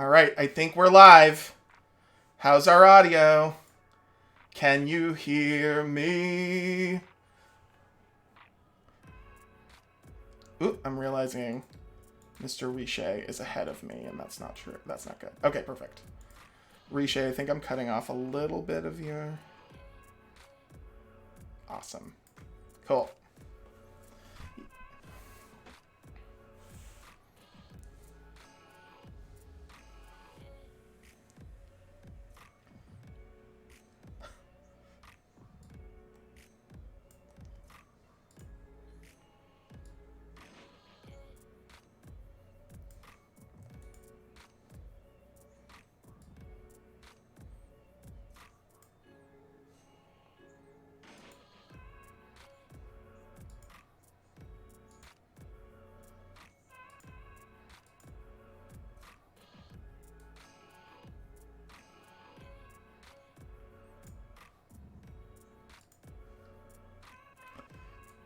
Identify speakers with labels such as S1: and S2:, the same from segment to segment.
S1: All right, I think we're live. How's our audio? Can you hear me? Ooh, I'm realizing Mr. Riche is ahead of me, and that's not true. That's not good. Okay, perfect. Riche, I think I'm cutting off a little bit of your... Awesome. Cool.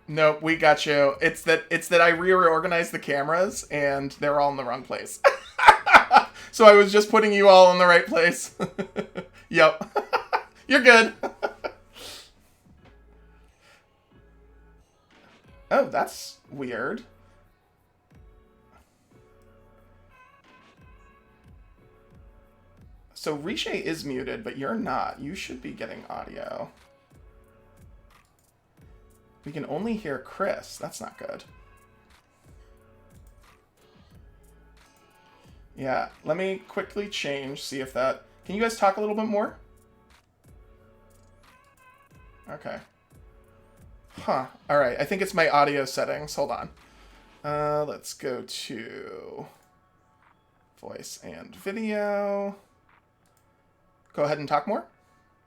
S1: Nope, we got you. It's that I reorganized the cameras and they're all in the wrong place. So I was just putting you all in the right place. Yep. You're good. Oh, that's weird. So Riche is muted, but you're not. You should be getting audio. We can only hear Chris. That's not good. Yeah, let me quickly change, see if that... Can you guys talk a little bit more? Okay. Huh. Alright, I think it's my audio settings. Hold on. Let's go to voice and video. Go ahead and talk more.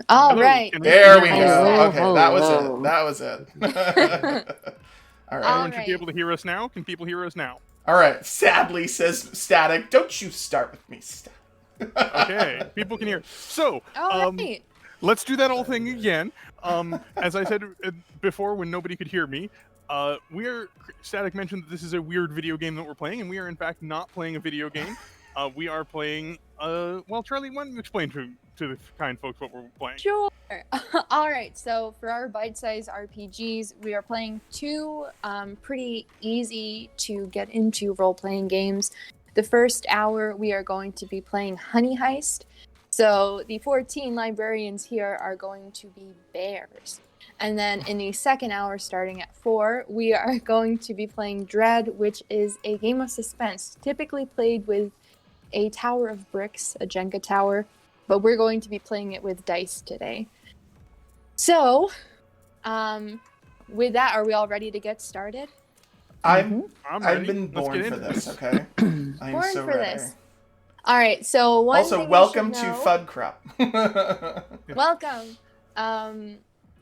S2: All right.
S1: There we go.
S3: Hello,
S1: Okay, that was
S3: hello.
S1: it. That was it. All right.
S2: All
S4: Everyone should be
S2: right.
S4: able to hear us now. Can people hear us now?
S1: All right. Sadly, says Static. Don't you start with me, Static.
S4: Okay, people can hear. So,
S2: All right.
S4: let's do that whole thing again. As I said before, when nobody could hear me, Static mentioned that this is a weird video game that we're playing, and we are in fact not playing a video game. We are playing. Well, Charlie, why don't you explain to the kind folks what we're playing?
S2: Sure. All right. So for our bite-sized RPGs, we are playing two pretty easy to get into role-playing games. The first hour, we are going to be playing Honey Heist. So the 14 librarians here are going to be bears. And then in the second hour, starting at 4, we are going to be playing Dread, which is a game of suspense, typically played with a tower of bricks, a Jenga tower, but we're going to be playing it with dice today. So, with that, are we all ready to get started?
S4: I'm
S1: I've
S4: ready.
S1: been
S4: Let's
S1: born
S4: get
S1: for
S4: into
S1: this,
S4: it.
S1: okay? I am
S2: Born
S1: so
S2: for
S1: ready.
S2: this. All right. So one
S1: Also,
S2: thing
S1: welcome
S2: we
S1: to
S2: should know-
S1: Fud Crop.
S2: Welcome.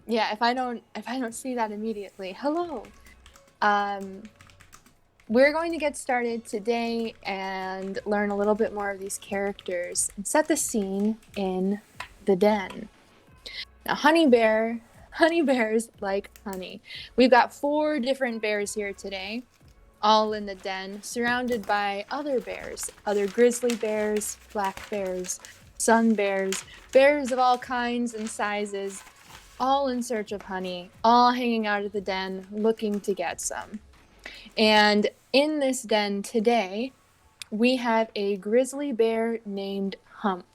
S2: Yeah. If I don't see that immediately, hello. We're going to get started today and learn a little bit more of these characters and set the scene in the den. Now, honey bears like honey. We've got 4 different bears here today, all in the den, surrounded by other bears, other grizzly bears, black bears, sun bears, bears of all kinds and sizes, all in search of honey, all hanging out at the den, looking to get some. And in this den today, we have a grizzly bear named Humph.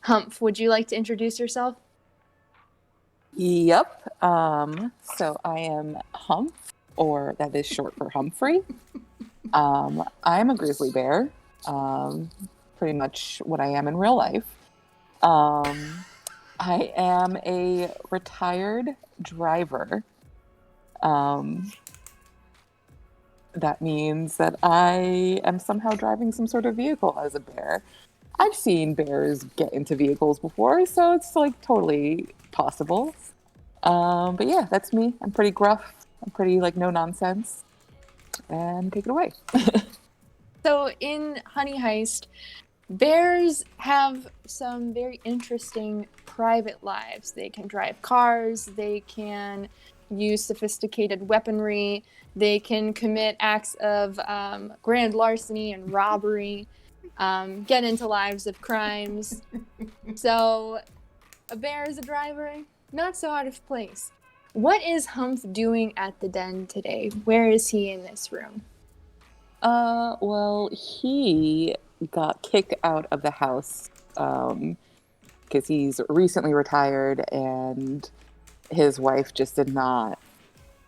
S2: Humph, would you like to introduce yourself?
S3: Yep. So I am Humph, or that is short for Humphrey. I'm a grizzly bear. Pretty much what I am in real life. I am a retired driver. That means that I am somehow driving some sort of vehicle as a bear. I've seen bears get into vehicles before, so it's like totally possible. But yeah, that's me. I'm pretty gruff. I'm pretty like no nonsense. And take it away.
S2: So in Honey Heist, bears have some very interesting private lives. They can drive cars, they can use sophisticated weaponry, they can commit acts of grand larceny and robbery. get into lives of crimes. So, a bear is a driver, not so out of place. What is Humph doing at the den today? Where is he in this room?
S3: Well, he got kicked out of the house because he's recently retired and his wife just did not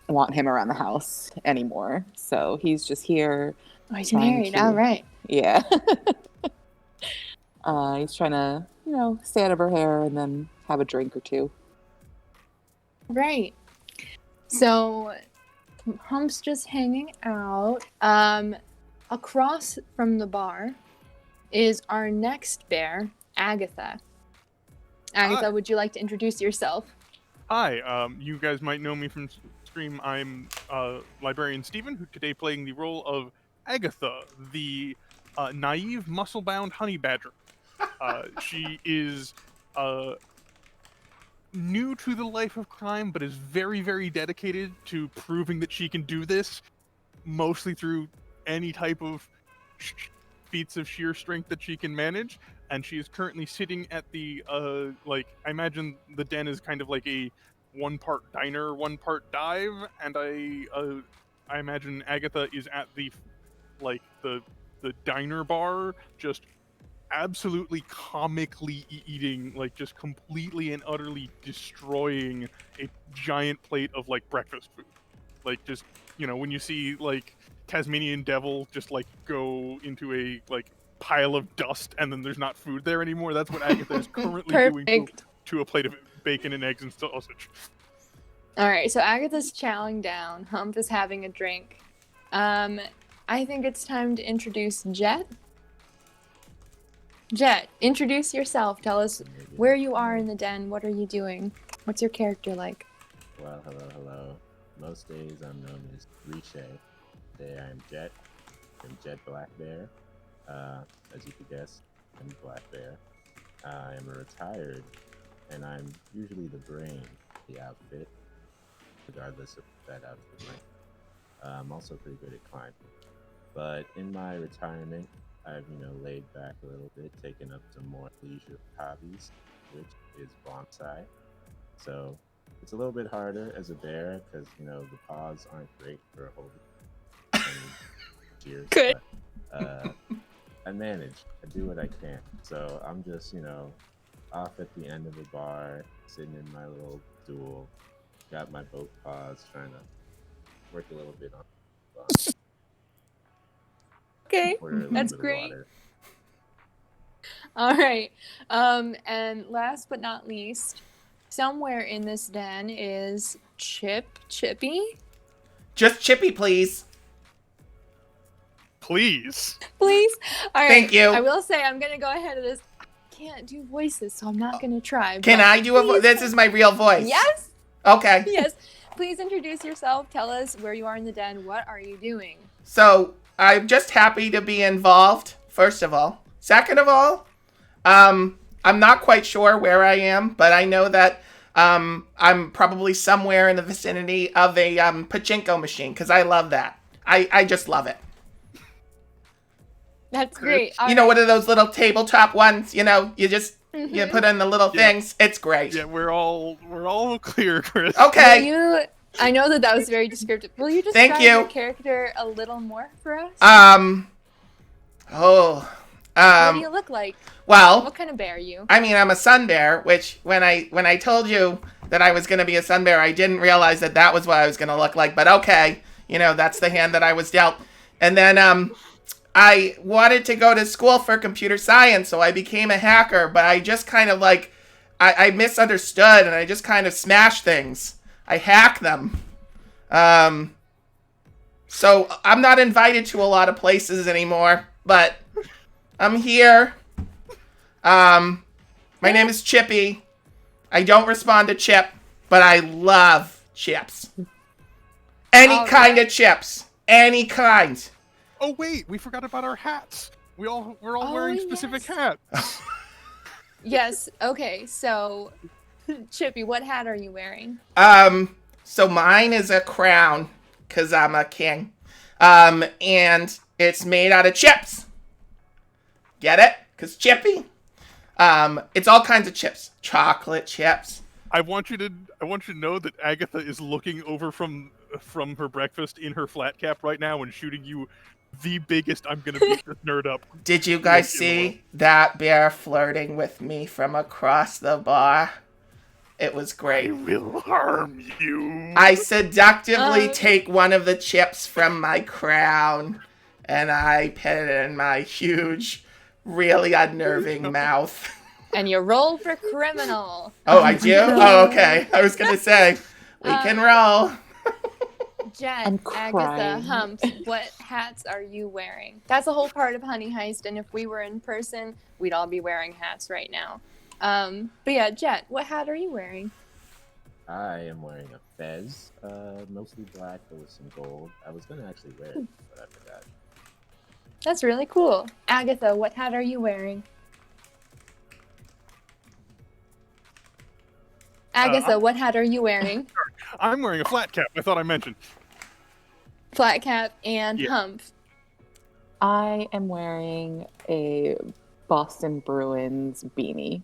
S3: want him around the house anymore. So he's just here.
S2: Oh, he's
S3: trying
S2: married.
S3: to-
S2: All right.
S3: Yeah. He's trying to, stay out of her hair and then have a drink or two.
S2: Right. So, Humph's just hanging out. Across from the bar is our next bear, Agatha. Agatha,
S4: Hi.
S2: would you like to introduce yourself?
S4: Hi, you guys might know me from stream. I'm librarian Stephen, who today playing the role of Agatha, the naive, muscle-bound honey badger. She is new to the life of crime, but is very, very dedicated to proving that she can do this, mostly through any type of feats of sheer strength that she can manage. And she is currently sitting at the I imagine the den is kind of like a one-part diner, one-part dive, and I imagine Agatha is at the diner bar, just absolutely comically eating, just completely and utterly destroying a giant plate of breakfast food. Just when you see Tasmanian devil just go into a pile of dust and then there's not food there anymore, that's what Agatha is currently doing to a plate of bacon and eggs and sausage.
S2: All right, so Agatha's chowing down. Humph is having a drink. I think it's time to introduce Jet. Jet, introduce yourself. Tell us where you are in the den. What are you doing? What's your character like?
S5: Well, hello. Most days I'm known as Riche. Today I'm Jet. I'm Jet Black Bear. As you could guess, I'm Black Bear. I am a retired, and I'm usually the brain of the outfit, regardless of what that outfit might. I'm also pretty good at climbing. But in my retirement, I've, laid back a little bit, taken up some more leisure hobbies, which is bonsai. So it's a little bit harder as a bear because, the paws aren't great for holding cheers.
S2: Good.
S5: But, I manage. I do what I can. So I'm just, off at the end of a bar, sitting in my little stool, got my both paws, trying to work a little bit on
S2: Okay,
S5: order a little
S2: that's
S5: bit of
S2: great.
S5: water.
S2: All right. And last but not least, somewhere in this den is Chippy.
S1: Just Chippy, please.
S4: Please.
S2: Please. All right.
S1: Thank you.
S2: I will say I'm gonna go ahead of this. I can't do voices, so I'm not gonna try.
S1: Can I do a voice? This is my real voice.
S2: Yes.
S1: Okay.
S2: Yes. Please introduce yourself. Tell us where you are in the den. What are you doing?
S1: So, I'm just happy to be involved, first of all. Second of all, I'm not quite sure where I am, but I know that I'm probably somewhere in the vicinity of a pachinko machine, because I love that. I just love it.
S2: That's great. All
S1: You know,
S2: right.
S1: what are those little tabletop ones? You just you put in the little
S4: Yeah.
S1: things. It's great.
S4: Yeah, we're all clear, Chris.
S1: Okay.
S2: I know that was very descriptive. Will you
S1: Thank
S2: describe
S1: you.
S2: your character a little more for us? What do you look like?
S1: Well,
S2: What kind of bear are you?
S1: I mean, I'm a sun bear, which when I told you that I was going to be a sun bear, I didn't realize that was what I was going to look like. But okay, that's the hand that I was dealt. And then I wanted to go to school for computer science, so I became a hacker. But I just kind of I misunderstood, and I just kind of smashed things. I hack them. So I'm not invited to a lot of places anymore, but I'm here. My name is Chippy. I don't respond to Chip, but I love chips. Any kind of chips. Any kind.
S4: Oh wait, we forgot about our hats. We're all wearing specific
S2: yes.
S4: hats.
S2: Yes. Okay. So, Chippy, what hat are you wearing?
S1: So mine is a crown, 'cause I'm a king. And it's made out of chips. Get it? Because chippy. It's all kinds of chips. Chocolate chips.
S4: I want you to know that Agatha is looking over from her breakfast in her flat cap right now and shooting you the biggest "I'm gonna beat this nerd up"
S1: Did you guys
S4: look in the world.
S1: see that bear flirting with me from across the bar? It was
S4: I
S1: great.
S4: will harm you.
S1: I seductively take one of the chips from my crown and I put it in my huge, really unnerving mouth.
S2: And you roll for criminal.
S1: Oh, I do? Oh, okay. I was going to say, we can roll.
S2: Jet,
S3: I'm
S2: Agatha,
S3: crying.
S2: Humps, what hats are you wearing? That's a whole part of Honey Heist, and if we were in person, we'd all be wearing hats right now. But yeah, Jet, what hat are you wearing?
S5: I am wearing a fez, mostly black, but with some gold. I was gonna actually wear it, but I forgot.
S2: That's really cool. Agatha, what hat are you wearing? Agatha, what hat are you wearing?
S4: I'm wearing a flat cap. I thought I mentioned.
S2: Flat cap and
S4: Yeah.
S2: Humph.
S3: I am wearing a Boston Bruins beanie.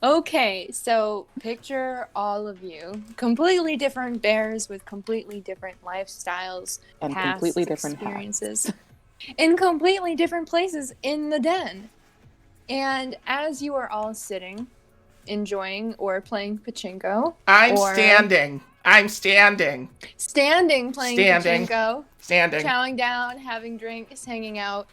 S2: Okay, so picture all of you. Completely different bears with completely different lifestyles,
S3: And
S2: past
S3: completely different
S2: experiences, in completely different places in the den. And as you are all sitting, enjoying or playing pachinko,
S1: I'm
S2: or
S1: standing.
S2: standing playing
S1: Standing.
S2: pachinko,
S1: Standing.
S2: chowing down, having drinks, hanging out,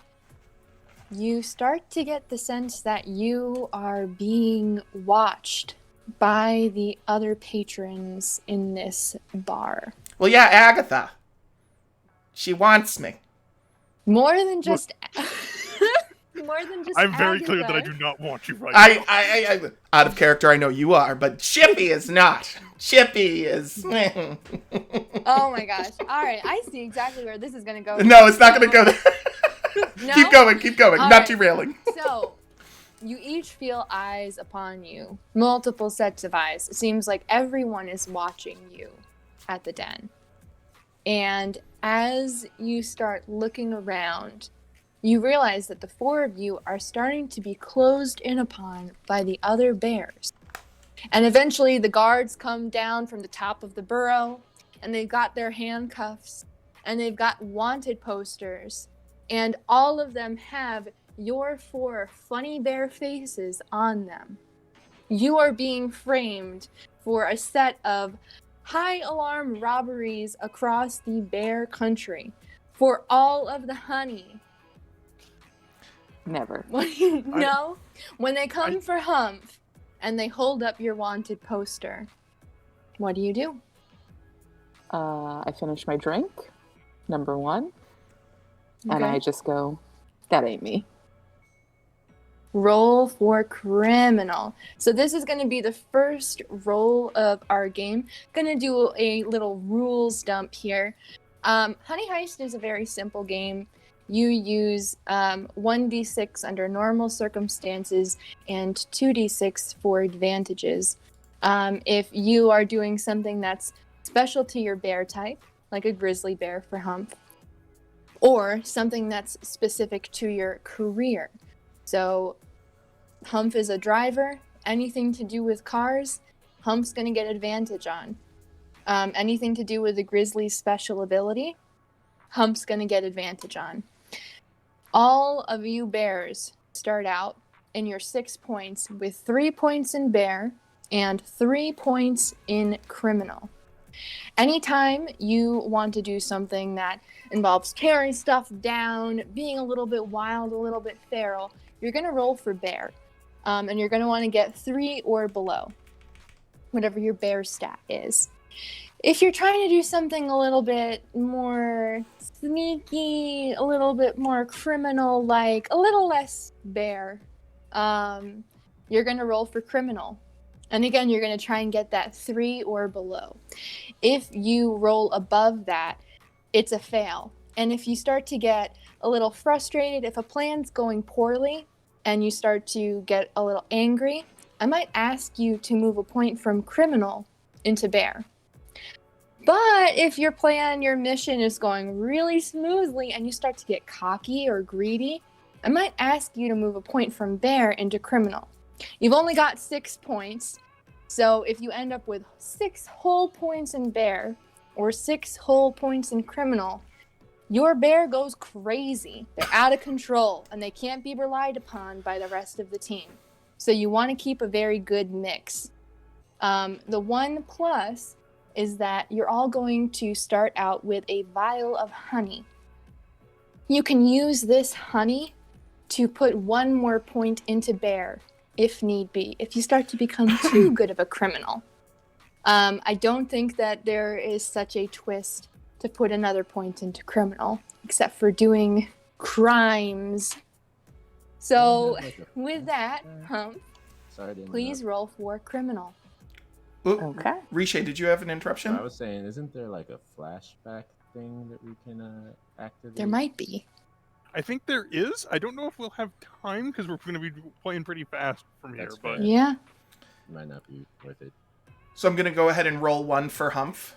S2: you start to get the sense that you are being watched by the other patrons in this bar.
S1: Well, yeah, Agatha. She wants me.
S2: More than just more than just
S4: I'm very clear that I
S2: Agatha.
S4: do not want you right now.
S1: I out of character, I know you are, but Chippy is not. Chippy is...
S2: Oh my gosh. All right, I see exactly where this is going to go.
S1: No, it's not going to go there.
S2: No?
S1: Keep going.
S2: All
S1: Not
S2: right.
S1: derailing.
S2: So, you each feel eyes upon you. Multiple sets of eyes. It seems like everyone is watching you at the den. And as you start looking around, you realize that the four of you are starting to be closed in upon by the other bears. And eventually the guards come down from the top of the burrow, and they've got their handcuffs, and they've got wanted posters, and all of them have your four funny bear faces on them. You are being framed for a set of high alarm robberies across the bear country for all of the honey.
S3: Never.
S2: No, when they come for Humph and they hold up your wanted poster, what do you do?
S3: I finish my drink, number one, and
S2: Okay.
S3: I just go, that ain't me.
S2: Roll for criminal. So this is going to be the first roll of our game. Going to do a little rules dump here. Honey Heist is a very simple game. You use 1d6 under normal circumstances and 2d6 for advantages. If you are doing something that's special to your bear type, like a grizzly bear for Humph, or something that's specific to your career. So Humph is a driver. Anything to do with cars, Humph's going to get advantage on. Anything to do with the grizzly's special ability, Humph's going to get advantage on. All of you bears start out in your 6 points with 3 points in bear and 3 points in criminal. Anytime you want to do something that involves tearing stuff down, being a little bit wild, a little bit feral, you're going to roll for bear. And you're going to want to get 3 or below, whatever your bear stat is. If you're trying to do something a little bit more sneaky, a little bit more criminal-like, a little less bear, you're going to roll for criminal. And again, you're going to try and get that 3 or below. If you roll above that, it's a fail. And if you start to get a little frustrated, if a plan's going poorly and you start to get a little angry, I might ask you to move a point from criminal into bear. But if your plan, your mission is going really smoothly and you start to get cocky or greedy, I might ask you to move a point from bear into criminal. You've only got 6 points, so if you end up with 6 whole points in bear or 6 whole points in criminal, your bear goes crazy. They're out of control, and they can't be relied upon by the rest of the team. So you want to keep a very good mix. The one plus is that you're all going to start out with a vial of honey. You can use this honey to put 1 more point into bear, if need be, if you start to become too good of a criminal. I don't think that there is such a twist to put another point into criminal, except for doing crimes. So, with that, please roll for criminal.
S1: Oop,
S3: Okay.
S1: Riche, did you have an interruption?
S5: I was saying, isn't there like a flashback thing that we can activate?
S2: There might be.
S4: I think there is. I don't know if we'll have time because we're going to be playing pretty fast from here.
S5: That's
S4: But
S5: fair.
S2: Yeah.
S5: Might not be worth it.
S1: So I'm going to go ahead and roll 1 for Humph.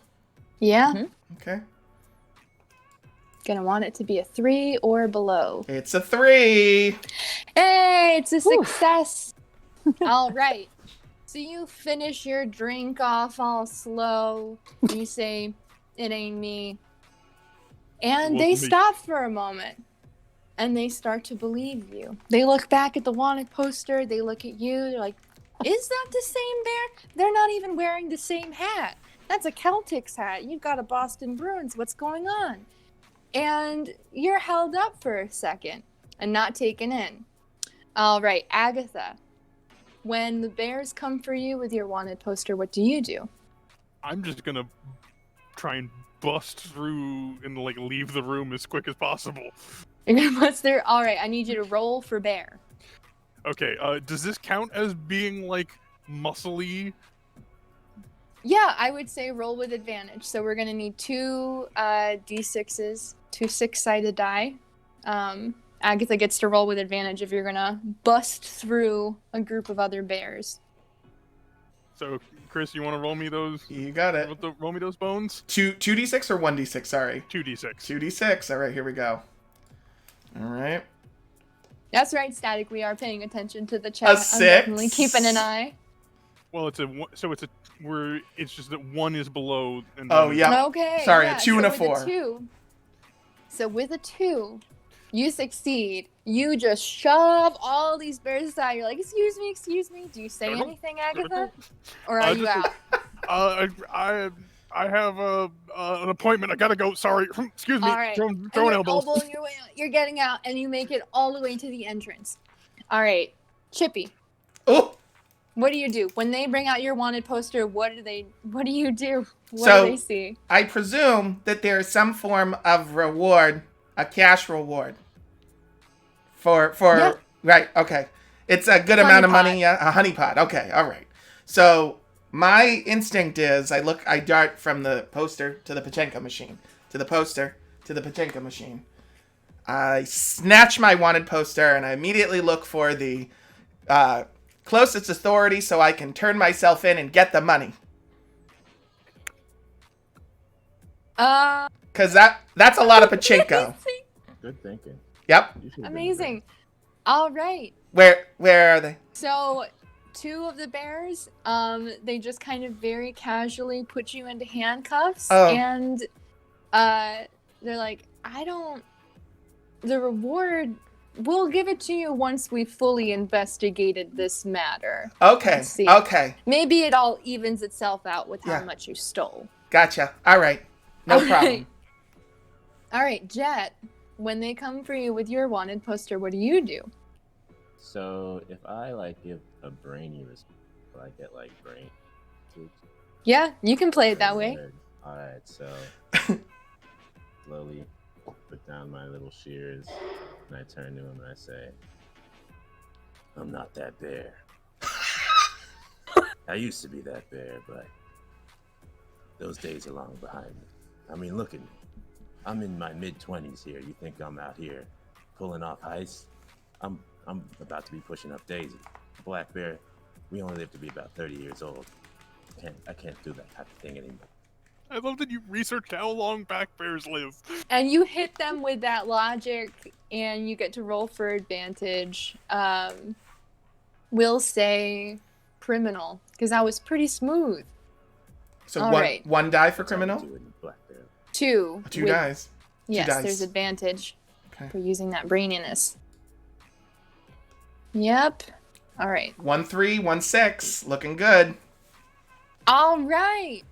S2: Yeah.
S3: Mhm.
S1: Okay.
S2: Gonna want it to be a 3 or below.
S1: It's a 3.
S2: Hey, it's a
S3: Whew.
S2: success. All right. So you finish your drink off all slow. You say, "It ain't me." And they
S4: Wasn't me.
S2: stop for a moment. And they start to believe you. They look back at the wanted poster. They look at you. They're like, "Is that the same bear? They're not even wearing the same hat. That's a Celtics hat. You've got a Boston Bruins. What's going on?" And you're held up for a second and not taken in. All right, Agatha. When the bears come for you with your wanted poster, what do you do?
S4: I'm just going to try and bust through and like leave the room as quick as possible.
S2: You're gonna bust through. All right, I need you to roll for bear.
S4: Okay, does this count as being like muscly?
S2: Yeah, I would say roll with advantage. So we're gonna need 2 d6s, 2 6-sided die. Agatha gets to roll with advantage if you're gonna bust through a group of other bears.
S4: So, Chris, you want to roll me those?
S1: You got it.
S4: Roll me those bones.
S1: 2d6 or 1d6? Sorry.
S4: 2d6.
S1: 2d6. All right, here we go. All right.
S2: That's right, Static. We are paying attention to the
S1: A
S2: chat.
S1: 6.
S2: I'm definitely keeping an eye.
S4: Well, it's just that 1 is below. And
S1: Oh,
S4: then-
S1: yeah.
S2: Okay.
S1: Sorry,
S2: yeah,
S1: a 2 and a
S2: with
S1: 4.
S2: 2, so with a 2, you succeed. You just shove all these bears aside. You're like, excuse me. Do you say anything, Agatha? Or are you
S4: just-
S2: out?
S4: I have an appointment. I gotta go. Sorry. Excuse me.
S2: All right.
S4: Throwing
S2: And you're
S4: elbows.
S2: elbowing your way out. You're getting out, and you make it all the way to the entrance. All right, Chippy.
S1: Oh,
S2: What do you do when they bring out your wanted poster? What do you do? What
S1: So-
S2: do they see?
S1: I presume that there is some form of reward, a cash reward. For
S2: Yeah.
S1: Right, okay. It's a good
S2: Honey
S1: amount of
S2: pot.
S1: money, a honey pot. Okay, all right. So my instinct is I dart from the poster to the pachinko machine, to the poster to the pachinko machine. I snatch my wanted poster and I immediately look for the closest authority so I can turn myself in and get the money. Because that's a lot of pachinko.
S5: Good thinking.
S1: Yep.
S5: You should've been
S2: Amazing. All right.
S1: Where are they?
S2: So, 2 of the bears, they just kind of very casually put you into handcuffs,
S1: Oh.
S2: and they're like, the reward, we'll give it to you once we fully investigated this matter.
S1: Okay.
S2: Let's see.
S1: Okay.
S2: Maybe it all evens itself out with how
S1: Yeah.
S2: much you stole.
S1: Gotcha. All right. No
S2: All
S1: problem.
S2: right. All right, Jet, when they come for you with your wanted poster, what do you do?
S5: So if I like give a brainy response, will I get like brain?
S2: Yeah, you can play it that way.
S5: All right, so slowly put down my little shears and I turn to him and I say, "I'm not that bear. I used to be that bear, but those days are long behind me. I mean, look at me. I'm in my mid-20s here. You think I'm out here pulling off heists? I'm about to be pushing up Daisy. Black bear, we only live to be about 30 years old. I can't do that type of thing anymore.
S4: I love that you researched how long black bears live.
S2: And you hit them with that logic, and you get to roll for advantage. We'll say criminal, because that was pretty smooth.
S1: So
S2: All
S1: one
S2: right.
S1: one die for
S5: That's all we
S1: criminal?
S5: do in Black Bear.
S2: Two.
S1: Two
S2: with-
S1: dies.
S2: Yes,
S1: dice.
S2: there's advantage
S1: Okay.
S2: for using that braininess. Yep. All right.
S1: 1-3, 1-6. Looking good.
S2: All right.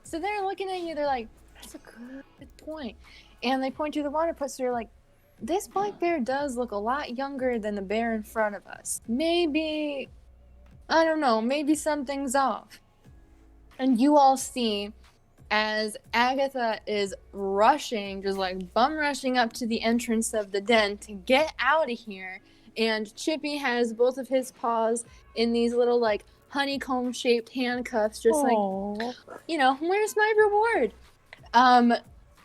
S2: So they're looking at you. They're like, that's a good point. And they point to the water poster. They're like, this black bear does look a lot younger than the bear in front of us. Maybe, I don't know, maybe something's off. And you all see as Agatha is rushing, just like bum rushing up to the entrance of the den to get out of here. And Chippy has both of his paws in these little like honeycomb shaped handcuffs, just like, you know, where's my reward?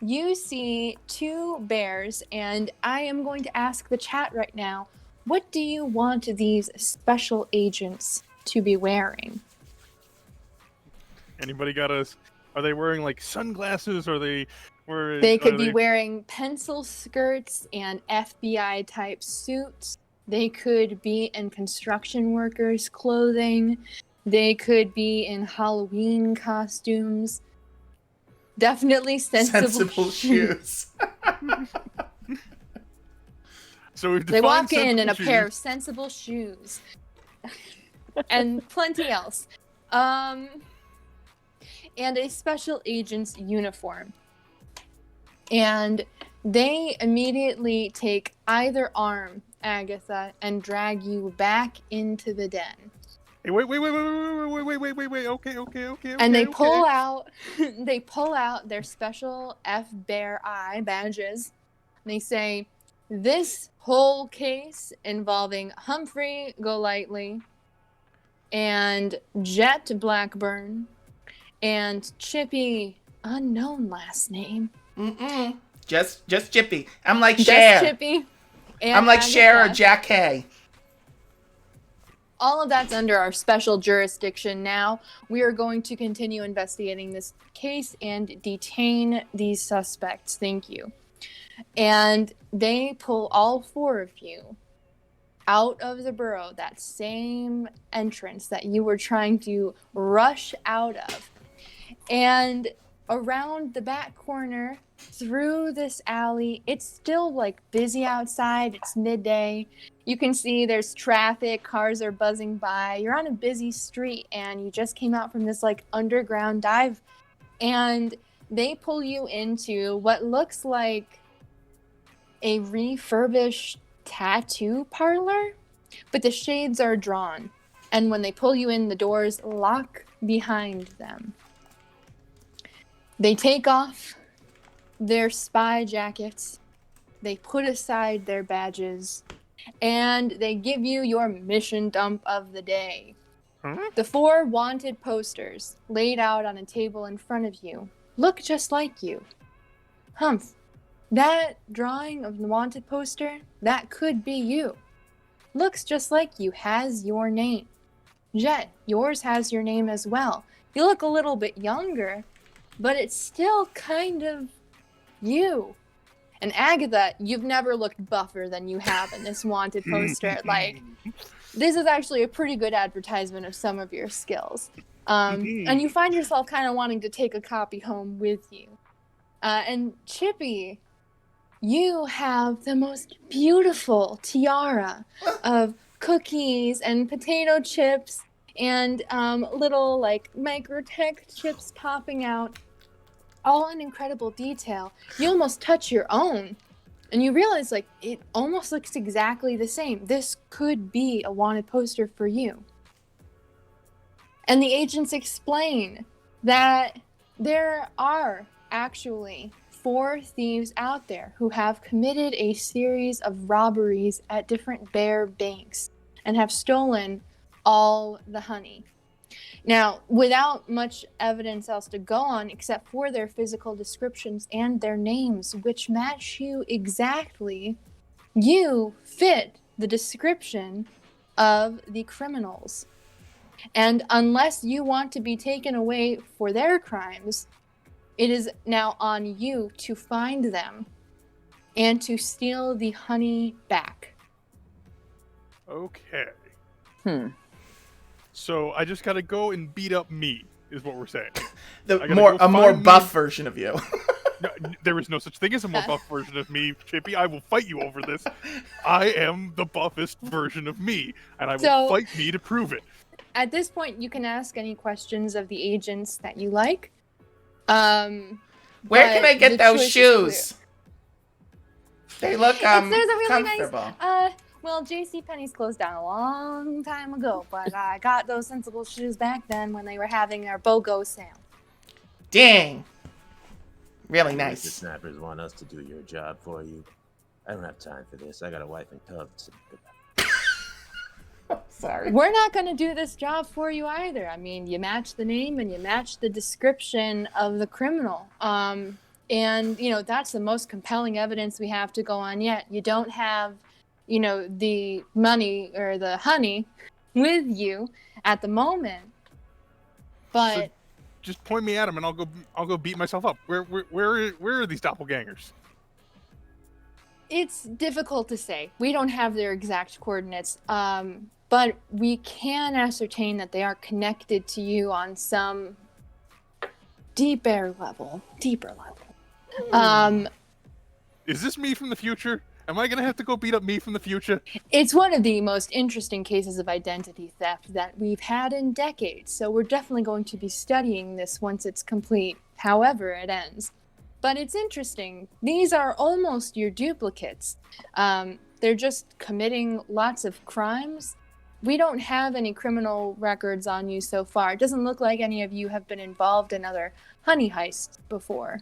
S2: You see two bears, and I am going to ask the chat right now, what do you want these special agents to be wearing?
S4: Anybody got us? Are they wearing like sunglasses? Or they
S2: They could be wearing pencil skirts and FBI type suits. They could be in construction workers' clothing. They could be in Halloween costumes. Definitely sensible
S1: shoes.
S4: So we've
S2: They walk
S4: defined
S2: in a
S4: sensible
S2: pair
S4: shoes.
S2: of sensible shoes. And plenty else. And a special agent's uniform. And they immediately take either arm, Agatha, and drag you back into the den.
S4: Hey, wait. Okay.
S2: And they pull out their special F Bear Eye badges. They say, this whole case involving Humphrey Golightly and Jet Blackburn and Chippy, unknown last name.
S1: Mm-mm. Just Chippy. I'm like
S2: Just
S1: Cher.
S2: Chippy. And
S1: I'm like Cher or
S2: Agatha.
S1: Jack Hay.
S2: All of that's under our special jurisdiction now. We are going to continue investigating this case and detain these suspects. Thank you. And they pull all four of you out of the burrow, that same entrance that you were trying to rush out of. And around the back corner, through this alley, it's still like busy outside. It's midday. You can see there's traffic, cars are buzzing by. You're on a busy street and you just came out from this like underground dive. And they pull you into what looks like a refurbished tattoo parlor, but the shades are drawn. And when they pull you in, the doors lock behind them. They take off their spy jackets, they put aside their badges, and they give you your mission dump of the day.
S4: Huh?
S2: The 4 wanted posters laid out on a table in front of you look just like you. Humph, that drawing of the wanted poster, that could be you. Looks just like you, has your name. Jet, yours has your name as well. You look a little bit younger, but it's still kind of you. And Agatha, you've never looked buffer than you have in this wanted poster. Like, this is actually a pretty good advertisement of some of your skills. And you find yourself kind of wanting to take a copy home with you. And Chippy, you have the most beautiful tiara of cookies and potato chips and little like microtech chips popping out, all in incredible detail. You almost touch your own and you realize like it almost looks exactly the same. This could be a wanted poster for you. And the agents explain that there are actually 4 thieves out there who have committed a series of robberies at different bear banks and have stolen all the honey. Now, without much evidence else to go on except for their physical descriptions and their names, which match you exactly, you fit the description of the criminals. And unless you want to be taken away for their crimes, It is now on you to find them and to steal the honey back.
S4: Okay.
S3: Hmm.
S4: So I just gotta go and beat up me, is what we're saying. I gotta
S1: A
S4: go
S1: more
S4: find me-
S1: buff version of you.
S4: No, there is no such thing as a more buff version of me, Chippy. I will fight you over this. I am the buffest version of me, and I will fight me to prove it.
S2: At this point, you can ask any questions of the agents that you like. Where
S1: can I get those shoes? They look
S2: There's a really
S1: comfortable.
S2: nice. Well, JCPenney's closed down a long time ago, but I got those sensible shoes back then when they were having their BOGO sale.
S1: Dang. Really
S5: The
S1: nice.
S5: snappers want us to do your job for you. I don't have time for this. I got a wife and cubs.
S1: Sorry.
S2: We're not going to do this job for you either. I mean, you match the name and you match the description of the criminal. And, that's the most compelling evidence we have to go on yet. You don't have, the money or the honey with you at the moment. But
S4: So just point me at him, and I'll go beat myself up. Where are these doppelgangers?
S2: it's difficult to say. We don't have their exact coordinates. But we can ascertain that they are connected to you on some deeper level.
S4: Is this me from the future? Am I gonna have to go beat up me from the future?
S2: It's one of the most interesting cases of identity theft that we've had in decades, so we're definitely going to be studying this once it's complete, however it ends. But it's interesting. These are almost your duplicates. They're just committing lots of crimes. We don't have any criminal records on you so far. It doesn't look like any of you have been involved in other honey heists before.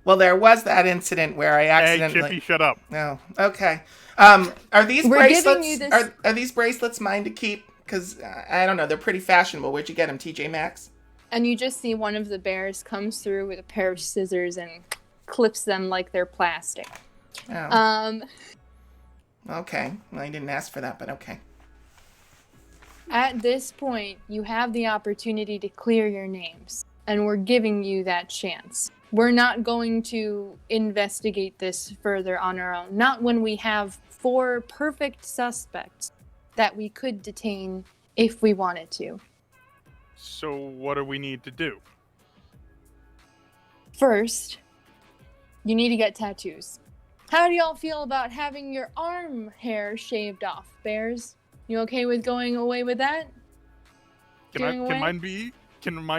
S1: Well, there was that incident where I accidentally...
S4: Hey, Chippy, shut up.
S1: No. Okay. Are these
S2: We're giving
S1: bracelets...
S2: you this-
S1: Are these bracelets mine to keep? Because, I don't know, they're pretty fashionable. Where'd you get them, TJ Maxx?
S2: And you just see one of the bears comes through with a pair of scissors and clips them like they're plastic.
S1: Oh. Okay. Well, I didn't ask for that, but okay.
S2: At this point, you have the opportunity to clear your names, and we're giving you that chance. We're not going to investigate this further on our own. Not when we have 4 perfect suspects that we could detain if we wanted to.
S4: So what do we need to do?
S2: First, you need to get tattoos. How do y'all feel about having your arm hair shaved off, bears? You okay with going away with that?
S4: Can mine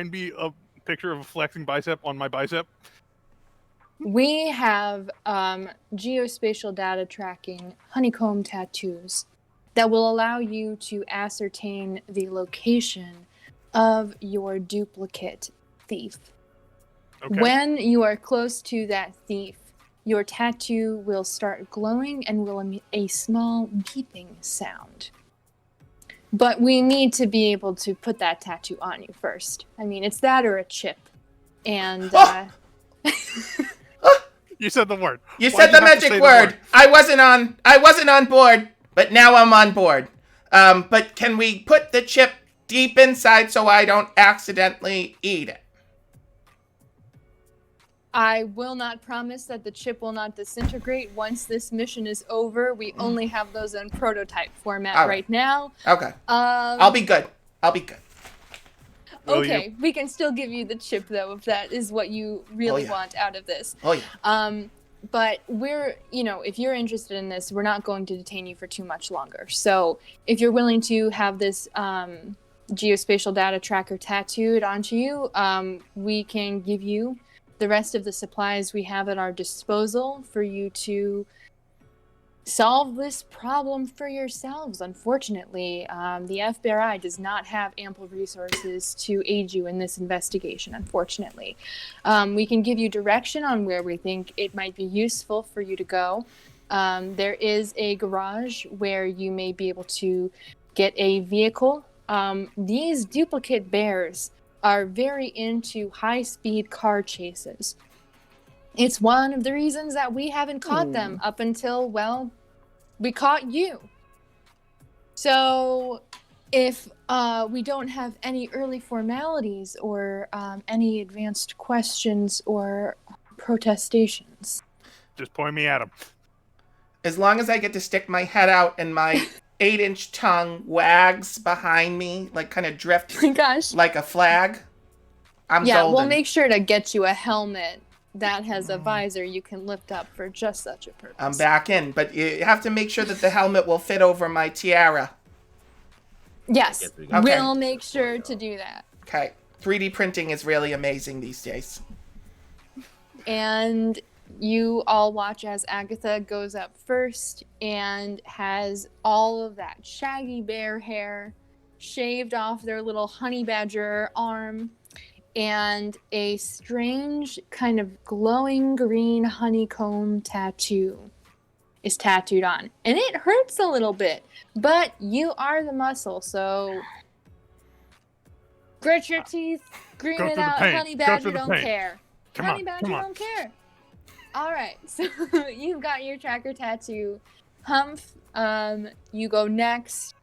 S4: be a picture of a flexing bicep on my bicep?
S2: We have geospatial data tracking honeycomb tattoos that will allow you to ascertain the location of your duplicate thief.
S4: Okay.
S2: When you are close to that thief, your tattoo will start glowing and will emit a small beeping sound. But we need to be able to put that tattoo on you first. I mean, it's that or a chip. And
S4: You said the word.
S1: You
S4: Why'd
S1: said the
S4: have to say
S1: magic word.
S4: word?
S1: I wasn't on board, but now I'm on board. But can we put the chip deep inside so I don't accidentally eat it?
S2: I will not promise that the chip will not disintegrate once this mission is over. We only have those in prototype format right now.
S1: Okay. I'll be good.
S4: Will
S2: Okay,
S4: you?
S2: we can still give you the chip though if that is what you really want out of this.
S1: Oh yeah.
S2: But we're, if you're interested in this, we're not going to detain you for too much longer. So if you're willing to have this geospatial data tracker tattooed onto you, we can give you the rest of the supplies we have at our disposal for you to solve this problem for yourselves. Unfortunately, the FBI does not have ample resources to aid you in this investigation, unfortunately. We can give you direction on where we think it might be useful for you to go. There is a garage where you may be able to get a vehicle. These duplicate bears are very into high-speed car chases. It's one of the reasons that we haven't caught them up until, we caught you. So if we don't have any early formalities or any advanced questions or protestations.
S4: Just point me at him.
S1: As long as I get to stick my head out and my 8-inch tongue wags behind me, like kind of drift
S2: Oh my gosh.
S1: like a flag, I'm
S2: Yeah,
S1: golden.
S2: we'll make sure to get you a helmet that has a visor you can lift up for just such a purpose.
S1: I'm back in, but you have to make sure that the helmet will fit over my tiara.
S2: Yes,
S5: we
S1: Okay.
S2: we'll make sure to do that.
S1: Okay. 3D printing is really amazing these days.
S2: And you all watch as Agatha goes up first and has all of that shaggy bear hair shaved off their little honey badger arm, and a strange kind of glowing green honeycomb tattoo is tattooed on. And it hurts a little bit, but you are the muscle, so grit your teeth, scream
S4: Go
S2: it
S4: through the
S2: out,
S4: pain.
S2: honey
S4: Go
S2: badger
S4: through the
S2: don't
S4: pain.
S2: care.
S4: Come
S2: Honey
S4: on,
S2: badger
S4: come on.
S2: don't care. All right, so you've got your tracker tattoo. Humph, you go next.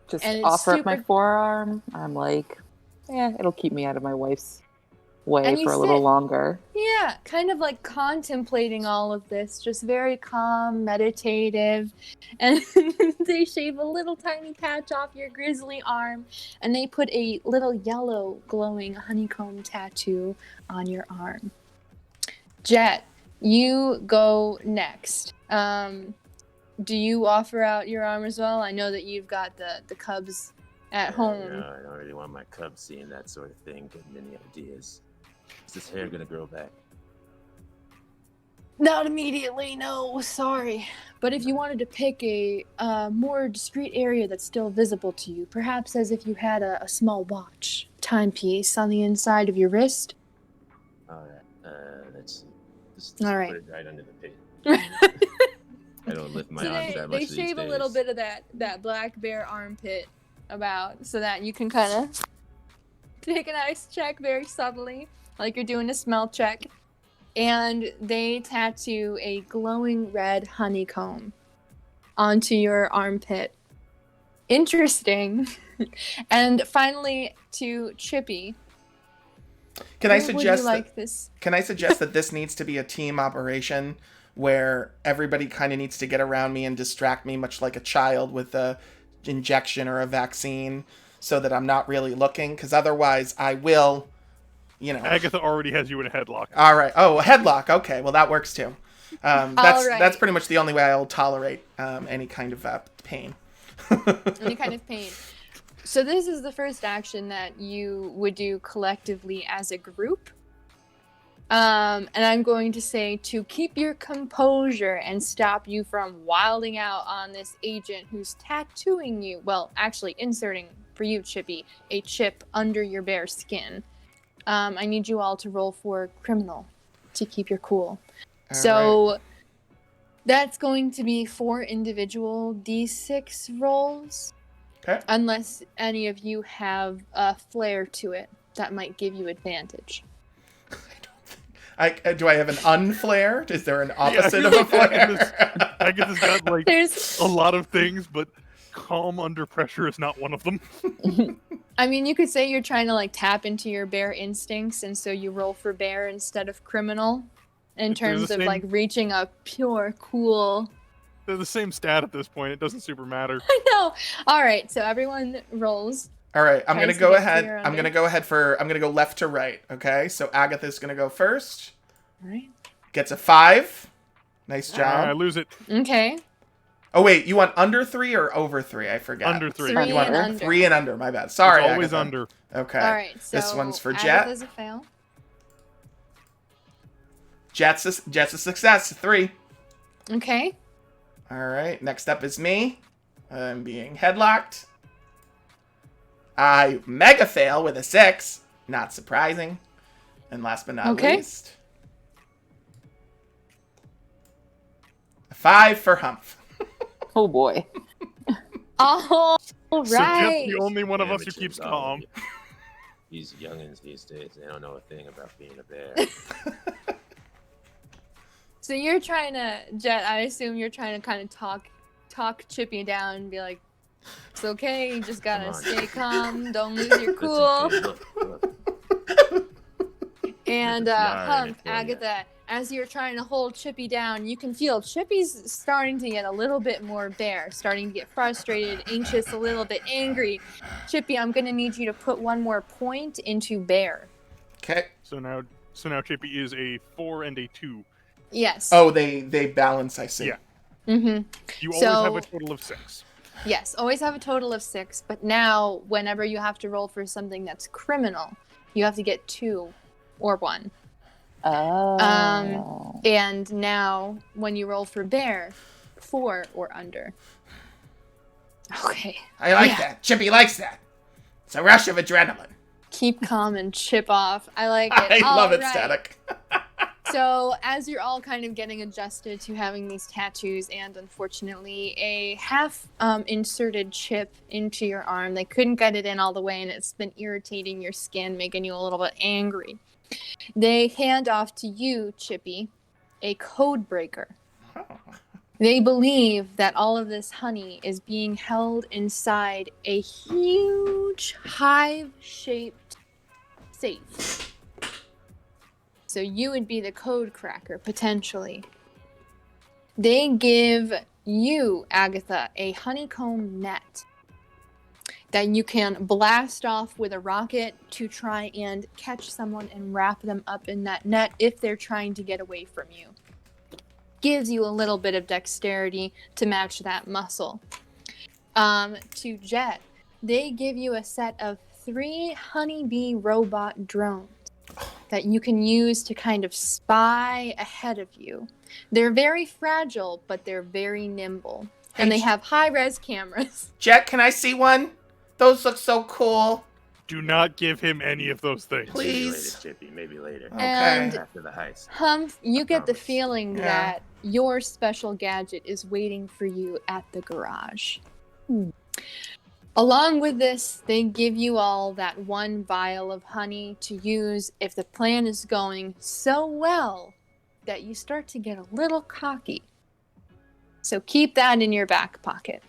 S3: Just
S2: And it's
S3: offer up my
S2: super-
S3: forearm. I'm like, it'll keep me out of my wife's way
S2: And you
S3: for a little
S2: sit-
S3: longer.
S2: Yeah, kind of like contemplating all of this, just very calm, meditative. And they shave a little tiny patch off your grizzly arm, and they put a little yellow glowing honeycomb tattoo on your arm. Jet, you go next. Do you offer out your arm as well? I know that you've got the cubs at home.
S5: No, I don't really want my cubs seeing that sort of thing, getting any ideas. Is this hair gonna grow back?
S2: Not immediately, no, sorry. But if you wanted to pick a more discreet area that's still visible to you, perhaps as if you had a small watch, timepiece on the inside of your wrist.
S5: Alright, let's see. Just
S2: All right.
S5: put it right under the pit. I don't lift my
S2: So
S5: arms that
S2: they
S5: much these
S2: shave a little
S5: days.
S2: bit of that black bear armpit about so that you can kind of take a nice check very subtly, like you're doing a smell check. And they tattoo a glowing red honeycomb onto your armpit. Interesting. And finally, to Chippy.
S1: Can I
S2: where would
S1: suggest
S2: you like this?
S1: Can I suggest that this needs to be a team operation where everybody kind of needs to get around me and distract me, much like a child with a injection or a vaccine, so that I'm not really looking, because otherwise I will,
S4: Agatha already has you in a headlock.
S1: All right. Oh, a headlock. Okay. Well, that works too. That's
S2: right.
S1: that's pretty much the only way I'll tolerate any kind of pain.
S2: Any kind of pain. So this is the first action that you would do collectively as a group. And I'm going to say to keep your composure and stop you from wilding out on this agent who's tattooing you. Well, actually inserting, for you, Chippy, a chip under your bare skin. I need you all to roll for criminal to keep your cool. So that's going to be 4 individual D6 rolls.
S1: Okay.
S2: Unless any of you have a flair to it that might give you advantage.
S1: Do I have an unflare? Is there an opposite
S4: I
S1: of
S4: feel
S1: a flare?
S4: Agatha's got like
S2: There's,
S4: a lot of things, but calm under pressure is not one of them.
S2: I mean, you could say you're trying to like tap into your bear instincts, and so you roll for bear instead of criminal in
S4: If they're
S2: terms
S4: the
S2: of
S4: same-
S2: like reaching a pure, cool.
S4: They're the same stat at this point. It doesn't super matter.
S2: I know. All right, so everyone rolls.
S1: All right. I'm
S2: Tries
S1: gonna
S2: to
S1: go
S2: get
S1: ahead.
S2: clear
S1: I'm
S2: under.
S1: gonna go ahead for. I'm gonna go left to right. Okay. So Agatha's gonna go first.
S2: All right.
S1: Gets a 5. Nice
S4: I
S1: job.
S4: lose it.
S2: Okay.
S1: Oh wait, you want under 3 or over 3? I forgot.
S4: Under 3.
S2: 3
S1: You want
S2: and under.
S1: 3 and under. My bad. Sorry.
S4: It's always
S1: Agatha.
S4: under.
S1: Okay.
S2: All right. So
S1: This one's for Jet.
S2: Agatha's a fail.
S1: Jet's a success. 3.
S2: Okay.
S1: All right. Next up is me. I'm being headlocked. I mega fail with a 6. Not surprising. And last but not
S2: Okay.
S1: least, a 5 for Humph.
S3: Oh boy.
S2: All
S4: So Jet's
S2: right.
S4: the only one of us who
S5: Amateurs,
S4: keeps
S5: all of
S4: calm.
S5: you. These youngins these days, they don't know a thing about being a bear.
S2: So you're trying to, Jet, I assume you're trying to kind of talk Chippy down and be like, It's okay. You just gotta
S5: Come on.
S2: stay calm. Don't lose your
S5: It's
S2: cool.
S5: okay. Look.
S2: And
S5: There's a tiara in
S2: Hump,
S5: it for ya.
S2: Agatha, as you're trying to hold Chippy down, you can feel Chippy's starting to get a little bit more bear, starting to get frustrated, anxious, a little bit angry. Chippy, I'm gonna need you to put one more point into bear.
S1: Okay.
S4: So now Chippy is a 4 and a 2.
S2: Yes.
S1: Oh, they balance. I see.
S4: Yeah.
S2: Mm-hmm.
S4: You
S2: So-
S4: always have a total of 6.
S2: Yes, always have a total of 6, but now whenever you have to roll for something that's criminal, you have to get 2 or 1.
S3: Oh.
S2: And now when you roll for bear, 4 or under. Okay.
S1: I like
S2: Yeah.
S1: that. Chippy likes that. It's a rush of adrenaline.
S2: Keep calm and chip off. I like it.
S1: I love it,
S2: All right.
S1: Static.
S2: So as you're all kind of getting adjusted to having these tattoos and unfortunately a half inserted chip into your arm, they couldn't get it in all the way and it's been irritating your skin, making you a little bit angry. They hand off to you, Chippy, a code breaker. They believe that all of this honey is being held inside a huge hive-shaped safe. So you would be the code cracker, potentially. They give you, Agatha, a honeycomb net that you can blast off with a rocket to try and catch someone and wrap them up in that net if they're trying to get away from you. Gives you a little bit of dexterity to match that muscle. To Jet, they give you a set of 3 honeybee robot drones that you can use to kind of spy ahead of you. They're very fragile, but they're very nimble.
S1: Hey,
S2: And they have high-res cameras.
S1: Jet, can I see one? Those look so cool.
S4: Do not give him any of those things.
S1: Please.
S5: Maybe later, Chippy. Maybe later.
S1: Okay.
S2: And-
S5: After the heist.
S2: Humph, you
S5: I
S2: get the
S5: promise.
S2: feeling
S1: Yeah.
S2: that your special gadget is waiting for you at the garage. Along with this, they give you all that 1 vial of honey to use if the plan is going so well that you start to get a little cocky. So keep that in your back pocket.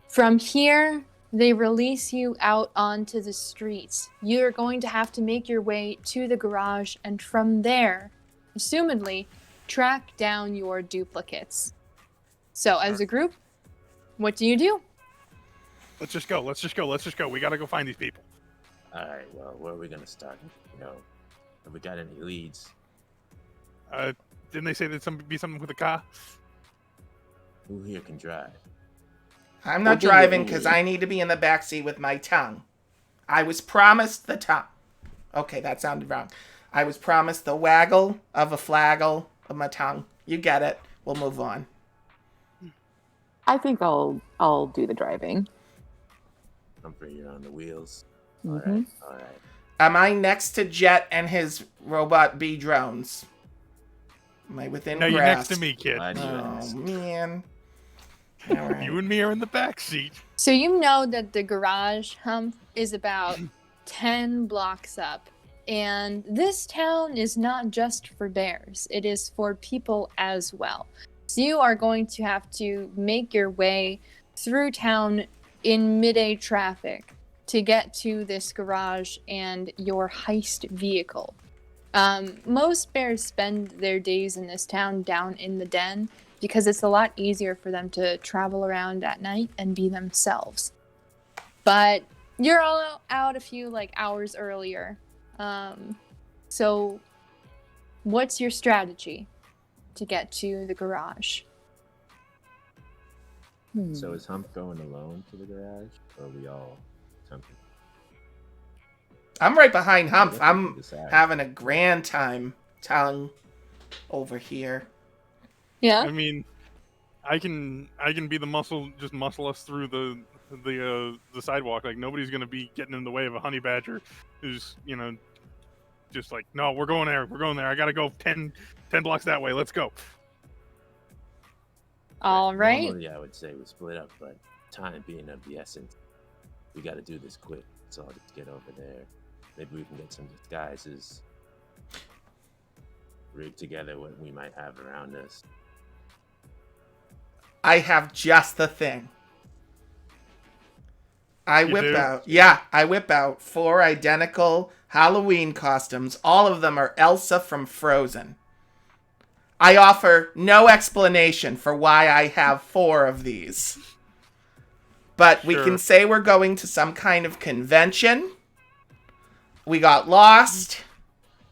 S2: From here, they release you out onto the streets. You're going to have to make your way to the garage and from there, assumedly, track down your duplicates. So as a group, what do you do?
S4: Let's just go. We gotta go find these people.
S5: Alright, well, where are we gonna start? Have we got any leads?
S4: Didn't they say there'd be something with a car?
S5: Who here can drive?
S1: I'm
S3: Well,
S1: not
S3: do you
S1: driving
S3: need-
S1: because I need to be in the backseat with my tongue. I was promised the tongue. Okay, that sounded wrong. I was promised the waggle of a flaggle of my tongue. You get it. We'll move on.
S3: I think I'll do the driving.
S5: Humphrey, you're on the wheels.
S3: Mhm.
S5: Alright.
S1: Am I next to Jet and his robot bee drones? Am I within
S4: No,
S1: grasp?
S4: you're next to me, kid.
S5: Glad you
S1: Oh,
S5: asked.
S1: man. All right.
S4: You and me are in the back seat.
S2: So you know that the garage hump is about 10 blocks up. And this town is not just for bears, it is for people as well. So you are going to have to make your way through town in midday traffic to get to this garage and your heist vehicle. Most bears spend their days in this town down in the den because it's a lot easier for them to travel around at night and be themselves. But you're all out a few hours earlier. So what's your strategy to get to the garage?
S5: So is Hump going alone to the garage? Or are we all jumping?
S1: I'm right behind Humph.
S5: I guess we
S1: I'm
S5: can decide.
S1: having a grand time tongue over here.
S2: Yeah.
S4: I mean, I can be the muscle, just muscle us through the sidewalk. Like nobody's gonna be getting in the way of a honey badger who's just like, no, we're going there. I gotta go 10 blocks that way. Let's go.
S2: All right.
S5: Normally, I would say we split up, but time being of the essence, we got to do this quick. So I'll just get over there. Maybe we can get some disguises, rig together what we might have around us.
S1: I have just the thing. I
S4: You
S1: whip
S4: do?
S1: out. Yeah, I whip out 4 identical Halloween costumes. All of them are Elsa from Frozen. I offer no explanation for why I have 4 of these. But we
S4: Sure.
S1: can say we're going to some kind of convention. We got lost.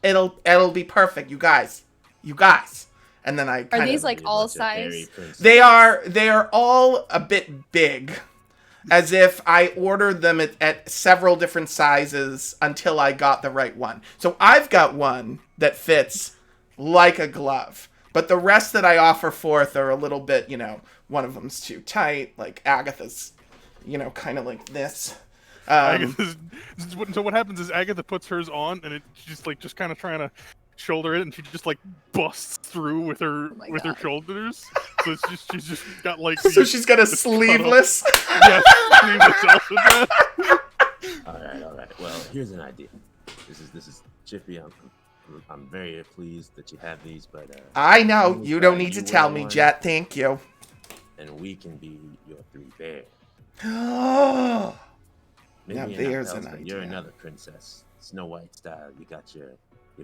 S1: It'll be perfect, you guys. You guys. And then I
S2: Are
S1: kind
S2: these
S1: of
S2: like
S5: Be a
S2: all
S5: bunch of fairy
S2: size?
S5: princesses.
S1: they are all a bit big. As if I ordered them at several different sizes until I got the right one. So I've got one that fits like a glove. But the rest that I offer forth are a little bit, one of them's too tight. Like Agatha's, kind of like this.
S4: Agatha's, so what happens is Agatha puts hers on, and she's just kind of trying to shoulder it, and she just busts through with her
S2: my
S4: her
S2: God.
S4: shoulders. So she's just got
S1: So she's got a
S4: this cutout.
S1: sleeveless.
S4: Yeah, sleeveless Elsa dress.
S5: All right. Well, here's an idea. This is Chippy. I'm very pleased that you have these, but
S1: I know. You don't need
S5: you
S1: to tell
S5: wear
S1: me,
S5: one,
S1: Jet. Thank you.
S5: and we can be your 3 bears.
S1: Oh.
S5: Maybe
S1: Now
S5: you're
S1: there's
S5: not
S1: an
S5: Elsa, you're
S1: idea.
S5: another princess, Snow White style. You got your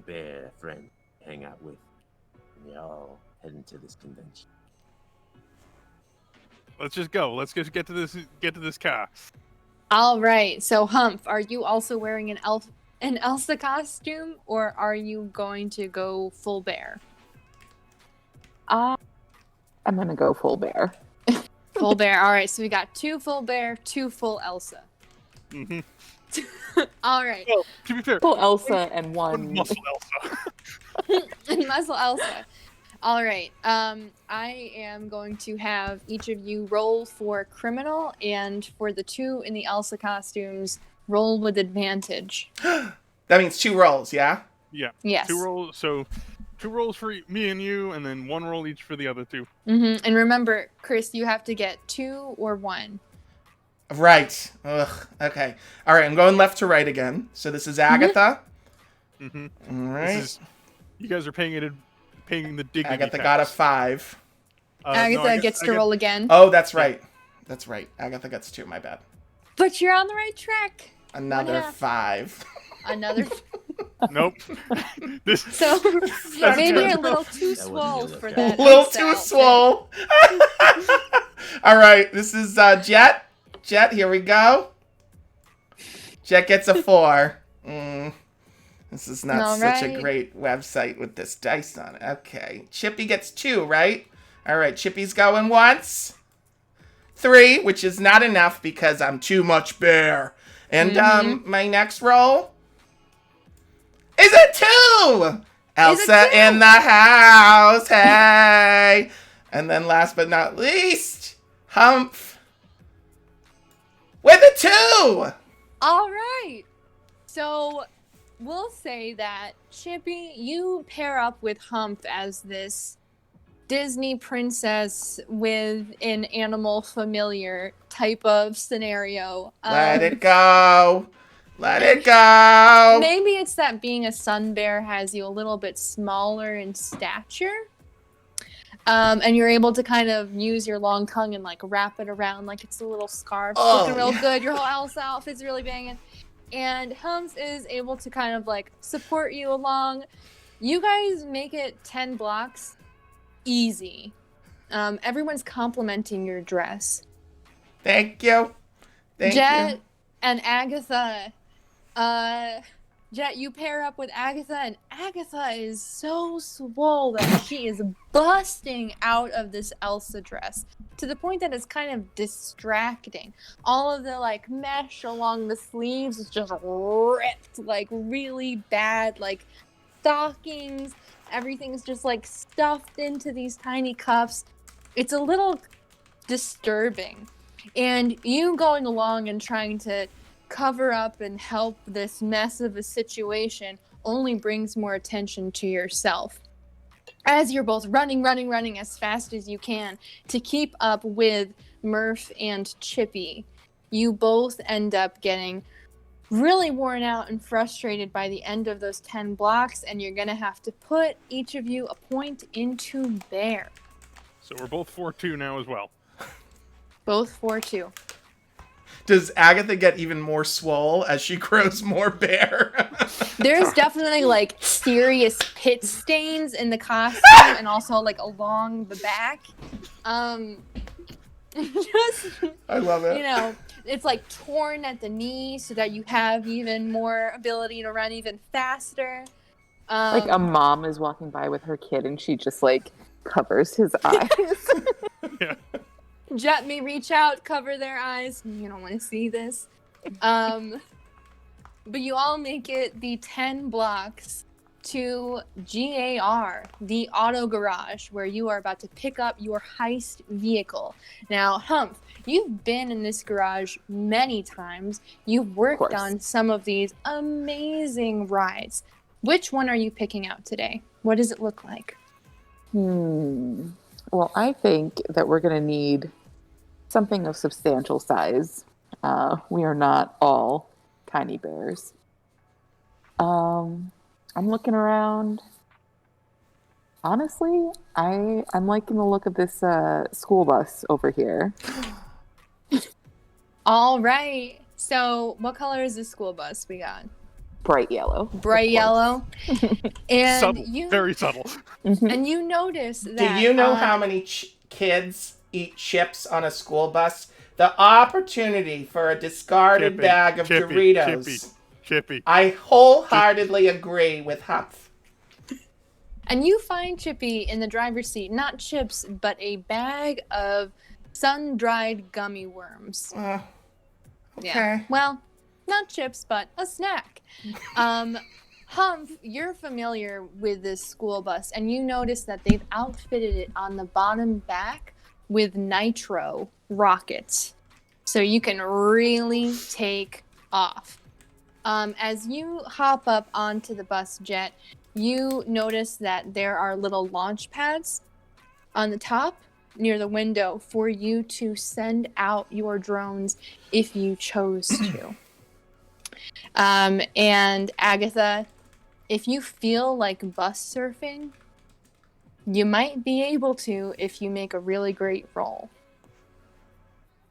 S5: bear friend to hang out with, and you're all heading to this convention.
S4: Let's just go. Let's just get to this car.
S2: All right. So Humph, are you also wearing an Elsa costume, or are you going to go full bear?
S3: I'm gonna go full bear.
S2: Full bear. All right. So we got 2 full bear, 2 full Elsa.
S4: Mm-hmm.
S2: All right.
S4: Well, to be fair,
S3: Full Elsa and one.
S4: muscle Elsa.
S2: Muscle Elsa. All right. I am going to have each of you roll for criminal, and for the 2 in the Elsa costumes, roll with advantage.
S1: That means 2 rolls, yeah?
S4: Yeah.
S2: Yes.
S4: 2 rolls. So 2 rolls for me and you, and then 1 roll each for the other 2.
S2: And remember, Chris, you have to get 2 or 1.
S1: Right. Ugh. Okay. All right. I'm going left to right again. So this is Agatha.
S4: Mm-hmm.
S1: All right.
S4: You guys are paying the dignity
S1: Agatha
S4: tax.
S1: got a 5.
S2: Agatha gets to roll again.
S1: Oh, that's right. That's right. Agatha gets 2. My bad.
S2: But you're on the right track.
S1: Another
S2: 1/2.
S1: 5.
S2: Another.
S4: Nope. This.
S2: So
S4: That's
S2: maybe
S4: good.
S2: a little too
S5: That wasn't
S2: swole
S5: gonna
S2: for
S5: look
S2: that.
S1: A little
S2: Elsa
S1: too
S2: outfit.
S1: swole. All right. This is Jet. Jet, here we go. Jet gets a 4. This is not
S2: All
S1: such a
S2: right.
S1: great website with this dice on it. Okay. Chippy gets 2, right? All right. Chippy's going once. 3, which is not enough because I'm too much bear. And my next roll is a 2. Elsa
S2: 2?
S1: in the house. Hey. And then last but not least, Humph with a 2.
S2: All right. So we'll say that Chippy, you pair up with Humph as this Disney princess with an animal familiar type of scenario.
S1: Let it go. Let it go.
S2: Maybe it's that being a sun bear has you a little bit smaller in stature. And you're able to kind of use your long tongue and wrap it around like it's a little scarf. It's looking real good. Your whole Elsa outfit's really banging. And Humps is able to kind of support you along. You guys make it 10 blocks easy. Everyone's complimenting your dress.
S1: Thank you. Thank
S2: Jet
S1: you.
S2: and Agatha. Jet, you pair up with Agatha, and Agatha is so swole that she is busting out of this Elsa dress to the point that it's kind of distracting. All of the mesh along the sleeves is just ripped really bad, stockings. Everything's just stuffed into these tiny cuffs. It's a little disturbing. And you going along and trying to cover up and help this mess of a situation only brings more attention to yourself. As you're both running as fast as you can to keep up with Murph and Chippy, you both end up getting really worn out and frustrated by the end of those 10 blocks, and you're gonna have to put each of you a point into bear.
S4: So we're both 4-2 now as well.
S2: Both 4-2.
S1: Does Agatha get even more swole as she grows more bear?
S2: There's definitely like serious pit stains in the costume and also like along the back. Just,
S1: I love it.
S2: you know, it's like torn at the knee so that you have even more ability to run even faster.
S3: Like a mom is walking by with her kid and she just like covers his eyes.
S4: Yeah.
S2: Jet may reach out, cover their eyes. You don't want to see this. But you all make it the 10 blocks to GAR, the auto garage, where you are about to pick up your heist vehicle. Now, Humph, you've been in this garage many times. You've worked on some of these amazing rides. Which one are you picking out today? What does it look like?
S3: Well, I think that we're going to need something of substantial size. We are not all tiny bears. I'm looking around. Honestly, I'm liking the look of this school bus over here.
S2: All right. So, what color is this school bus we got?
S3: Bright yellow.
S2: Bright yellow. And
S4: Subtle.
S2: you
S4: Very subtle.
S2: and you notice that
S1: Do you know how many kids eat chips on a school bus? The opportunity for a discarded bag of Doritos.
S4: Chippy.
S1: I wholeheartedly agree with Humph.
S2: And you find Chippy in the driver's seat, not chips, but a bag of sun-dried gummy worms.
S1: Okay.
S2: Yeah. Well, not chips, but a snack. Humph, you're familiar with this school bus, and you notice that they've outfitted it on the bottom back with nitro rockets. So you can really take off. As you hop up onto the bus, Jet, you notice that there are little launch pads on the top near the window for you to send out your drones if you chose to. And Agatha, if you feel like bus surfing, you might be able to if you make a really great roll.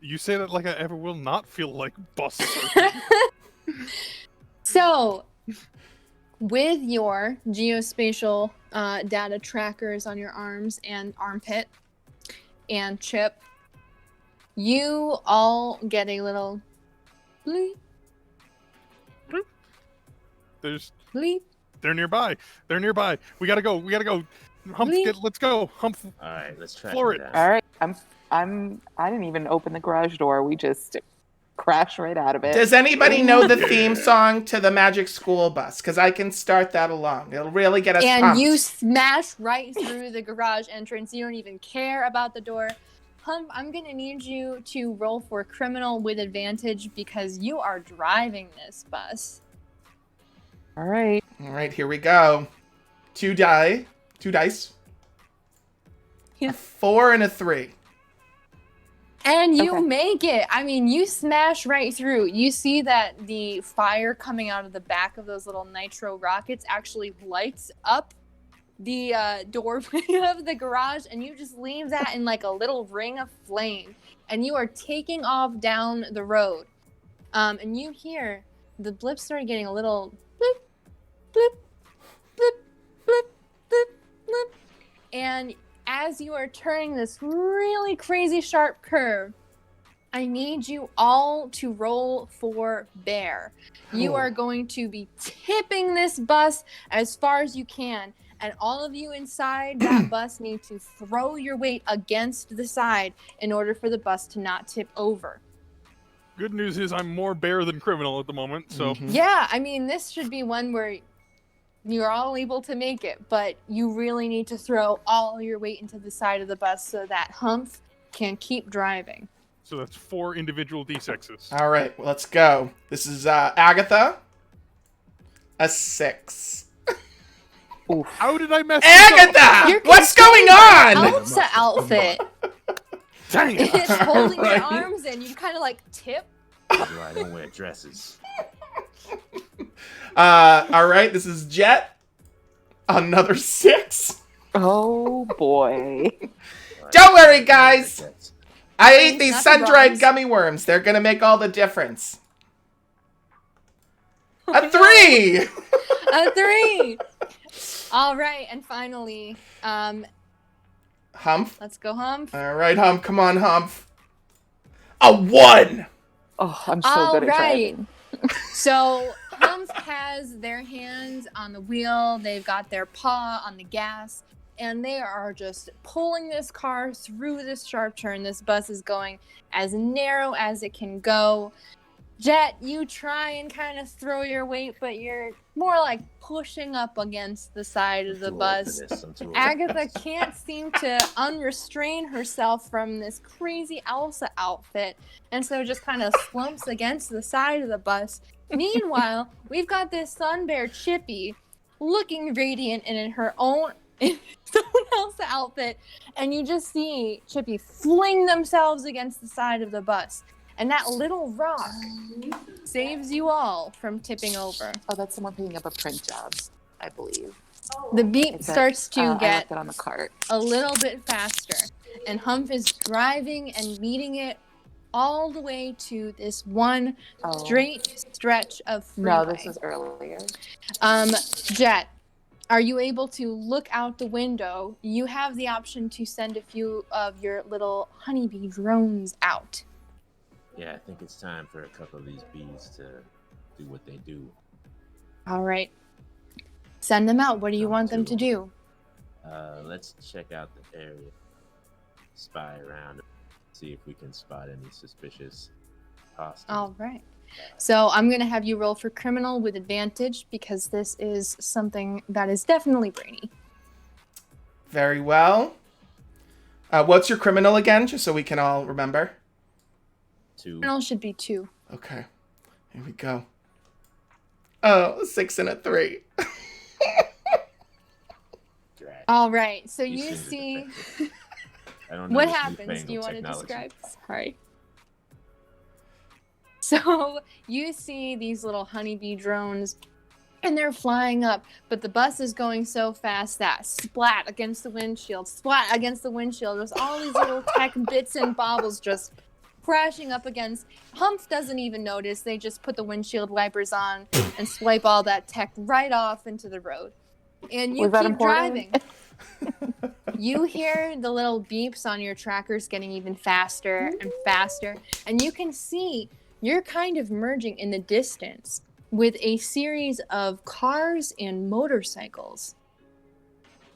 S4: You say that like I ever will not feel like bus surfing.
S2: So, with your geospatial data trackers on your arms and armpit and Chip, you all get a little bleep,
S4: There's
S2: bleep.
S4: They're nearby. We gotta go. Humph, let's go. Humph.
S5: All right, let's try
S4: Floor
S5: it.
S4: it.
S3: All right, I didn't even open the garage door. We just crashed right out of it.
S1: Does anybody know the theme song to the Magic School Bus? Because I can start that along. It'll really get us pumped.
S2: You smash right through the garage entrance. You don't even care about the door. Humph, I'm going to need you to roll for criminal with advantage because you are driving this bus.
S3: All right.
S1: All right, here we go. Two dice.
S2: Yeah.
S1: A 4 and a 3.
S2: And you
S3: Okay.
S2: make it. I mean, you smash right through. You see that the fire coming out of the back of those little nitro rockets actually lights up the doorway of the garage, and you just leave that in like a little ring of flame. And you are taking off down the road. And you hear the blips start getting a little blip, blip, blip, blip, blip, blip. And as you are turning this really crazy sharp curve, I need you all to roll for bear. You are going to be tipping this bus as far as you can, and all of you inside that bus need to throw your weight against the side in order for the bus to not tip over.
S4: Good news is I'm more bear than criminal at the moment, so
S2: Yeah, I mean, this should be one where you're all able to make it, but you really need to throw all your weight into the side of the bus so that Humph can keep driving.
S4: So that's 4 individual D6s.
S1: All right, well, let's go. This is Agatha. A 6.
S4: How did I mess this up?
S1: Agatha! What's going on?
S2: Elsa outfit.
S4: Dang it!
S2: It's holding
S1: Alright.
S2: your arms in. You kind of like tip.
S5: That's why I don't wear dresses.
S1: All right, this is Jet. Another 6.
S3: Oh boy.
S1: Don't worry, guys. I ate these
S2: Not the
S1: sun-dried
S2: bronze.
S1: gummy worms. They're gonna make all the difference.
S2: Oh,
S1: A 3!
S2: no. A 3. All right, and finally,
S1: Humph.
S2: let's go, Humph.
S1: All right, Humph. Come on, Humph. A 1!
S3: Oh, I'm so
S2: All
S3: good at
S2: right.
S3: driving.
S2: So Humph has their hands on the wheel, they've got their paw on the gas, and they are just pulling this car through this sharp turn. This bus is going as narrow as it can go. Jet, you try and kind of throw your weight, but you're more like pushing up against the side of the
S5: Too old for
S2: bus.
S5: this, I'm too old for
S2: Agatha
S5: this.
S2: can't seem to unrestrain herself from this crazy Elsa outfit, and so just kind of slumps against the side of the bus. Meanwhile, we've got this sun bear Chippy looking radiant and in her own Elsa outfit, and you just see Chippy fling themselves against the side of the bus. And that little rock saves you all from tipping over.
S3: Oh, that's someone picking up a print job, I believe.
S2: The beat
S3: It's at-
S2: starts to
S3: I
S2: get
S3: left it on the cart.
S2: a little bit faster, and Humph is driving and meeting it all the way to this one
S3: Oh.
S2: straight stretch of freeway.
S3: No, this was earlier.
S2: Jet, are you able to look out the window? You have the option to send a few of your little honeybee drones out.
S5: Yeah, I think it's time for a couple of these bees to do what they do.
S2: All right. Send them out. What do you
S5: Number
S2: want them
S5: 2.
S2: to do?
S5: Let's check out the area, spy around, see if we can spot any suspicious costumes.
S2: All right. So I'm going to have you roll for criminal with advantage because this is something that is definitely brainy.
S1: Very well. What's your criminal again, just so we can all remember?
S5: 2.
S2: Criminal should be 2.
S1: Okay. Here we go. Oh, a 6 and a 3.
S5: Drat.
S2: All right. So
S5: These
S2: you
S5: things are
S2: see
S5: defective. I don't know
S2: what
S5: this
S2: happens.
S5: newfangled
S2: Do you want to
S5: technology.
S2: describe? Sorry. So you see these little honeybee drones, and they're flying up, but the bus is going so fast that splat against the windshield, splat against the windshield. There's all these little tech bits and bobbles just crashing up against. Humph doesn't even notice. They just put the windshield wipers on and swipe all that tech right off into the road. And you
S3: Was that
S2: keep
S3: important?
S2: driving. You hear the little beeps on your trackers getting even faster and faster, and you can see you're kind of merging in the distance with a series of cars and motorcycles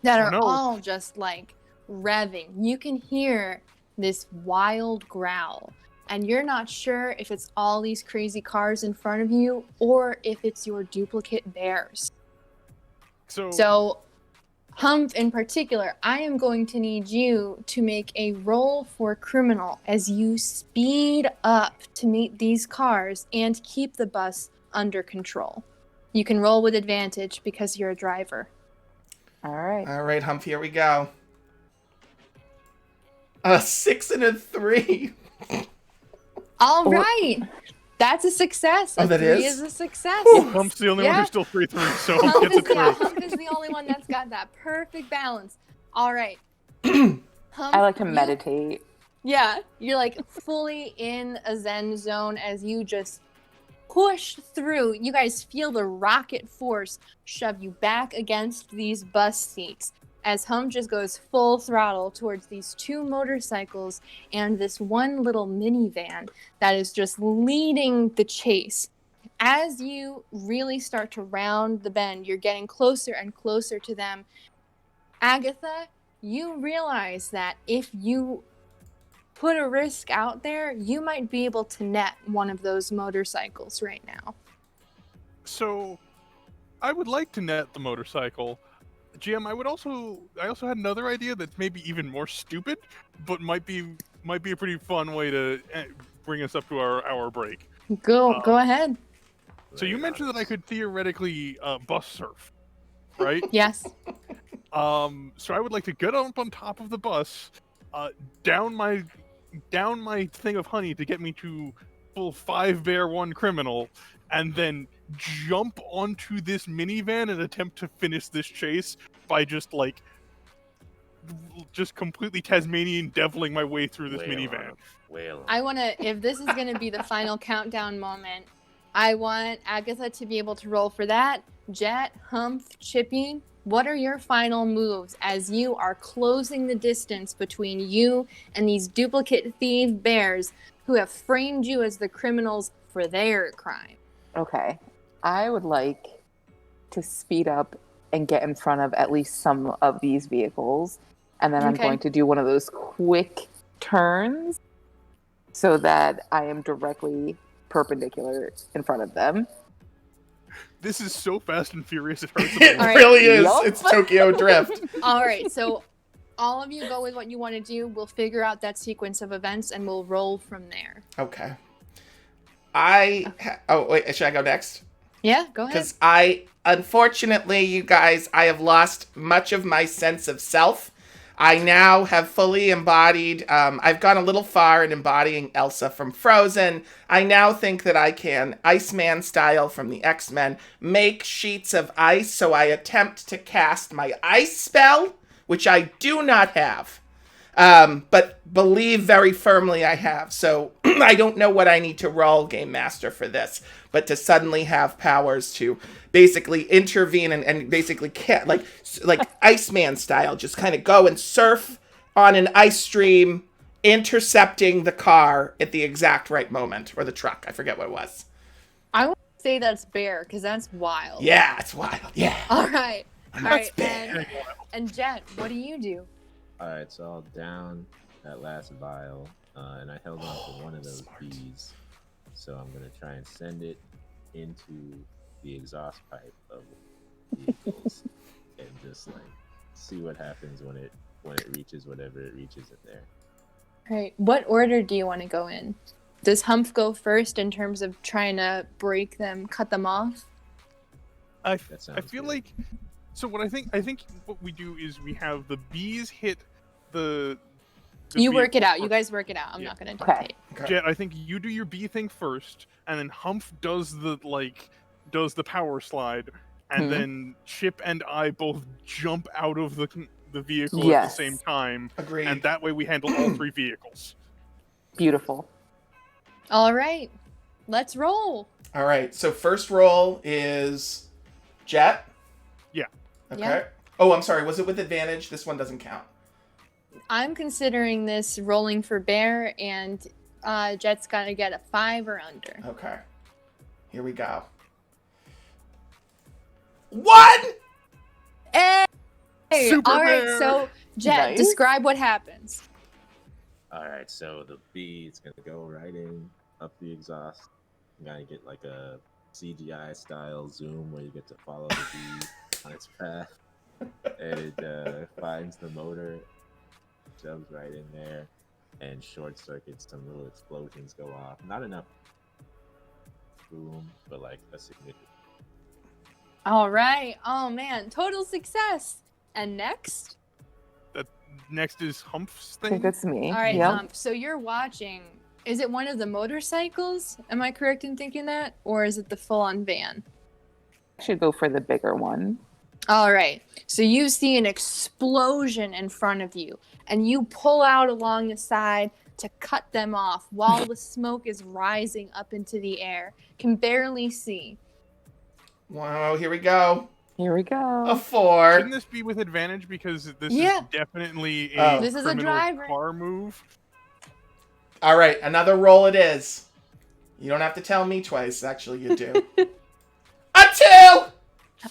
S2: that are all just like revving. You can hear this wild growl, and you're not sure if it's all these crazy cars in front of you or if it's your duplicate bears. So Humph in particular, I am going to need you to make a roll for criminal as you speed up to meet these cars and keep the bus under control. You can roll with advantage because you're a driver.
S3: All right.
S1: All right, Humph, here we go. A 6 and a 3.
S2: All right. That's a success.
S1: Oh,
S2: A
S1: that
S2: 3
S1: is?
S2: a success.
S4: Hump's the only one
S2: Yeah.
S4: who's still 3-3, so Hump
S2: Hump
S4: gets
S2: is,
S4: it through.
S2: Hump is the only one that's got that perfect balance. All right.
S3: I
S2: Hump,
S3: like to
S2: you-
S3: meditate.
S2: Yeah, you're like fully in a zen zone as you just push through. You guys feel the rocket force shove you back against these bus seats as Hum just goes full throttle towards these 2 motorcycles and this one little minivan that is just leading the chase. As you really start to round the bend, you're getting closer and closer to them. Agatha, you realize that if you put a risk out there, you might be able to net one of those motorcycles right now.
S4: So, I would like to net the motorcycle. GM, I also had another idea that's maybe even more stupid, but might be a pretty fun way to bring us up to our hour break.
S2: Go ahead.
S4: So you mentioned that I could theoretically bus surf, right?
S2: Yes.
S4: So I would like to get up on top of the bus, down my thing of honey to get me to full 5 bear 1 criminal, and then jump onto this minivan and attempt to finish this chase by just like just completely Tasmanian deviling my way through this minivan.
S2: I want to, if this is going to be the final countdown moment, I want Agatha to be able to roll for that. Jet, Humph, Chippy, what are your final moves as you are closing the distance between you and these duplicate thief bears who have framed you as the criminals for their crime?
S3: Okay. I would like to speed up and get in front of at least some of these vehicles. And then I'm
S2: Okay.
S3: going to do one of those quick turns so that I am directly perpendicular in front of them.
S4: This is so Fast and Furious, it hurts.
S1: It
S2: All right.
S1: really is.
S3: Yup.
S1: It's Tokyo Drift.
S2: All right, so all of you go with what you want to do. We'll figure out that sequence of events and we'll roll from there.
S1: Okay. Oh, wait, should I go next?
S2: Yeah, go ahead.
S1: Because unfortunately, you guys, I have lost much of my sense of self. I now have fully embodied, I've gone a little far in embodying Elsa from Frozen. I now think that I can, Iceman style from the X-Men, make sheets of ice, so I attempt to cast my ice spell, which I do not have. But believe very firmly I have. So I don't know what I need to roll, Game Master, for this, but to suddenly have powers to basically intervene and basically like Iceman style, just kind of go and surf on an ice stream, intercepting the car at the exact right moment, or the truck. I forget what it was.
S2: I want to say that's bear because that's wild.
S1: Yeah, it's wild. Yeah.
S2: All right. All
S1: That's
S2: right.
S1: bear.
S2: And Jet, what do you do?
S5: Alright, so I'll down that last vial, and I held on to one of those
S1: smart.
S5: bees. So I'm gonna try and send it into the exhaust pipe of the vehicles and just like see what happens when it reaches whatever it reaches in there.
S2: All right. What order do you want to go in? Does Humph go first in terms of trying to break them, cut them off?
S4: I
S5: That sounds
S4: feel
S5: good.
S4: like, so what I think what we do is we have the bees hit the
S2: You work
S4: vehicle
S2: it out. You
S4: first.
S2: guys work it out. I'm
S4: Yeah.
S2: not going to
S3: Okay.
S2: dictate.
S1: Okay.
S4: Jet, I think you do your bee thing first, and then Humph does the power slide, and
S3: Mhm.
S4: then Chip and I both jump out of the vehicle at the
S3: Yes.
S4: same time,
S1: Agreed.
S4: and that way we handle all three vehicles.
S3: Beautiful.
S2: All right. Let's roll.
S1: All right. So first roll is Jet.
S4: Yeah.
S1: Okay.
S2: Yeah.
S1: Oh, I'm sorry. Was it with advantage? This one doesn't count.
S2: I'm considering this rolling for bear, and Jet's got to get a 5 or under.
S1: Okay. Here we go. 1!
S2: Hey!
S4: Super
S2: All right,
S4: bear!
S2: so Jet,
S3: Nice.
S2: describe what happens.
S5: Alright, so the bee is gonna go right in up the exhaust. You gotta get like a CGI style zoom where you get to follow the bee on its path. And it finds the motor, jumps right in there, and short circuits. Some little explosions go off. Not enough boom, but like a significant.
S2: All right. Oh, man. Total success. And next?
S4: Next is Humph's
S3: I think
S4: thing.
S3: that's me.
S2: All right,
S3: Yep.
S2: so you're watching. Is it one of the motorcycles? Am I correct in thinking that? Or is it the full-on van?
S3: I should go for the bigger one.
S2: All right. So you see an explosion in front of you, and you pull out along the side to cut them off while the smoke is rising up into the air. Can barely see.
S1: Wow, here we go.
S3: Here we
S1: A
S3: go.
S1: 4.
S4: Shouldn't this be with advantage because this
S2: Yeah.
S4: is definitely
S1: Oh.
S4: a
S2: This is a
S4: criminal
S2: driver.
S4: car move?
S1: All right, another roll it is. You don't have to tell me twice. Actually, you do. A 2!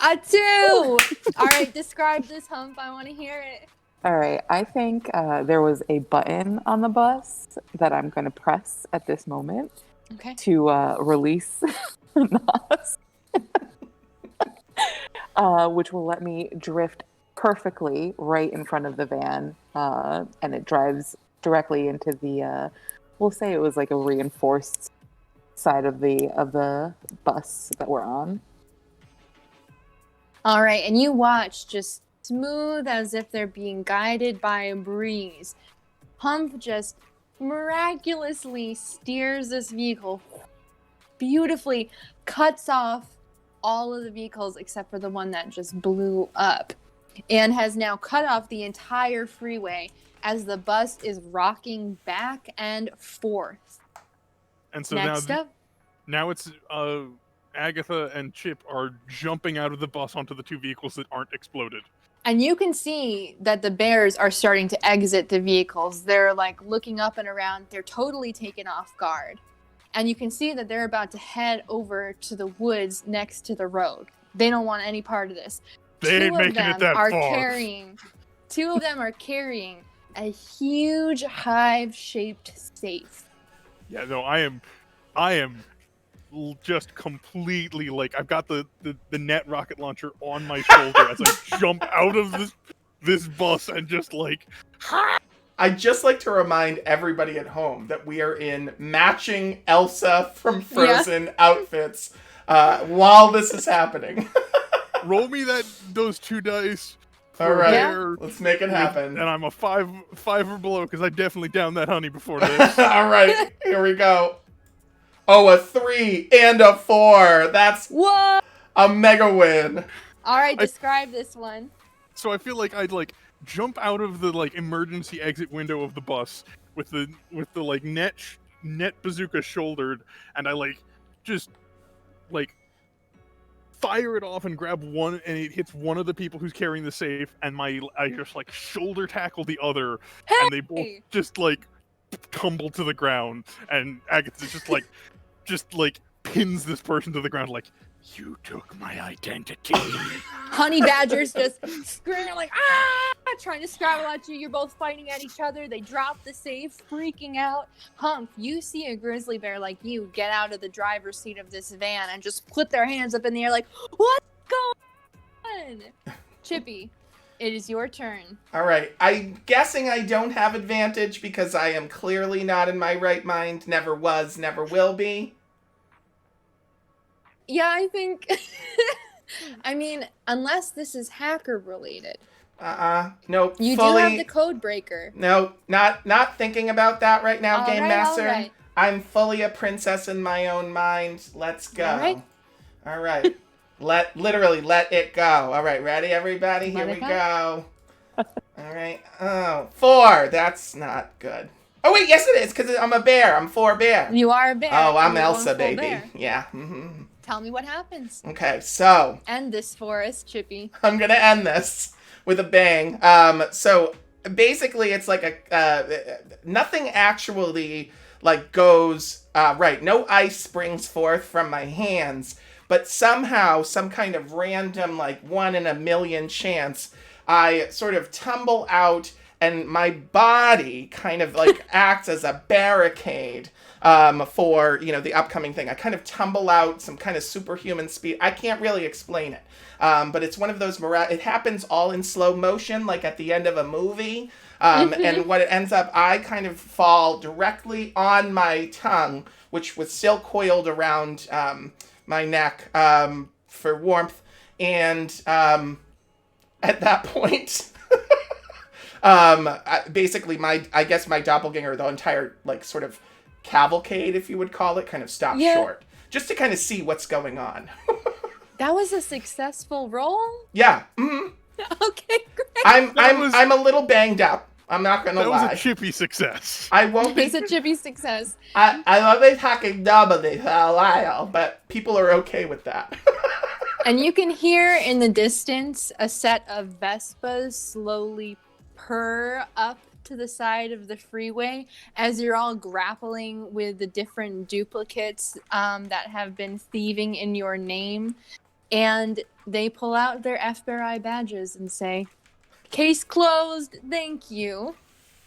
S2: A 2! All right, describe this, Hump. I want to hear it.
S3: All right. I think there was a button on the bus that I'm going to press at this moment
S2: Okay.
S3: to release Nas, which will let me drift perfectly right in front of the van, and it drives directly into the. We'll say it was like a reinforced side of the bus that we're on.
S2: All right, and you watch just smooth as if they're being guided by a breeze. Hump just miraculously steers this vehicle beautifully, cuts off all of the vehicles except for the one that just blew up. and has now cut off the entire freeway as the bus is rocking back and forth.
S4: And so
S2: Next up,
S4: now it's Agatha and Chip are jumping out of the bus onto the two vehicles that aren't exploded.
S2: and you can see that the bears are starting to exit the vehicles. They're like looking up and around. They're totally taken off guard. And you can see that they're about to head over to the woods next to the road. They don't want any part of this.
S4: They ain't making it that far.
S2: Two of them are carrying a huge hive-shaped safe.
S4: Yeah, no, I am just completely like I've got the net rocket launcher on my shoulder as I jump out of this bus and just like
S1: I'd just like to remind everybody at home that we are in matching Elsa from Frozen outfits while this is happening.
S4: roll me those 2 dice.
S1: All right,
S2: Yeah.
S1: let's make it happen.
S4: And I'm a five or below because I definitely downed that honey before this.
S1: All right, here we go. Oh, a 3 and a 4. That's
S2: What?
S1: a mega win.
S2: All right, describe this one.
S4: So I feel like I'd like jump out of the like emergency exit window of the bus with the like net bazooka shouldered, and I like just like fire it off and grab one, and it hits one of the people who's carrying the safe, and I just like shoulder tackle the other, and they both just like tumble to the ground, and Agatha just like pins this person to the ground like, you took my identity.
S2: Honey badgers just screaming like, ah, trying to scrabble at you. You're both fighting at each other. They drop the safe, freaking out. Hump, you see a grizzly bear like you get out of the driver's seat of this van and just put their hands up in the air like, what's going on? Chippy, it is your turn.
S1: All right, I'm guessing I don't have advantage because I am clearly not in my right mind. Never was, never will be.
S2: Yeah, I think. I mean, unless this is hacker related.
S1: Nope.
S2: You
S1: fully,
S2: do have the code breaker.
S1: No, not thinking about that right now,
S2: All
S1: Game
S2: right,
S1: Master.
S2: all right.
S1: I'm fully a princess in my own mind. Let's go. All right. Literally let it go. All right, ready, everybody? Here we go. All right. Oh, 4. That's not good. Oh wait, yes it is, because I'm a bear. I'm 4 bear.
S2: You are a bear.
S1: Oh, I'm
S2: You're
S1: Elsa,
S2: going full
S1: baby.
S2: bear.
S1: Yeah. Mm-hmm.
S2: Tell me what happens.
S1: Okay, so
S2: End this for us, Chippy.
S1: I'm gonna end this with a bang. So basically, it's like nothing actually like goes right. No ice springs forth from my hands, but somehow some kind of random like 1 in a million chance, I sort of tumble out, and my body kind of like acts as a barricade for, the upcoming thing. I kind of tumble out, some kind of superhuman speed. I can't really explain it. But it's one of those, it happens all in slow motion, like at the end of a movie. And what it ends up, I kind of fall directly on my tongue, which was still coiled around my neck for warmth. And at that point, basically I guess my doppelganger, the entire like sort of cavalcade, if you would call it, kind of stopped short, just to kind of see what's going on.
S2: That was a successful roll?
S1: Yeah. Mm-hmm.
S2: Okay, great.
S1: I'm a little banged up. I'm not gonna lie.
S4: That was a Chippy success.
S1: I won't be.
S2: It's a Chippy success.
S1: I love it talking doubly for a while, but people are okay with that.
S2: And you can hear in the distance a set of Vespas slowly purr up to the side of the freeway as you're all grappling with the different duplicates that have been thieving in your name. And they pull out their FBI badges and say, "Case closed, thank you.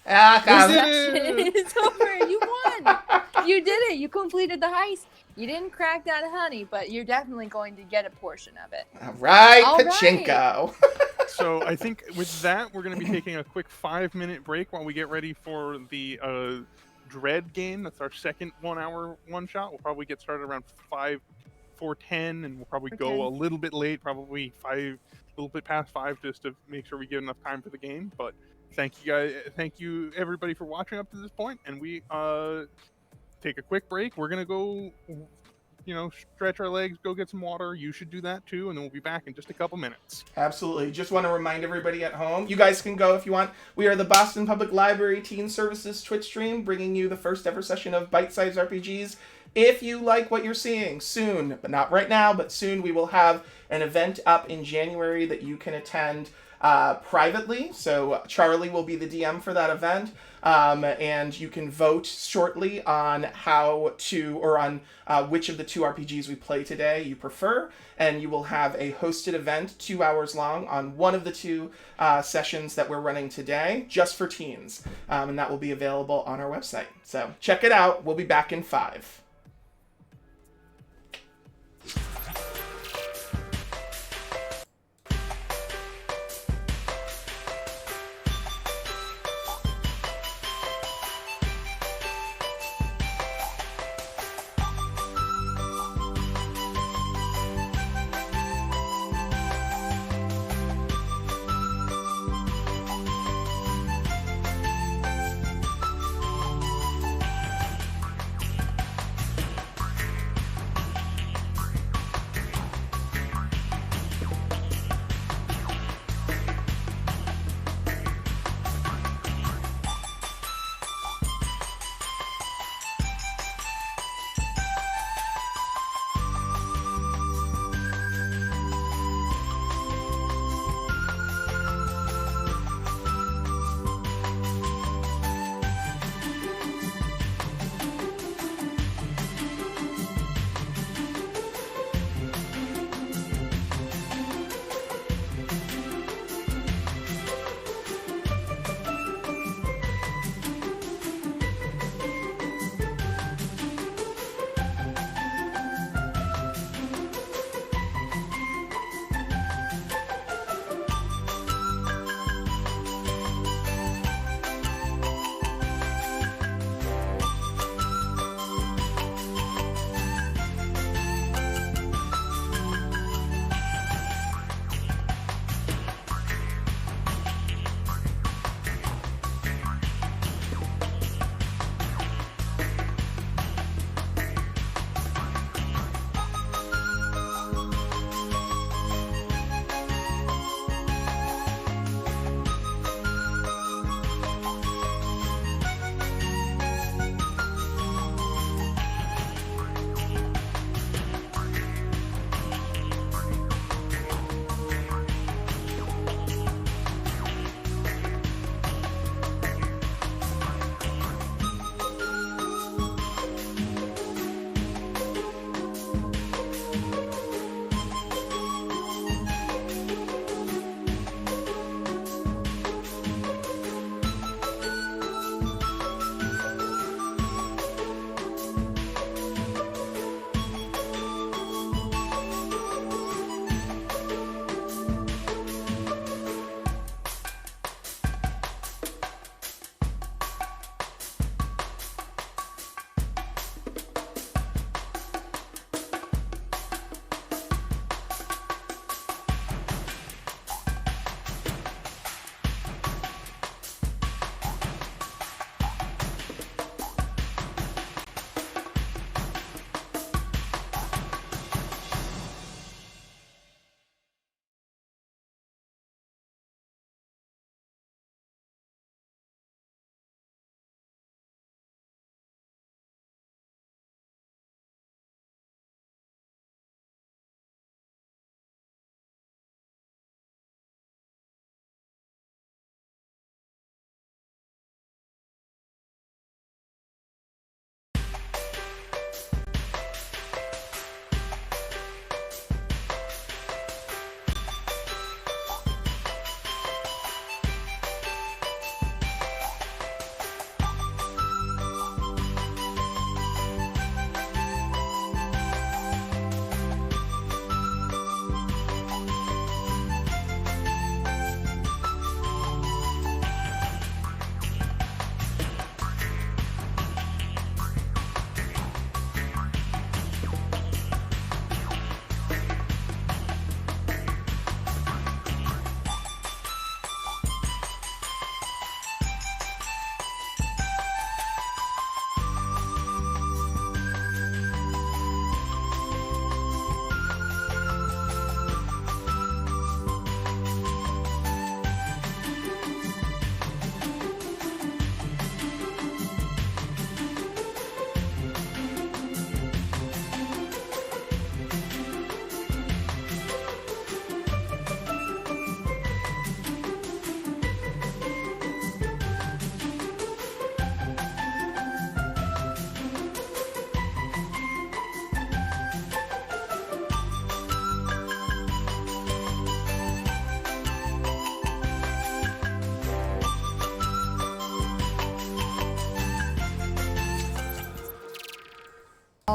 S2: Session is over. You won. You did it. You completed the heist. You didn't crack that honey, but you're definitely going to get a portion of it."
S1: All right,
S2: All
S1: pachinko.
S4: So I think with that, we're going to be taking a quick 5-minute break while we get ready for the Dread game. That's our second 1-hour one-shot. We'll probably get started around 4:10, and we'll probably go a little bit late, probably a little bit past 5, just to make sure we get enough time for the game. But thank you guys, thank you everybody for watching up to this point, and we take a quick break. We're gonna go stretch our legs, go get some water. You should do that too, and then we'll be back in just a couple minutes.
S1: Absolutely. Just want to remind everybody at home, you guys can go if you want. We are the Boston Public Library Teen Services Twitch stream, bringing you the first ever session of Bite-Size RPGs. If you like what you're seeing, soon, but not right now, but soon, we will have an event up in January that you can attend privately. So Charlie will be the DM for that event. And you can vote shortly on which of the 2 RPGs we play today you prefer. And you will have a hosted event 2 hours long on one of the 2 sessions that we're running today, just for teens. And that will be available on our website. So check it out. We'll be back in 5.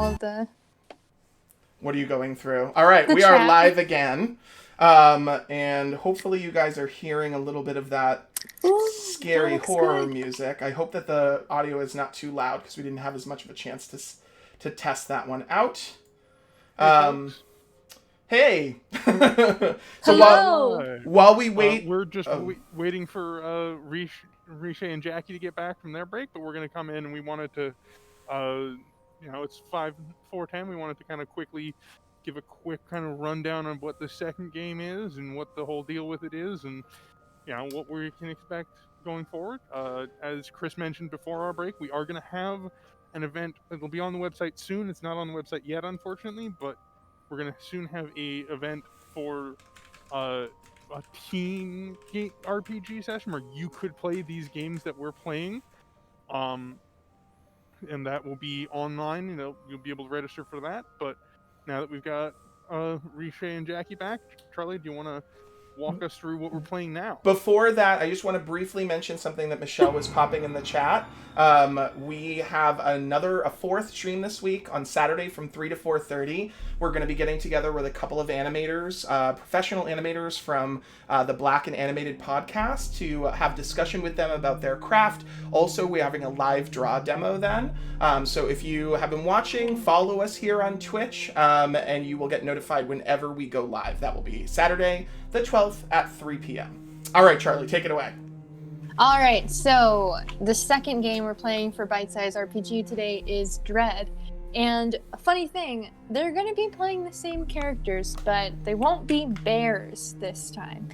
S2: all of the
S1: What are you going through? All right,
S2: The
S1: we are
S2: chat.
S1: live again. And hopefully you guys are hearing a little bit of that scary
S2: that looks
S1: horror
S2: good.
S1: music. I hope that the audio is not too loud because we didn't have as much of a chance to test that one out.
S4: Folks.
S1: Hey. So
S2: Hello.
S1: while we wait,
S4: We're just
S1: oh.
S4: waiting for Riche and Jackie to get back from their break, but we're going to come in and we wanted to, it's 4:10. We wanted to kind of quickly give a quick kind of rundown on what the second game is and what the whole deal with it is, and what we can expect going forward. As Chris mentioned before our break, we are going to have an event. It'll be on the website soon. It's not on the website yet, unfortunately, but we're going to soon have a event for a teen RPG session where you could play these games that we're playing. And that will be online. You'll be able to register for that. But now that we've got Riche and Jackie back, Charlie, do you want to walk us through what we're playing now?
S1: Before that, I just want to briefly mention something that Michelle was popping in the chat. We have a fourth stream this week on Saturday from 3 to 4:30. We're going to be getting together with a couple of animators, professional animators from the Black and Animated podcast to have discussion with them about their craft. Also, we're having a live draw demo then. So if you have been watching, follow us here on Twitch, and you will get notified whenever we go live. That will be Saturday, the 12th at 3 p.m. All right, Charlie, take it away.
S2: All right, so the second game we're playing for Bite Size RPG today is Dread. And a funny thing, they're going to be playing the same characters, but they won't be bears this time.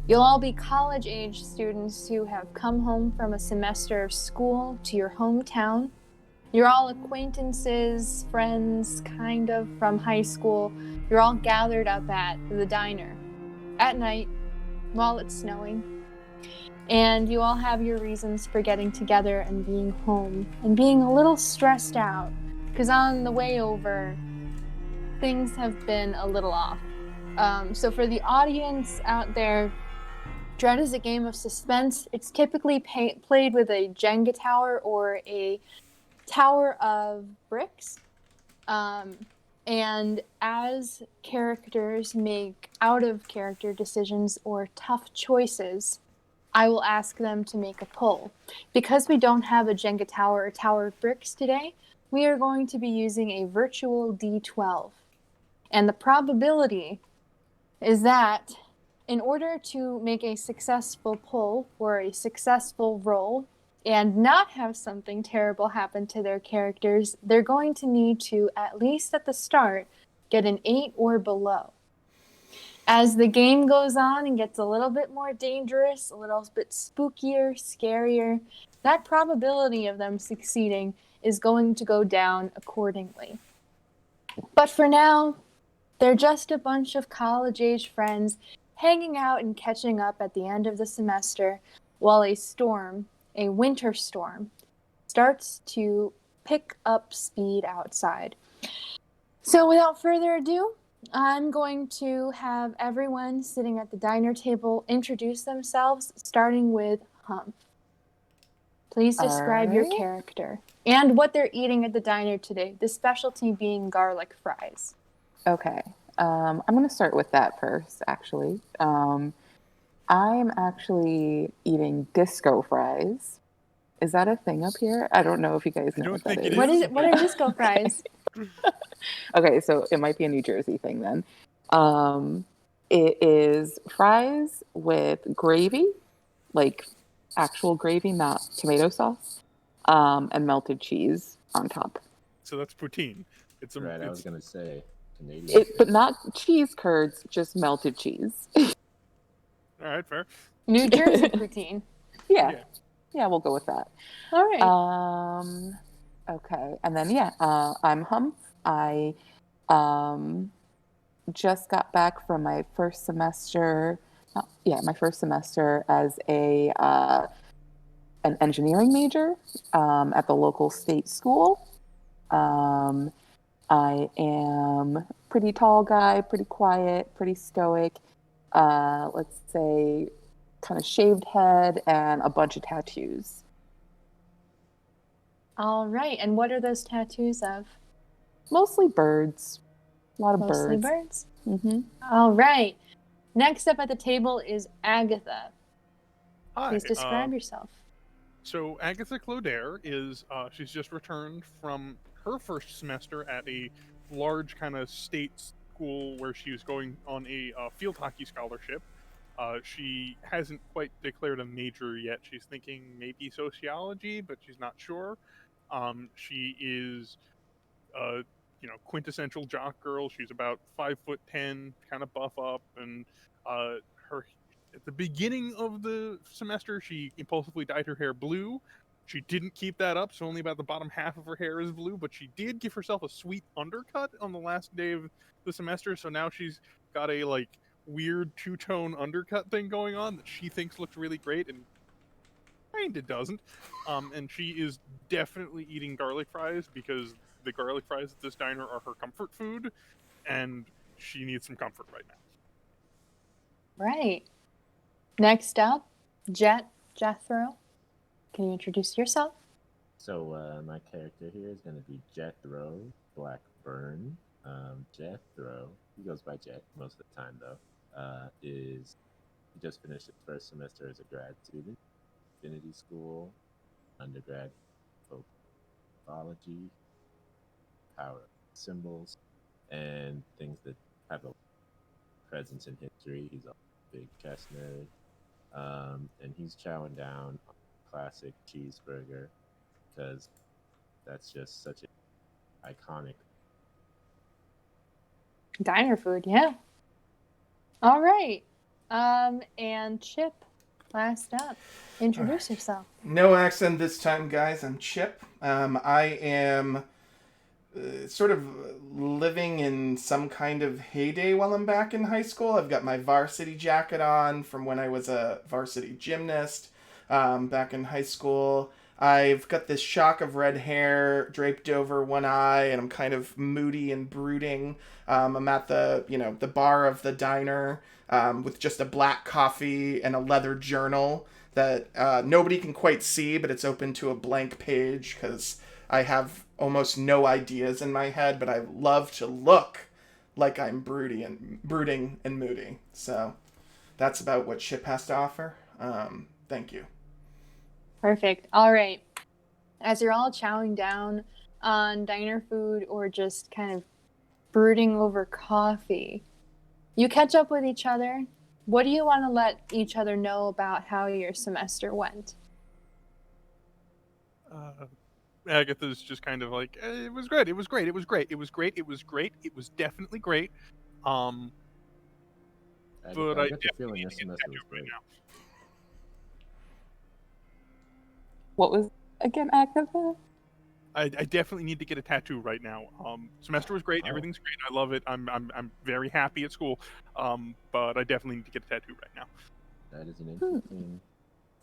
S2: You'll all be college-age students who have come home from a semester of school to your hometown. You're all acquaintances, friends, kind of, from high school. You're all gathered up at the diner at night while it's snowing. And you all have your reasons for getting together and being home and being a little stressed out because on the way over, things have been a little off. So for the audience out there, Dread is a game of suspense. It's typically played with a Jenga tower or a tower of bricks. And as characters make out-of-character decisions or tough choices, I will ask them to make a pull. Because we don't have a Jenga tower or tower of bricks today, we are going to be using a virtual D12. And the probability is that in order to make a successful pull or a successful roll and not have something terrible happen to their characters, they're going to need to, at least at the start, get an 8 or below. As the game goes on and gets a little bit more dangerous, a little bit spookier, scarier, that probability of them succeeding is going to go down accordingly. But for now, they're just a bunch of college-age friends hanging out and catching up at the end of the semester while a winter storm, starts to pick up speed outside. So without further ado, I'm going to have everyone sitting at the diner table introduce themselves, starting with Hump. Please describe your character and what they're eating at the diner today, the specialty being garlic fries.
S3: Okay. I'm going to start with that first, actually. I'm actually eating disco fries. Is that a thing up here? I don't know if you guys know what that is.
S2: What is it? What are disco fries?
S3: Okay, so it might be a New Jersey thing then. It is fries with gravy, like actual gravy, not tomato sauce, and melted cheese on top.
S4: So that's poutine.
S5: I was gonna say Canadian.
S3: But not cheese curds, just melted cheese.
S4: All right, fair.
S2: New Jersey poutine.
S3: Yeah, we'll go with that.
S2: All right.
S3: Okay, and then I'm Hump. I just got back from my first semester. My first semester as an engineering major at the local state school. I am pretty tall guy, pretty quiet, pretty stoic. Let's say kind of shaved head and a bunch of tattoos.
S2: All right. And what are those tattoos of?
S3: Mostly birds. A lot of
S2: Mostly
S3: birds.
S2: birds.
S3: Mm-hmm.
S2: All right. Next up at the table is Agatha.
S4: Hi.
S2: Please describe yourself.
S4: So Agatha Clodaire is she's just returned from her first semester at a large kind of state school where she was going on a field hockey scholarship. She hasn't quite declared a major yet. She's thinking maybe sociology, but she's not sure. She is quintessential jock girl. She's about 5'10", kind of buff up, and her at the beginning of the semester she impulsively dyed her hair blue. She didn't keep that up, so only about the bottom half of her hair is blue, but she did give herself a sweet undercut on the last day of the semester, so now she's got a like weird two-tone undercut thing going on that she thinks looks really great and kind of doesn't. And she is definitely eating garlic fries because the garlic fries at this diner are her comfort food, and she needs some comfort right now.
S2: Right. Next up, Jethro. Can you introduce yourself?
S5: So my character here is going to be Jethro Blackburn. Jethro, he goes by Jet most of the time though. Is He just finished his first semester as a grad student, Infinity School, undergrad, philology, power of symbols, and things that have a presence in history. He's a big chess nerd, and he's chowing down on a classic cheeseburger because that's just such an iconic.
S2: Diner food, yeah. All right. And Chip, last up. Introduce yourself.
S1: No accent this time, guys. I'm Chip. I am sort of living in some kind of heyday while I'm back in high school. I've got my varsity jacket on from when I was a varsity gymnast back in high school. I've got this shock of red hair draped over one eye, and I'm kind of moody and brooding. I'm at the bar of the diner with just a black coffee and a leather journal that nobody can quite see, but it's open to a blank page because I have almost no ideas in my head, but I love to look like I'm brooding and moody. So that's about what Chip has to offer. Thank you.
S2: Perfect. All right. As you're all chowing down on diner food or just kind of brooding over coffee, you catch up with each other. What do you want to let each other know about how your semester went?
S4: Agatha's just kind of like, it was great, it was great, it was great, it was great, it was great, it was definitely great. But I
S5: I get the
S4: definitely
S5: feeling
S4: need
S5: this
S4: to get
S5: semester
S4: tattooed
S5: was
S4: right
S5: great.
S4: now.
S3: What was again, Agatha?
S4: I definitely need to get a tattoo right now. Semester was great.
S5: Oh.
S4: Everything's great. I love it. I'm very happy at school. But I definitely need to get a tattoo right now.
S5: That is an interesting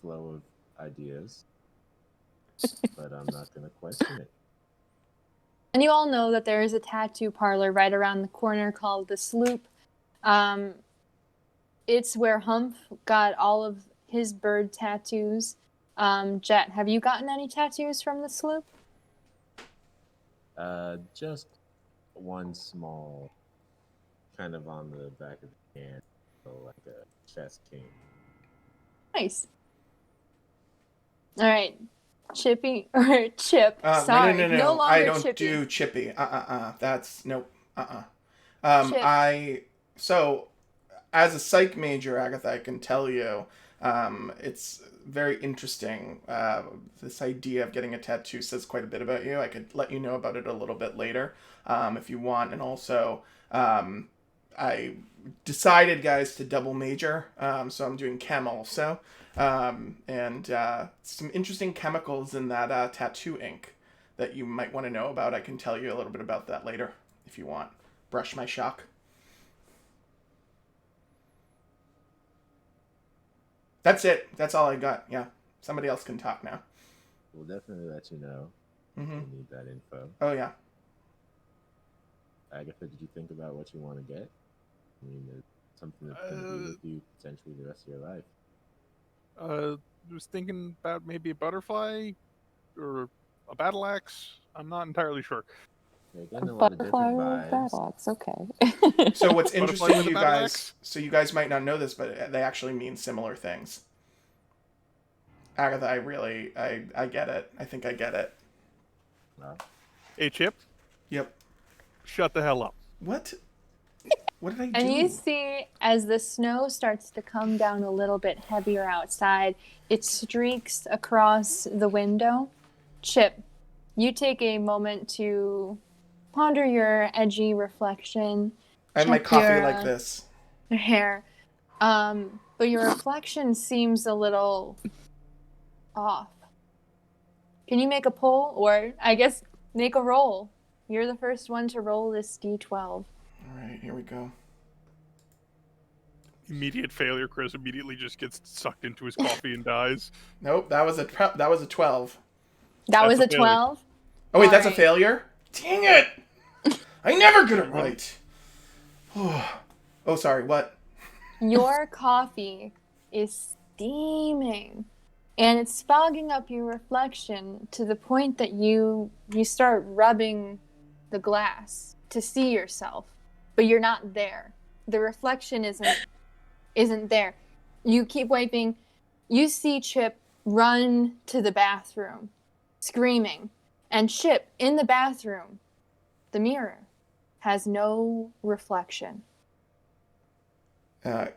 S5: flow of ideas, but I'm not going to question it.
S2: And you all know that there is a tattoo parlor right around the corner called The Sloop. It's where Humph got all of his bird tattoos. Jet, have you gotten any tattoos from The Sloop?
S5: Just one small, kind of on the back of the hand, so like a chess king.
S2: Nice. All right. Chippy or Chip. Sorry.
S1: No.
S2: longer
S1: I don't
S2: Chippy.
S1: do Chippy. That's nope.
S2: Chip.
S1: So as a psych major, Agatha, I can tell you, it's very interesting. This idea of getting a tattoo says quite a bit about you. I could let you know about it a little bit later, if you want. And also, I decided, guys, to double major. So I'm doing chem also. And some interesting chemicals in that tattoo ink that you might want to know about. I can tell you a little bit about that later if you want. Brush my shock. That's it. That's all I got. Yeah. Somebody else can talk now.
S5: We'll definitely let you know.
S1: Mm-hmm.
S5: We need that info.
S1: Oh, yeah.
S5: Agatha, did you think about what you want to get? I mean, there's something that's going to be with you potentially the rest of your life.
S4: I was thinking about maybe a butterfly or a battle axe. I'm not entirely sure.
S5: They're getting a lot of
S3: Butterfly
S5: different
S3: with
S5: vibes.
S3: battle axe. Okay.
S1: So what's
S4: Butterfly
S1: interesting,
S4: with a
S1: you
S4: battle
S1: guys,
S4: axe?
S1: so you guys might not know this, but they actually mean similar things. Agatha, I get it. I think I get it.
S5: Well,
S4: Hey, Chip,
S1: Yep.
S4: shut the hell up.
S1: What? What did I do?
S2: And you see, as the snow starts to come down a little bit heavier outside, it streaks across the window. Chip, you take a moment to ponder your edgy reflection.
S1: I have my
S2: check
S1: coffee
S2: your,
S1: like this.
S2: your hair. But your reflection seems a little off. Can you make a pull, or I guess make a roll? You're the first one to roll this d12.
S1: All right, here we go.
S4: Immediate failure. Chris immediately just gets sucked into his coffee and dies.
S1: Nope, that was a 12.
S2: That
S4: That's
S2: was
S4: a
S2: a 12.
S1: Oh wait,
S2: All
S1: that's a
S2: right.
S1: failure. Dang it! I never get it right. Oh, sorry. What?
S2: Your coffee is steaming, and it's fogging up your reflection to the point that you start rubbing the glass to see yourself, but you're not there. The reflection isn't there. You keep wiping. You see Chip run to the bathroom, screaming, and Chip in the bathroom, the mirror has no reflection.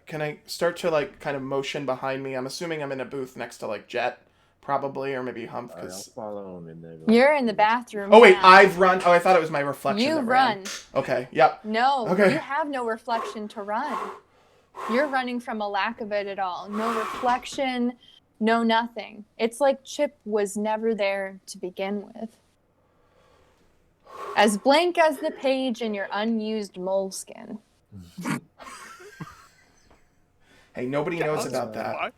S1: Can I start to like kind of motion behind me? I'm assuming I'm in a booth next to like Jet, probably, or maybe Hump.
S5: I'll
S1: Cause...
S5: follow him in there.
S2: You're in the bathroom.
S1: Oh wait,
S2: now.
S1: I've run. Oh, I thought it was my reflection.
S2: You
S1: that
S2: run.
S1: ran. Okay. Yep.
S2: No,
S1: Okay.
S2: you have no reflection to run. You're running from a lack of it at all. No reflection, no nothing. It's like Chip was never there to begin with. As blank as the page in your unused moleskin.
S1: Hey, nobody knows about that.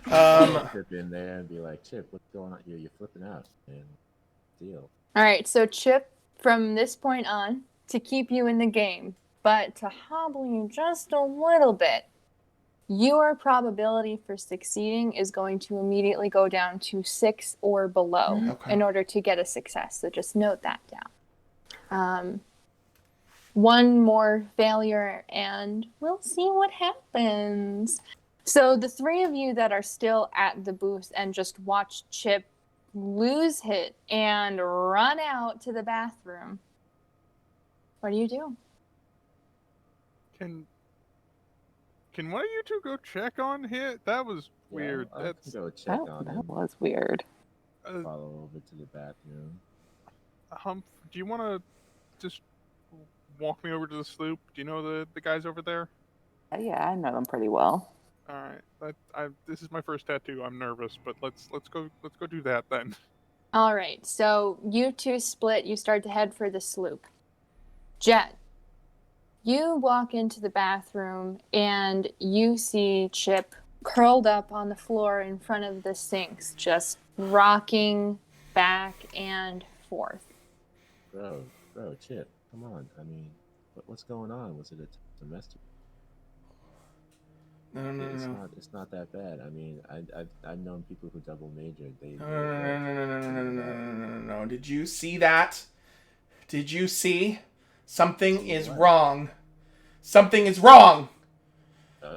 S4: Fired.
S5: Chip in there and be like, Chip, what's going on here? You're flipping out. And deal.
S2: All right, so Chip, from this point on, to keep you in the game, but to hobble you just a little bit, your probability for succeeding is going to immediately go down to 6 or below in order to get a success. So just note that down. One more failure, and we'll see what happens. So the three of you that are still at the booth and just watch Chip lose hit and run out to the bathroom. What do you do?
S4: Can one of you two go check on Hit? That was weird.
S5: I'll
S4: That's
S5: go check on
S3: That
S5: him.
S3: was weird.
S5: Follow over to the bathroom.
S4: Hump. Do you want to just walk me over to the sloop? Do you know the guys over there?
S3: Yeah, I know them pretty well.
S4: All right. This is my first tattoo. I'm nervous, but let's go do that then.
S2: All right, so you two split. You start to head for the sloop. Jet, you walk into the bathroom and you see Chip curled up on the floor in front of the sinks, just rocking back and forth.
S5: Bro, Chip, come on. I mean, what's going on? Was it a semester?
S1: No.
S5: It's not that bad. I mean, I've known people who double majored.
S1: No. Did you see that? Did you see? Something is wrong. Something is wrong.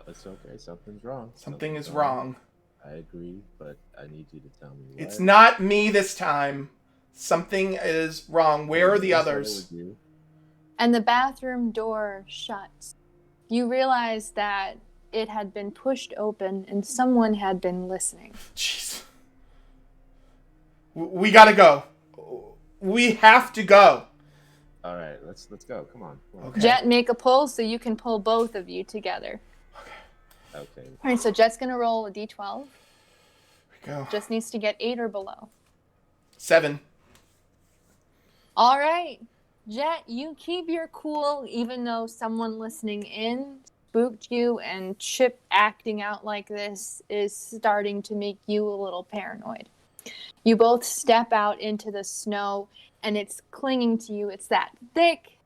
S5: It's okay. Something's wrong.
S1: Something is wrong.
S5: I agree, but I need you to tell me what.
S1: It's not me this time. Something is wrong. Where are the others?
S2: And the bathroom door shuts. You realize that it had been pushed open and someone had been listening.
S1: Jeez. We gotta go. We have to go.
S5: All right, let's go. Come on.
S1: Okay.
S2: Jet, make a pull so you can pull both of you together.
S5: Okay.
S2: All right, so Jet's going to roll a d12.
S1: Here we go.
S2: Just needs to get 8 or below.
S1: 7.
S2: All right. Jet, you keep your cool even though someone listening in spooked you, and Chip acting out like this is starting to make you a little paranoid. You both step out into the snow, and it's clinging to you. It's that thick,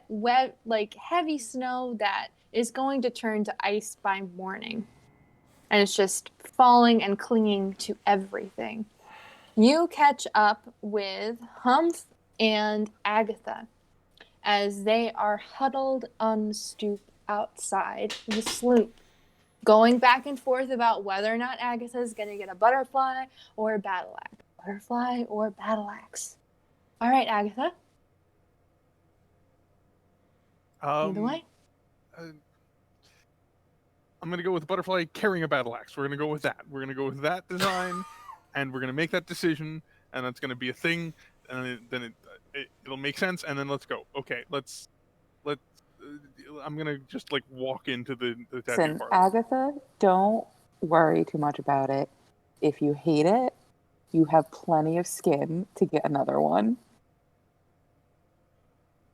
S2: wet, like heavy snow that is going to turn to ice by morning. And it's just falling and clinging to everything. You catch up with Humph and Agatha. as they are huddled on the stoop outside the sloop, going back and forth about whether or not Agatha's going to get a butterfly or a battle axe. Butterfly or battle axe. All right, Agatha. Either way.
S4: I'm gonna go with butterfly carrying a battle axe. We're gonna go with that. We're gonna go with that design, and we're gonna make that decision, and that's gonna be a thing, and then it'll make sense, and then let's go. Okay, let's. I'm gonna just like walk into the tattoo
S3: Listen,
S4: parlor.
S3: Agatha, don't worry too much about it. If you hate it, you have plenty of skin to get another one.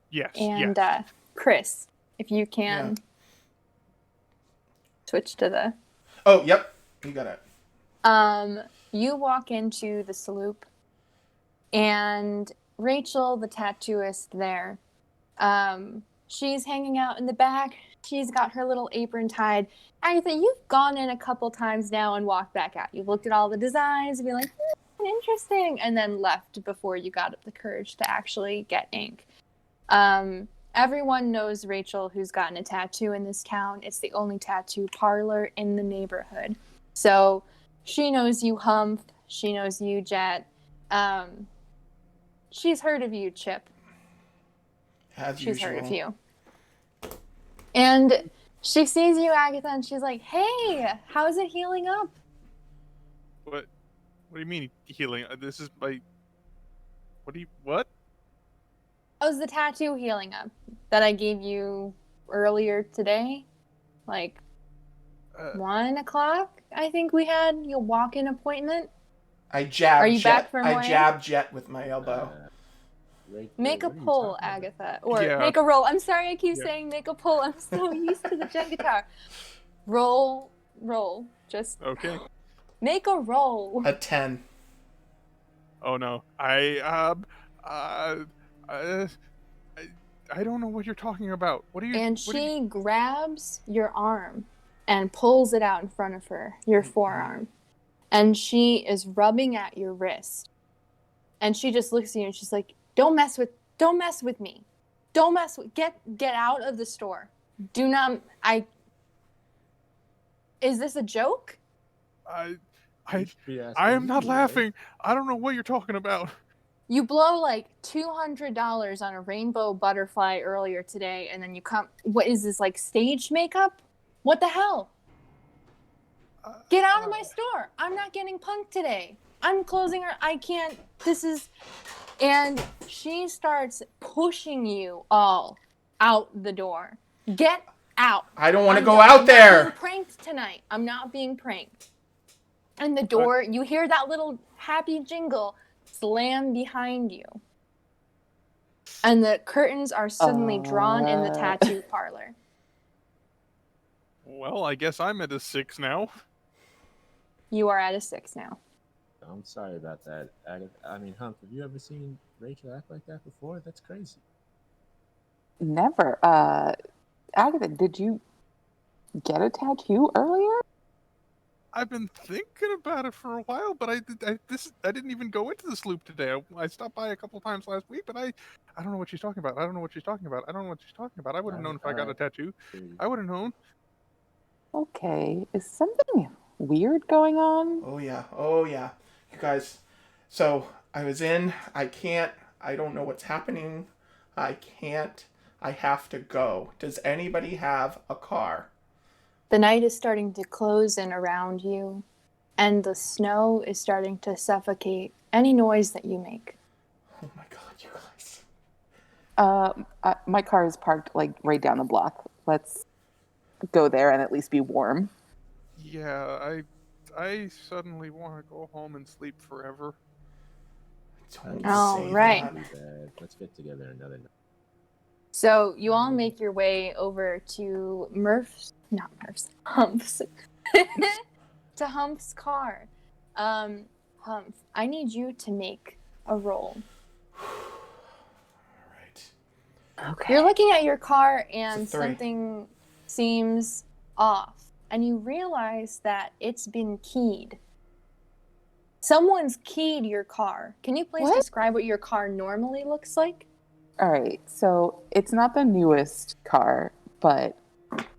S4: Yes.
S2: And
S4: yes.
S2: Chris, if you can switch to the...
S1: Oh, yep. You got it.
S2: You walk into the sloop, and Rachel, the tattooist there, she's hanging out in the back. She's got her little apron tied. Agatha, you've gone in a couple times now and walked back out. You've looked at all the designs and be like, interesting, and then left before you got up the courage to actually get ink. Everyone knows Rachel, who's gotten a tattoo in this town. It's the only tattoo parlor in the neighborhood. So she knows you, Humph. She knows you, Jet. She's heard of you, Chip. She's heard of you. And she sees you, Agatha, and she's like, hey, how's it healing up?
S4: What do you mean healing? This is my... What?
S2: How's the tattoo healing up that I gave you earlier today? Like 1 o'clock, I think we had your walk-in appointment.
S1: I jabbed
S2: Are you
S1: Jet.
S2: back from
S1: I
S2: away?
S1: jabbed Jet with my elbow.
S2: Make a pull, Agatha. Or
S4: Yeah.
S2: make a roll. I'm sorry I keep saying make a pull. I'm so used to the jet guitar. Roll. Just
S4: Okay.
S2: make a roll.
S1: A 10.
S4: Oh no. I don't know what you're talking about. What are you?
S2: And
S4: what are
S2: she
S4: you...
S2: grabs your arm and pulls it out in front of her, your forearm. And she is rubbing at your wrist. And she just looks at you and she's like, Don't mess with me. Get out of the store. Do not, is this a joke?
S4: I am not laughing. I don't know what you're talking about.
S2: You blow like $200 on a rainbow butterfly earlier today, and then you come, what is this, like stage makeup? What the hell? Get out of my store. I'm not getting punked today. I'm closing her. I can't, and she starts pushing you all out the door. Get out.
S1: I don't want to go out there.
S2: I'm not being pranked tonight. I'm not being pranked. And the door, you hear that little happy jingle slam behind you. And the curtains are suddenly drawn in the tattoo parlor.
S4: Well, I guess I'm at a 6 now.
S2: You are at a 6 now.
S5: I'm sorry about that. I mean, Humph, have you ever seen Rachel act like that before? That's crazy.
S3: Never. Agatha, did you get a tattoo earlier?
S4: I've been thinking about it for a while, but I didn't even go into the sloop today. I stopped by a couple times last week, but I don't know what she's talking about. I don't know what she's talking about. I would have known if I got a tattoo. I would have known.
S3: Okay. Is something weird going on?
S1: Oh yeah. You guys, so I was in, I don't know what's happening. I have to go. Does anybody have a car?
S2: The night is starting to close in around you, and the snow is starting to suffocate any noise that you make.
S1: Oh my god, you guys.
S3: My car is parked like right down the block. Let's go there and at least be warm.
S4: Yeah, I suddenly want to go home and sleep forever.
S1: Don't
S2: All
S1: say
S2: right.
S1: that.
S5: Let's get together another night.
S2: So you all make your way over to Humph's to Humph's car. Humph, I need you to make a roll.
S1: All right.
S3: Okay.
S2: You're looking at your car and
S1: It's a 3.
S2: something seems off, and you realize that it's been keyed. Someone's keyed your car. Can you please
S3: What?
S2: describe what your car normally looks like?
S3: All right, so it's not the newest car, but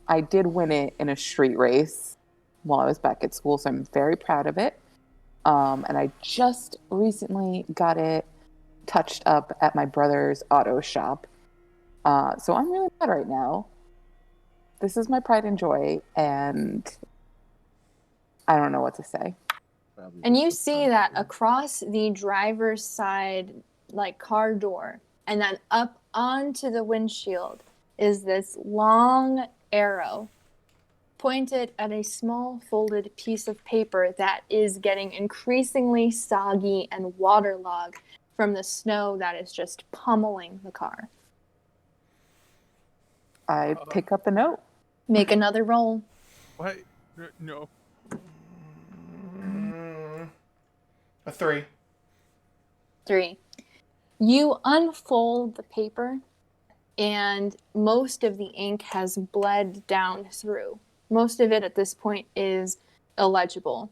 S3: I did win it in a street race while I was back at school, so I'm very proud of it. And I just recently got it touched up at my brother's auto shop. So I'm really proud right now. This is my pride and joy, and I don't know what to say.
S5: Probably
S2: And
S5: just
S2: you
S5: for
S2: see
S5: fun.
S2: that across the driver's side, like car door, and then up onto the windshield is this long arrow pointed at a small folded piece of paper that is getting increasingly soggy and waterlogged from the snow that is just pummeling the car.
S3: I pick up the note.
S2: Make another roll.
S4: What? No.
S1: A 3.
S2: 3. You unfold the paper, and most of the ink has bled down through. Most of it at this point is illegible.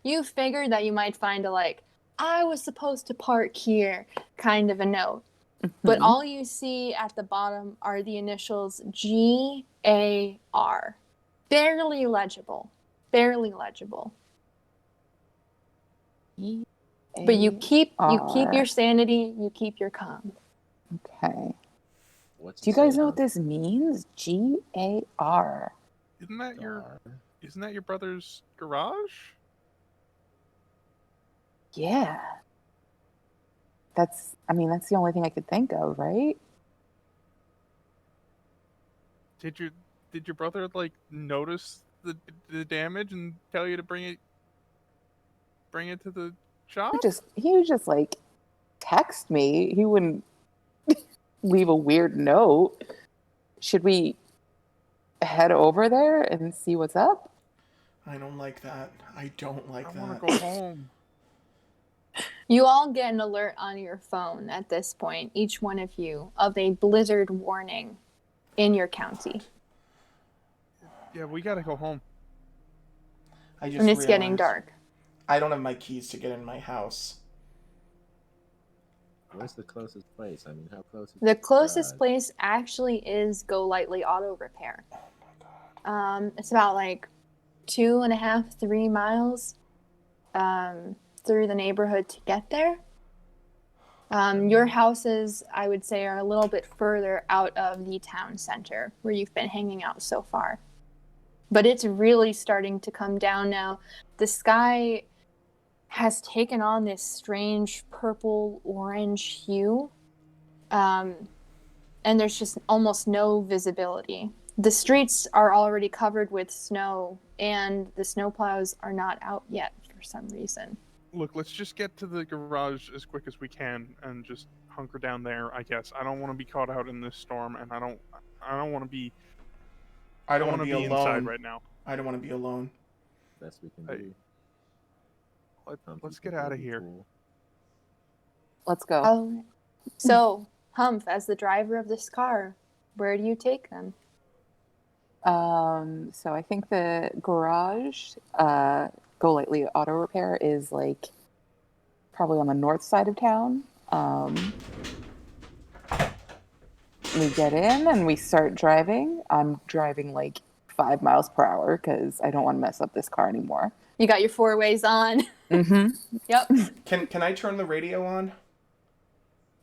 S2: You figured that you might find a, like, I was supposed to park here kind of a note. But all you see at the bottom are the initials GAR. Barely legible. Barely legible. But you keep your sanity, you keep your calm.
S3: Okay.
S5: What's
S3: Do you
S5: it say,
S3: guys know
S5: huh?
S3: what this means? GAR.
S4: Isn't that your
S5: Gar.
S4: brother's garage?
S3: Yeah. That's the only thing I could think of, right?
S4: Did your brother like notice the damage and tell you to bring it to the shop?
S3: He would just like text me. He wouldn't leave a weird note. Should we head over there and see what's up?
S1: I don't like that. I don't like
S4: I
S1: that.
S4: want to go home.
S2: You all get an alert on your phone at this point, each one of you, of a blizzard warning in your county.
S4: Yeah, we gotta go home.
S1: I just
S2: And it's getting
S1: realized
S2: dark.
S1: I don't have my keys to get in my house.
S5: Where's the closest place? I mean, how close is
S2: The
S5: the
S2: closest
S5: garage?
S2: place actually is Go Lightly Auto Repair. It's about like 2.5, 3 miles through the neighborhood to get there. Your houses, I would say, are a little bit further out of the town center where you've been hanging out so far. But it's really starting to come down now. The sky has taken on this strange purple-orange hue. And there's just almost no visibility. The streets are already covered with snow, and the snowplows are not out yet for some reason.
S4: Look, let's just get to the garage as quick as we can and just hunker down there, I guess. I don't want to be caught out in this storm, and I don't want to be
S1: I don't want to be
S4: inside
S1: alone.
S4: right now.
S1: I don't want to be alone.
S5: Best we can
S4: Hey,
S5: do.
S4: Let's get out of here.
S5: Cool.
S3: Let's go.
S2: Oh, so Humph, as the driver of this car, where do you take them?
S3: So I think the garage, Go Lightly Auto Repair, is like probably on the north side of town. We get in and we start driving. I'm driving like 5 miles per hour because I don't want to mess up this car anymore.
S2: You got your 4 ways on.
S3: Mm-hmm.
S2: Yep.
S1: Can I turn the radio on?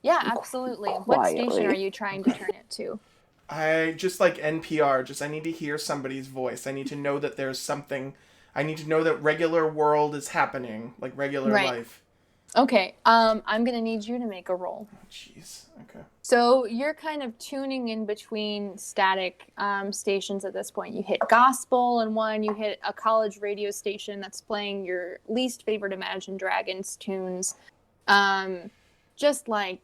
S2: Yeah, absolutely. What station are you trying to turn it to?
S1: I just like NPR. I need to hear somebody's voice. I need to know that there's something. I need to know that regular world is happening, like regular
S2: Right.
S1: life.
S2: Okay, I'm gonna need you to make a roll.
S1: Jeez. Okay.
S2: So you're kind of tuning in between static stations at this point. You hit gospel and one, you hit a college radio station that's playing your least favorite Imagine Dragons tunes. Just like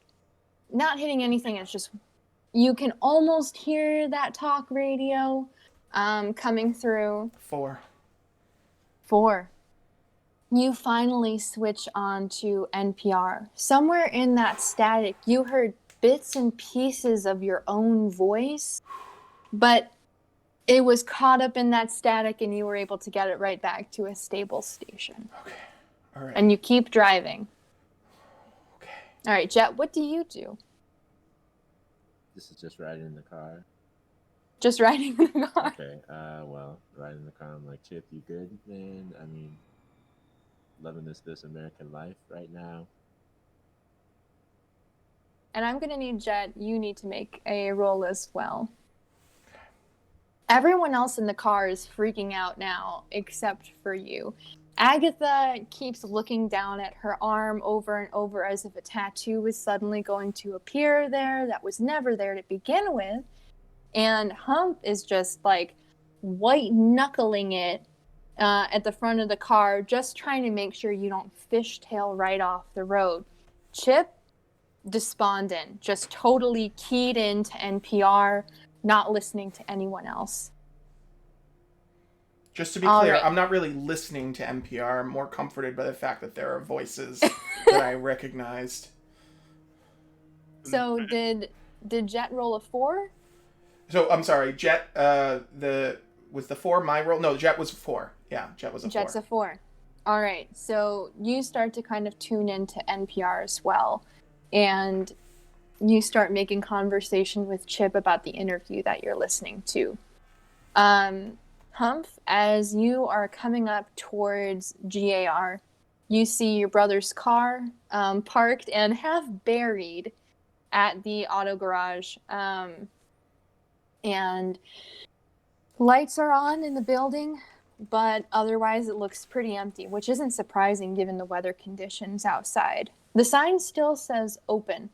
S2: not hitting anything. It's just you can almost hear that talk radio coming through.
S1: 4.
S2: 4. You finally switch on to NPR. Somewhere in that static, you heard bits and pieces of your own voice, but it was caught up in that static and you were able to get it right back to a stable station.
S1: Okay. All right.
S2: And you keep driving.
S1: Okay.
S2: All right, Jet, what do you do?
S5: This is just riding in the car.
S2: Just riding in the car.
S5: Okay. Well, riding in the car. I'm like, Chip, you good, man? I mean, loving this American life right now.
S2: And I'm going to need Jet, you need to make a roll as well. Everyone else in the car is freaking out now, except for you. Agatha keeps looking down at her arm over and over as if a tattoo was suddenly going to appear there that was never there to begin with. And Hump is just like white knuckling it at the front of the car, just trying to make sure you don't fishtail right off the road. Chip, despondent, just totally keyed into NPR, not listening to anyone else.
S1: Just to be
S2: All
S1: clear,
S2: right.
S1: I'm not really listening to NPR. I'm more comforted by the fact that there are voices that I recognized.
S2: So did Jet roll a 4?
S1: So I'm sorry, Jet. Was the 4 my roll? No, Jet was 4. Yeah, Jet was a 4.
S2: Jet's a 4. All right. So you start to kind of tune into NPR as well, and you start making conversation with Chip about the interview that you're listening to. Humph, as you are coming up towards GAR, you see your brother's car parked and half buried at the auto garage. And lights are on in the building, but otherwise it looks pretty empty, which isn't surprising given the weather conditions outside. The sign still says open,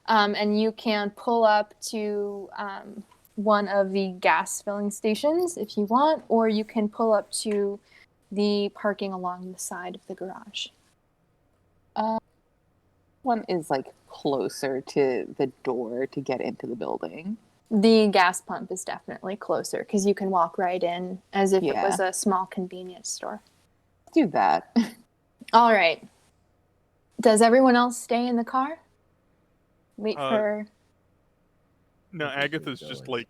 S2: and you can pull up to one of the gas filling stations if you want, or you can pull up to the parking along the side of the garage.
S3: One is like closer to the door to get into the building.
S2: The gas pump is definitely closer because you can walk right in as if it
S3: Yeah.
S2: was a small convenience store.
S3: Let's do that.
S2: All right. Does everyone else stay in the car? Wait for...
S4: No,
S5: I think
S4: Agatha's
S5: we're
S4: just
S5: going.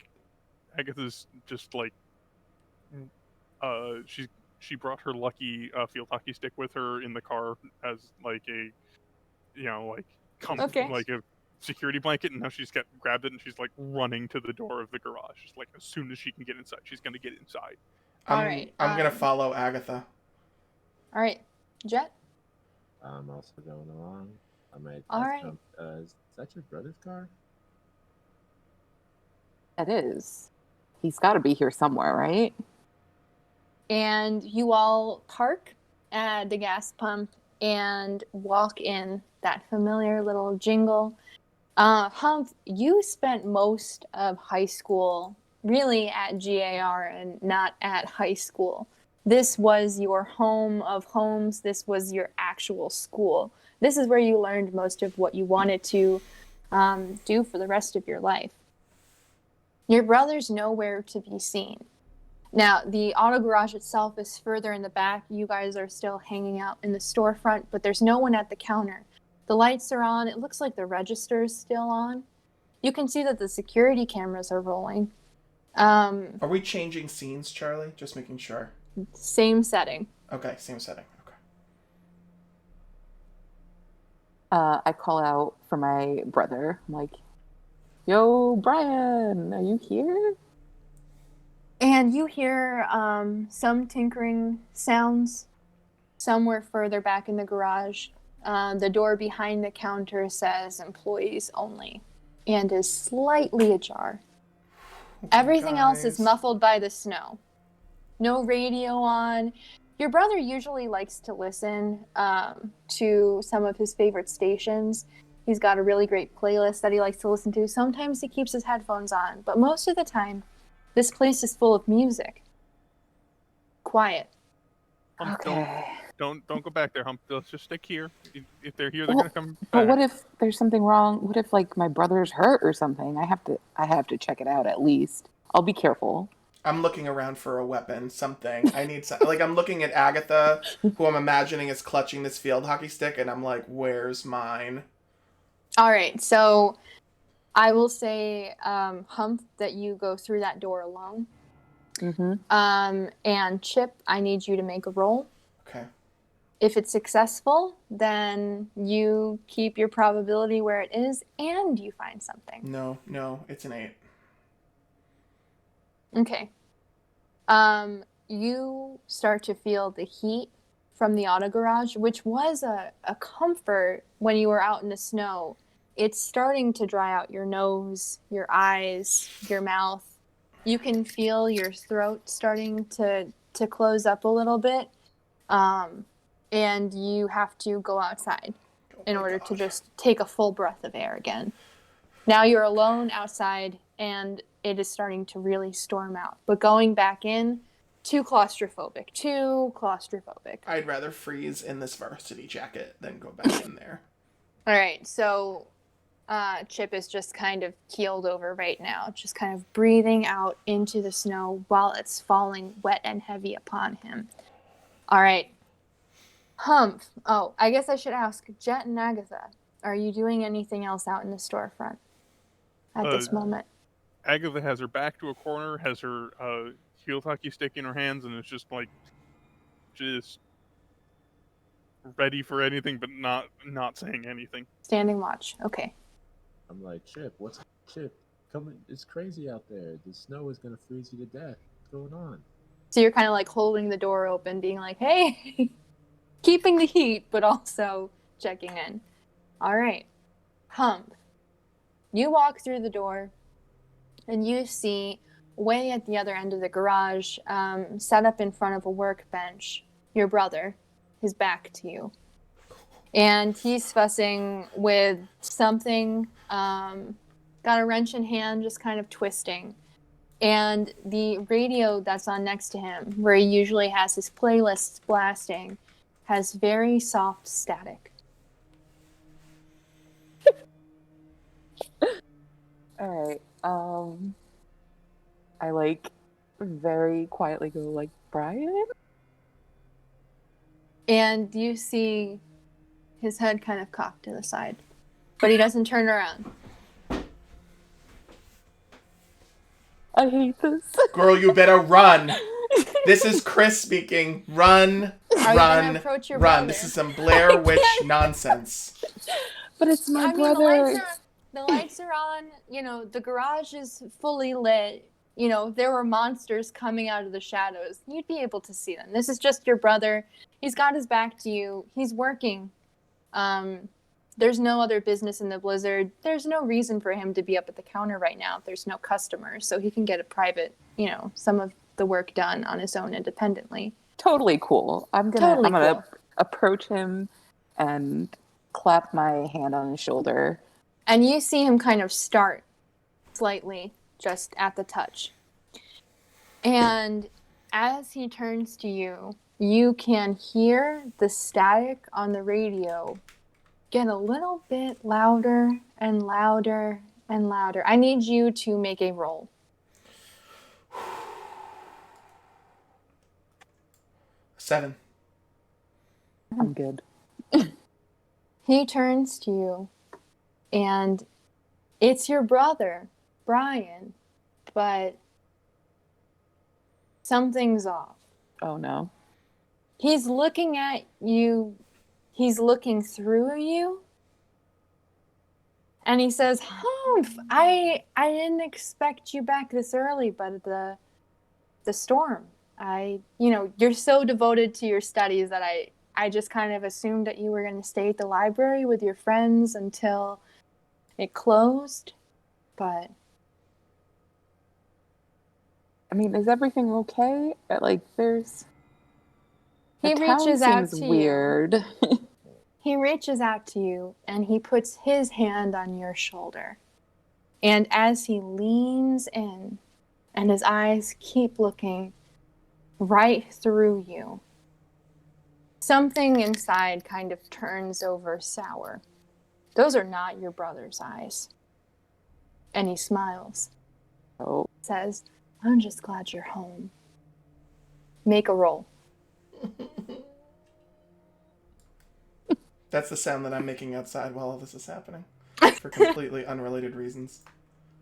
S4: like, she brought her lucky field hockey stick with her in the car as like a,
S2: Okay.
S4: like a security blanket, and now she's grabbed it and she's like running to the door of the garage. Just like as soon as she can get inside, she's gonna get inside.
S2: All right.
S1: I'm gonna follow Agatha.
S2: All right. Jet?
S5: I'm also going along. I'm at.
S2: All right.
S5: Is that your brother's car?
S3: It is. He's got to be here somewhere, right?
S2: And you all park at the gas pump and walk in, that familiar little jingle. Humph, you spent most of high school really at GAR and not at high school. This was your home of homes. This was your actual school. This is where you learned most of what you wanted to do for the rest of your life. Your brother's nowhere to be seen. Now, the auto garage itself is further in the back. You guys are still hanging out in the storefront, but there's no one at the counter. The lights are on. It looks like the register is still on. You can see that the security cameras are rolling.
S1: Are we changing scenes, Charlie? Just making sure.
S2: Same setting.
S1: Okay, same setting. Okay.
S3: I call out for my brother. I'm like, yo, Brian, are you here?
S2: And you hear some tinkering sounds somewhere further back in the garage. The door behind the counter says employees only and is slightly ajar. Everything else is muffled by the snow. No radio on. Your brother usually likes to listen to some of his favorite stations. He's got a really great playlist that he likes to listen to. Sometimes he keeps his headphones on, but most of the time, this place is full of music. Quiet.
S3: Okay.
S4: Don't go back there, Hump. Let's just stick here. If they're here, they're gonna come back.
S3: But what if there's something wrong? What if like my brother's hurt or something? I have to check it out at least. I'll be careful.
S1: I'm looking around for a weapon, something. I need like I'm looking at Agatha, who I'm imagining is clutching this field hockey stick, and I'm like, where's mine?
S2: All right, so I will say, Hump, that you go through that door alone.
S3: Mm-hmm.
S2: And Chip, I need you to make a roll.
S1: Okay.
S2: If it's successful, then you keep your probability where it is and you find something.
S1: No, it's an 8.
S2: Okay. You start to feel the heat from the auto garage, which was a comfort when you were out in the snow. It's starting to dry out your nose, your eyes, your mouth. You can feel your throat starting to close up a little bit. And you have to go outside in order to just take a full breath of air again. Now you're alone outside, and it is starting to really storm out. But going back in, too claustrophobic.
S1: I'd rather freeze in this varsity jacket than go back in there.
S2: All right, so Chip is just kind of keeled over right now, just kind of breathing out into the snow while it's falling wet and heavy upon him. All right. Humph. Oh, I guess I should ask, Jet and Agatha, are you doing anything else out in the storefront at this moment?
S4: Agatha has her back to a corner, has her heel hockey stick in her hands, and is just ready for anything, but not saying anything.
S2: Standing watch. Okay.
S5: I'm like, Chip, come, it's crazy out there. The snow is gonna freeze you to death. What's going on?
S2: So you're kind of like holding the door open, being like, hey, keeping the heat, but also checking in. All right. Humph. You walk through the door, and you see way at the other end of the garage, set up in front of a workbench, your brother, his back to you. And he's fussing with something, got a wrench in hand, just kind of twisting. And the radio that's on next to him, where he usually has his playlists blasting, has very soft static.
S3: All right. I like very quietly go like, Brian?
S2: And you see his head kind of cocked to the side, but he doesn't turn around.
S3: I hate this.
S1: Girl, you better run. This is Chris speaking. Run,
S2: Are you gonna approach your
S1: run.
S2: brother?
S1: This is some Blair Witch nonsense.
S3: But it's my brother.
S2: The lights are on. You know, the garage is fully lit. You know, there were monsters coming out of the shadows. You'd be able to see them. This is just your brother. He's got his back to you. He's working. There's no other business in the blizzard. There's no reason for him to be up at the counter right now if there's no customers. So he can get a private, some of the work done on his own independently.
S3: Totally cool. I'm gonna approach him and clap my hand on his shoulder.
S2: And you see him kind of start slightly just at the touch. And as he turns to you, you can hear the static on the radio get a little bit louder and louder and louder. I need you to make a roll.
S1: Seven.
S3: I'm good.
S2: He turns to you, and it's your brother, Brian, but something's off.
S3: Oh no.
S2: He's looking at you. He's looking through you. And he says, Humph, I didn't expect you back this early, but the storm. You're so devoted to your studies that I just kind of assumed that you were going to stay at the library with your friends until it closed. But
S3: I mean, is everything okay? Like, there's...
S2: He reaches out to
S3: weird.
S2: He reaches out to you, and he puts his hand on your shoulder. And as he leans in, and his eyes keep looking right through you, something inside kind of turns over sour. Those are not your brother's eyes. And he smiles.
S3: Oh.
S2: Says, I'm just glad you're home. Make a roll.
S1: That's the sound that I'm making outside while all this is happening. For completely unrelated reasons.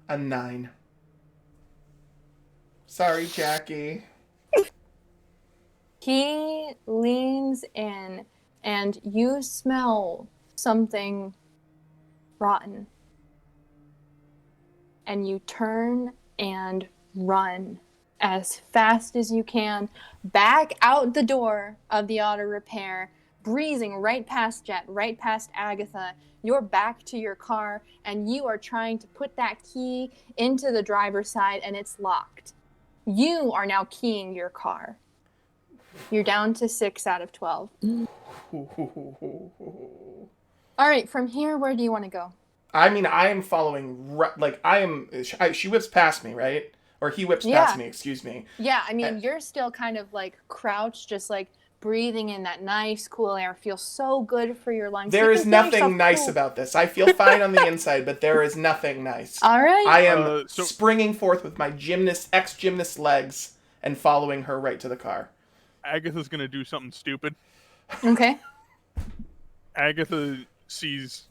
S1: A 9. Sorry, Jackie.
S2: He leans in and you smell something rotten. And you turn and run as fast as you can back out the door of the auto repair, breezing right past Jet, right past Agatha. You're back to your car, and you are trying to put that key into the driver's side, and it's locked. You are now keying your car. You're down to 6 out of 12. All right, from here, where do you want to go?
S1: I mean, I am following, like, she whips past me, right? Or he whips
S2: Yeah.
S1: past me, excuse me.
S2: Yeah, I mean, you're still kind of like crouched, just like breathing in that nice, cool air. Feels so good for your lungs.
S1: There
S2: You
S1: is
S2: can feel
S1: nothing
S2: yourself
S1: nice
S2: cool.
S1: about this. I feel fine on the inside, but there is nothing nice.
S2: All right.
S1: I am
S4: So-
S1: springing forth with my ex-gymnast legs and following her right to the car.
S4: Agatha's gonna do something stupid.
S2: Okay.
S4: Agatha sees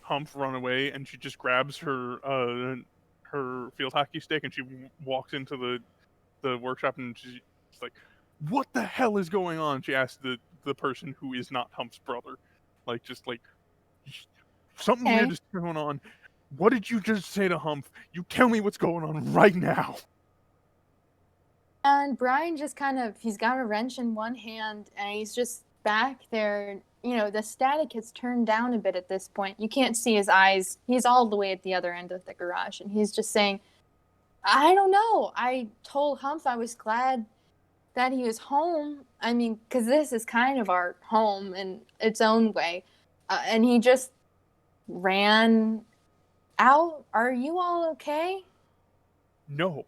S4: Humph run away, and she just grabs her field hockey stick, and she walks into the workshop, and she's like, "What the hell is going on?" She asks the person who is not Humph's brother, like, just like, something
S2: Okay.
S4: weird is going on. What did you just say to Humph? You tell me what's going on right now.
S2: And Brian just he's got a wrench in one hand, and he's just back there. You know, the static has turned down a bit at this point. You can't see his eyes. He's all the way at the other end of the garage, and he's just saying, I don't know. I told Humph I was glad that he was home. I mean, because this is kind of our home in its own way. And he just ran out. Are you all okay?
S4: No.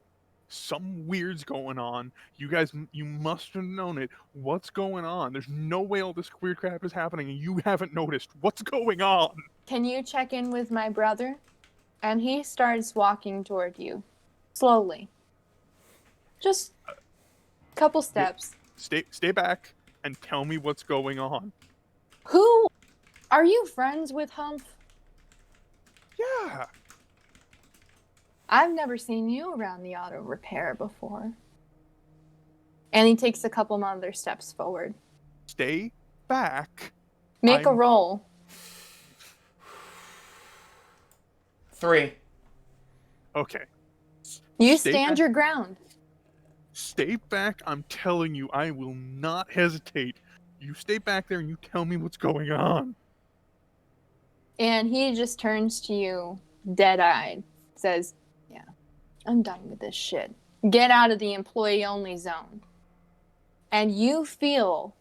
S4: Some weird's going on. You guys, you must have known it. What's going on? There's no way all this weird crap is happening and you haven't noticed. What's going on?
S2: Can you check in with my brother? And he starts walking toward you. Slowly. Just a couple steps.
S4: Stay back and tell me what's going on.
S2: Who? Are you friends with Humph?
S4: Yeah.
S2: I've never seen you around the auto repair before. And he takes a couple other steps forward.
S4: Stay back.
S2: Make a roll.
S1: 3.
S4: Okay.
S2: You
S4: Stay
S2: stand
S4: back.
S2: your ground.
S4: Stay back. I'm telling you, I will not hesitate. You stay back there and you tell me what's going on.
S2: And he just turns to you, dead-eyed, says, yeah, I'm done with this shit. Get out of the employee-only zone. And you feel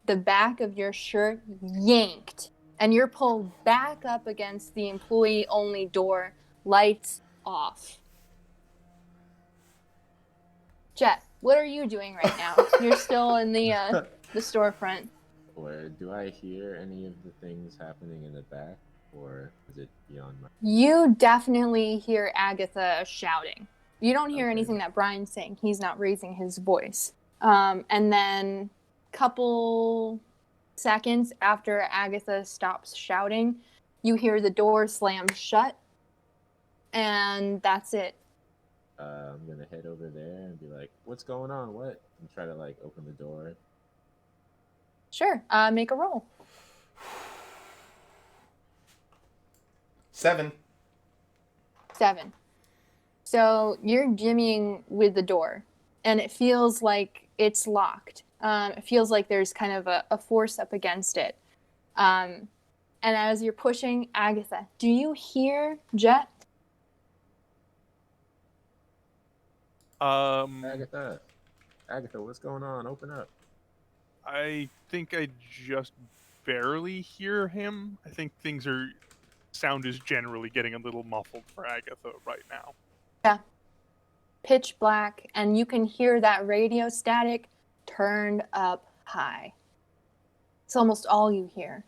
S2: the back of your shirt yanked, and you're pulled back up against the employee-only door, lights off. Jet, what are you doing right now? You're still in the storefront.
S5: Or do I hear any of the things happening in the back, or is it beyond my?
S2: You definitely hear Agatha shouting. You don't hear
S5: Okay.
S2: anything that Brian's saying. He's not raising his voice. And then couple seconds after Agatha stops shouting, you hear the door slam shut. And that's it.
S5: I'm gonna head over there and be like, "What's going on? What?" And try to like open the door.
S2: Sure. Make a roll.
S1: 7.
S2: 7. So you're jimmying with the door, and it feels like it's locked. It feels like there's kind of a force up against it. And as you're pushing, Agatha, do you hear Jet?
S5: Agatha, what's going on? Open up.
S4: I think I just barely hear him. I think sound is generally getting a little muffled for Agatha right now.
S2: Yeah. Pitch black, and you can hear that radio static turned up high. It's almost all you hear.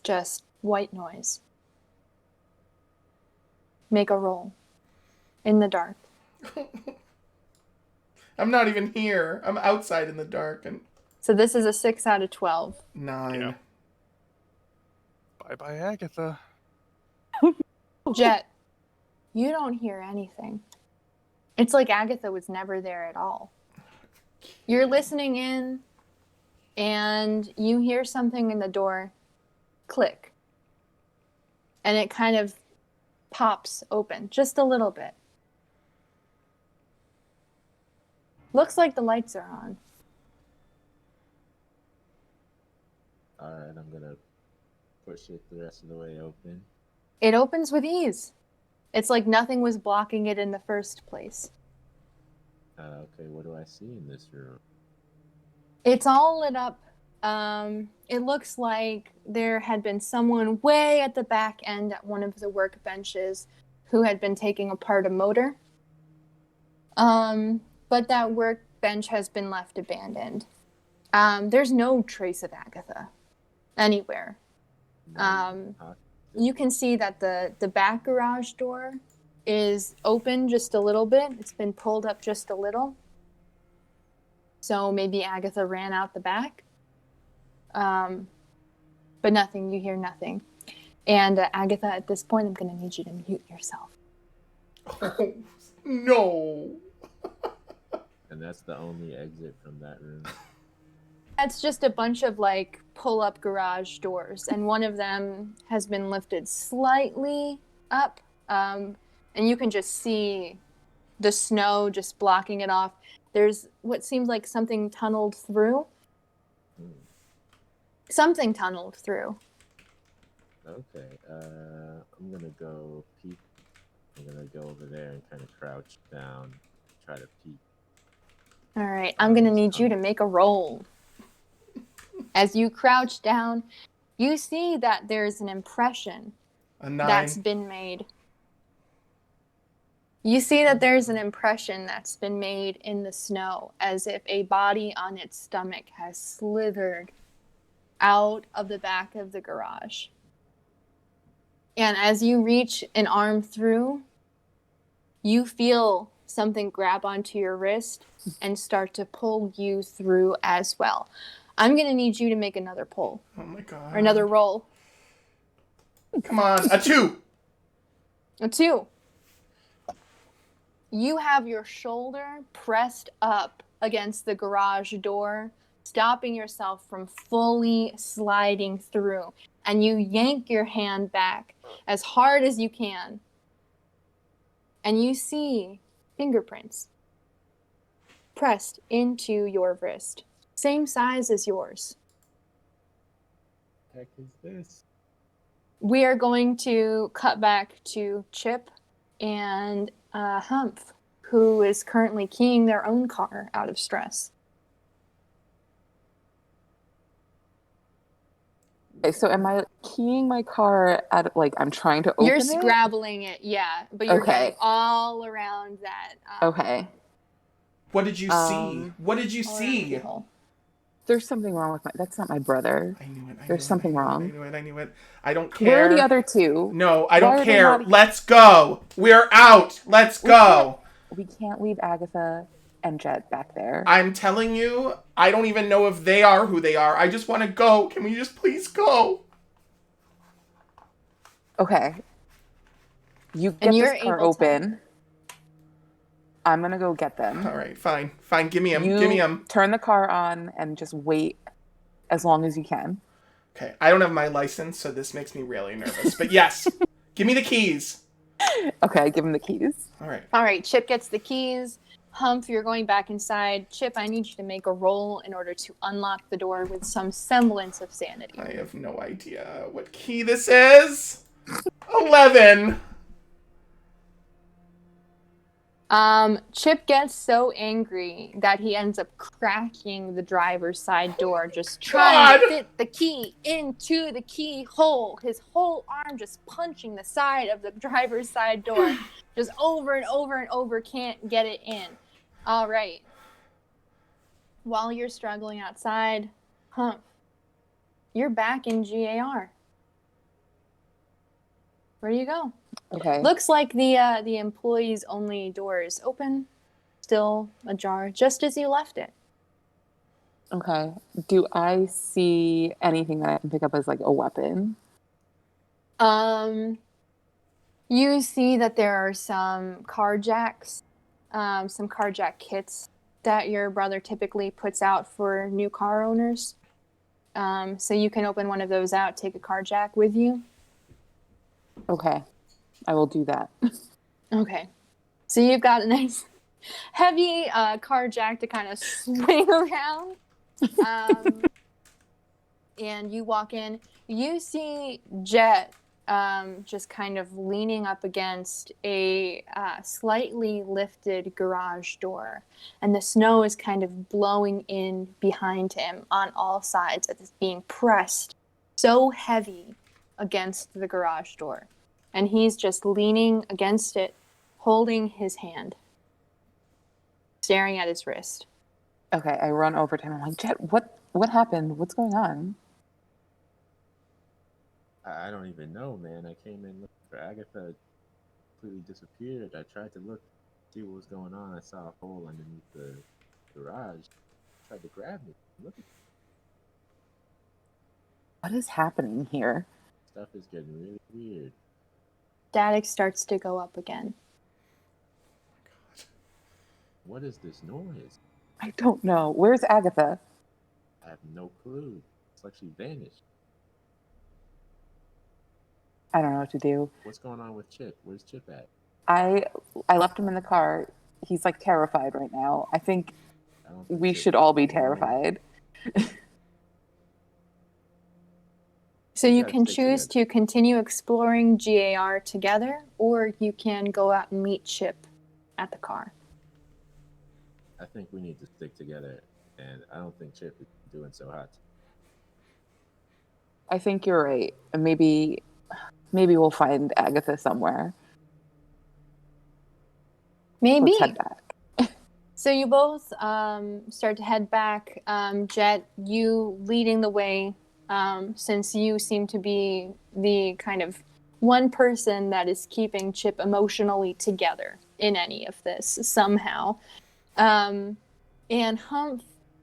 S2: Just white noise. Make a roll. In the dark.
S1: I'm not even here. I'm outside in the dark. And
S2: So this is a 6 out of 12.
S1: 9.
S4: Yeah. Bye-bye, Agatha.
S2: Jet, you don't hear anything. It's like Agatha was never there at all. You're listening in, and you hear something in the door click. And it kind of pops open just a little bit. Looks like the lights are on.
S5: All right, I'm gonna push it the rest of the way open.
S2: It opens with ease. It's like nothing was blocking it in the first place.
S5: Okay, what do I see in this room?
S2: It's all lit up. It looks like there had been someone way at the back end at one of the workbenches who had been taking apart a motor. But that workbench has been left abandoned. There's no trace of Agatha anywhere. You can see that the back garage door is open just a little bit. It's been pulled up just a little. So maybe Agatha ran out the back. But nothing, you hear nothing. And Agatha, at this point, I'm going to need you to mute yourself.
S1: Oh, no.
S5: And that's the only exit from that room.
S2: That's just a bunch of like pull-up garage doors, and one of them has been lifted slightly up, and you can just see the snow just blocking it off. There's what seems like something tunneled through. Something tunneled through.
S5: Okay, I'm gonna go peek. I'm gonna go over there and kind of crouch down, try to peek.
S2: All right, I'm going to need you to make a roll. As you crouch down, you see that there's an impression
S1: A 9.
S2: that's been made. You see that there's an impression that's been made in the snow, as if a body on its stomach has slithered out of the back of the garage. And as you reach an arm through, you feel something grab onto your wrist and start to pull you through as well. I'm going to need you to make another pull.
S1: Oh my god.
S2: Or another roll.
S1: Come on. A 2.
S2: A 2. You have your shoulder pressed up against the garage door, stopping yourself from fully sliding through. And you yank your hand back as hard as you can. And you see fingerprints pressed into your wrist. Same size as yours.
S5: What the heck is this?
S2: We are going to cut back to Chip and Humph, who is currently keying their own car out of stress.
S3: Okay, so am I keying my car at, like, I'm trying to open
S2: You're
S3: it?
S2: scrabbling it, yeah, but you're
S3: Okay.
S2: getting all around that.
S3: Okay.
S1: What did you see? What did you
S2: all around the
S1: see?
S2: keyhole.
S3: There's something wrong with my... That's not my brother.
S1: I knew it.
S3: There's something wrong.
S1: I knew it. I don't care.
S3: Where are the other two?
S1: No, I
S3: Why
S1: don't
S3: are they
S1: care.
S3: not-
S1: Let's go. We're out. Let's go.
S3: We can't leave Agatha and Jet back there.
S1: I'm telling you, I don't even know if they are who they are. I just want to go. Can we just please go?
S3: Okay. You get
S2: you're
S3: this car
S2: able to-
S3: open. I'm gonna go get them.
S1: All right, fine. Fine, give me him.
S3: You
S1: Give me him.
S3: turn the car on and just wait as long as you can.
S1: Okay, I don't have my license, so this makes me really nervous. But yes, give me the keys.
S3: Okay, give him the keys.
S1: All right.
S2: All right, Chip gets the keys. Humph, you're going back inside. Chip, I need you to make a roll in order to unlock the door with some semblance of sanity.
S1: I have no idea what key this is. 11.
S2: Chip gets so angry that he ends up cracking the driver's side door, just trying to fit the key into the keyhole. His whole arm just punching the side of the driver's side door, just over and over and over, can't get it in. All right. While you're struggling outside, Humph, you're back in GAR. Where do you go?
S3: Okay.
S2: Looks like the employees only door is open, still ajar, just as you left it.
S3: Okay. Do I see anything that I can pick up as like a weapon?
S2: You see that there are some car jacks, some car jack kits that your brother typically puts out for new car owners. So you can open one of those out, take a car jack with you.
S3: Okay, I will do that.
S2: Okay. So you've got a nice heavy car jack to kind of swing around. And you walk in. You see Jet just kind of leaning up against a slightly lifted garage door. And the snow is kind of blowing in behind him on all sides as it's being pressed so heavy against the garage door. And he's just leaning against it, holding his hand, staring at his wrist.
S3: Okay, I run over to him. I'm like, Jet, what happened? What's going on?
S5: I don't even know, man. I came in looking for Agatha, completely disappeared. I tried to look, see what was going on. I saw a hole underneath the garage. Tried to grab me. Look at
S3: What is happening here?
S5: stuff is getting really weird.
S2: Static starts to go up again.
S5: What is this noise?
S3: I don't know. Where's Agatha?
S5: I have no clue. It's like she vanished.
S3: I don't know what to do.
S5: What's going on with Chip? Where's Chip at?
S3: I left him in the car. He's like terrified right now. I think
S5: I don't think
S3: we
S5: Chip
S3: should
S5: is
S3: all be
S5: normal.
S3: terrified.
S2: So
S5: We
S2: you
S5: gotta
S2: can
S5: stick
S2: choose
S5: together.
S2: to continue exploring GAR together, or you can go out and meet Chip at the car.
S5: I think we need to stick together, and I don't think Chip is doing so hot.
S3: I think you're right. Maybe we'll find Agatha somewhere.
S2: Maybe.
S3: Let's head back.
S2: So you both start to head back. Jet, you leading the way, since you seem to be the kind of one person that is keeping Chip emotionally together in any of this somehow. And Humph,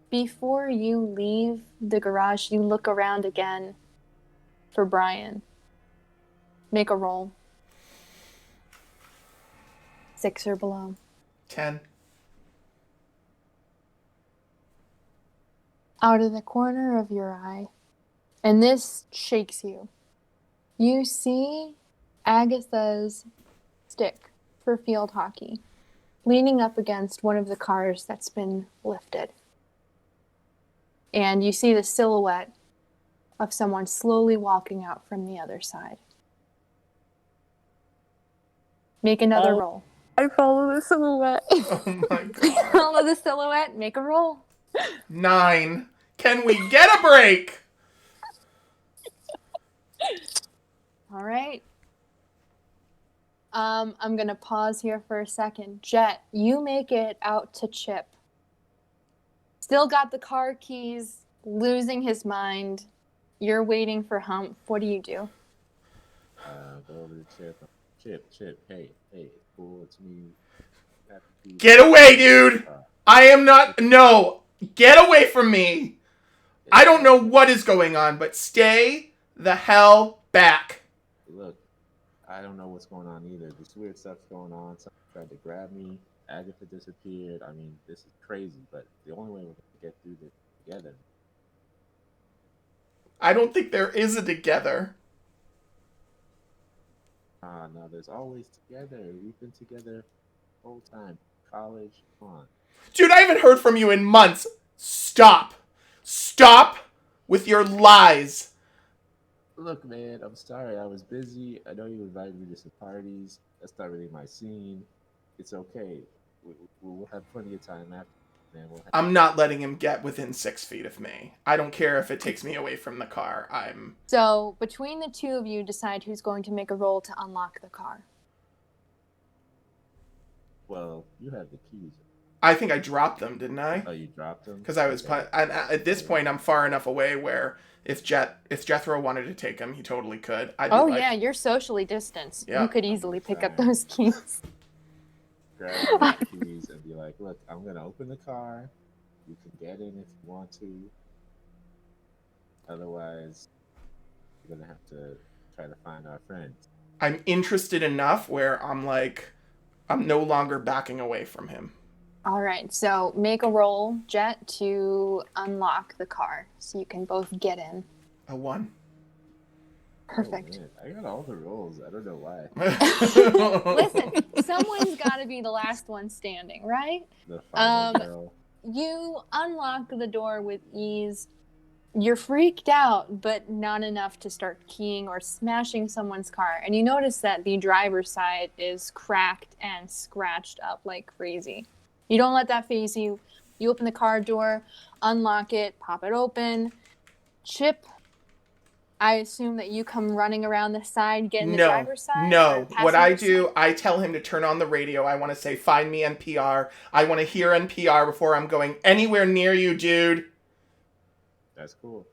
S2: before you leave the garage, you look around again for Brian. Make a roll. 6 or below.
S1: 10.
S2: Out of the corner of your eye, and this shakes you, you see Agatha's stick for field hockey leaning up against one of the cars that's been lifted. And you see the silhouette of someone slowly walking out from the other side. Make another roll.
S3: I follow the silhouette.
S1: Oh my god.
S2: Follow the silhouette, make a roll.
S1: 9. Can we get a break?
S2: All right. I'm going to pause here for a second. Jet, you make it out to Chip. Still got the car keys, losing his mind. You're waiting for Hump. What do you do?
S5: Go over to Chip. Chip, hey, it's cool, it's me. Got the keys.
S1: Get away, dude! I am not. No! Get away from me! I don't know what is going on, but stay the hell back.
S5: Look, I don't know what's going on either. This weird stuff's going on. Someone tried to grab me. Agatha disappeared. I mean, this is crazy, but the only way we're going to get through this together.
S1: I don't think there is a together.
S5: No, there's always together. We've been together the whole time. College, come on.
S1: Dude, I haven't heard from you in months. Stop. Stop with your lies.
S5: Look, man, I'm sorry. I was busy. I know you invited me to some parties. That's not really my scene. It's okay. We'll have plenty of time after. Man,
S1: I'm not letting him get within 6 feet of me. I don't care if it takes me away from the car.
S2: So, between the two of you, decide who's going to make a roll to unlock the car.
S5: Well, you have the keys.
S1: I think I dropped them, didn't I?
S5: Oh, you dropped them?
S1: Because I was... At this point, I'm far enough away where if Jethro wanted to take him, he totally could.
S2: Yeah, you're socially distanced.
S1: Yeah.
S2: You could easily pick up those keys.
S5: Grab the keys and be like, look, I'm going to open the car. You can get in if you want to. Otherwise, you're going to have to try to find our friends.
S1: I'm interested enough where I'm like, I'm no longer backing away from him.
S2: All right, so make a roll, Jet, to unlock the car so you can both get in.
S1: A 1.
S2: Perfect.
S5: Oh, man. I got all the rolls. I don't know why.
S2: Listen, someone's got to be the last one standing, right?
S5: The final girl.
S2: You unlock the door with ease. You're freaked out, but not enough to start keying or smashing someone's car. And you notice that the driver's side is cracked and scratched up like crazy. You don't let that faze you. You open the car door, unlock it, pop it open. Chip, I assume that you come running around the side, get in the driver's side?
S1: No.
S2: or
S1: What I
S2: passenger
S1: do,
S2: side?
S1: I tell him to turn on the radio. I want to say, find me NPR. I want to hear NPR before I'm going anywhere near you, dude.
S5: That's cool.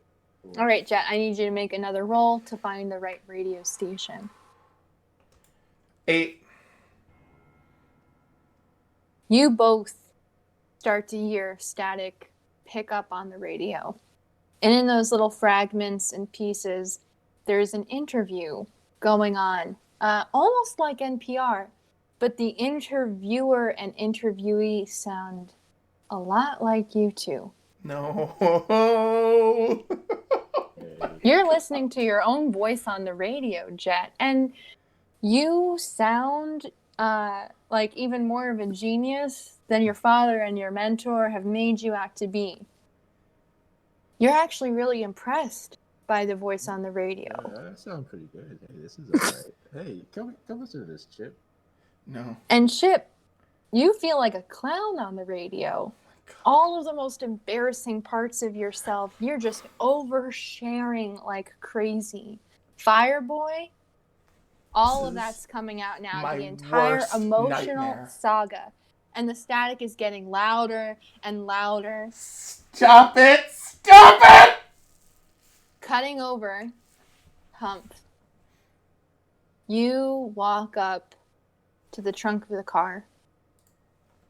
S2: All right, Jet, I need you to make another roll to find the right radio station.
S1: 8.
S2: You both start to hear static pick up on the radio. And in those little fragments and pieces, there's an interview going on, almost like NPR, but the interviewer and interviewee sound a lot like you two.
S1: No.
S2: You're listening to your own voice on the radio, Jet, and you sound like even more of a genius than your father and your mentor have made you out to be. You're actually really impressed by the voice on the radio.
S5: That sounds pretty good. Hey, this is all right. Hey, come listen to this, Chip.
S1: No.
S2: And Chip, you feel like a clown on the radio. All of the most embarrassing parts of yourself, you're just oversharing like crazy. Fireboy, all of that's coming out now.
S1: my
S2: The entire
S1: worst
S2: emotional
S1: nightmare.
S2: saga. And the static is getting louder and louder.
S1: Stop it! Stop it!
S2: Cutting over, Hump. You walk up to the trunk of the car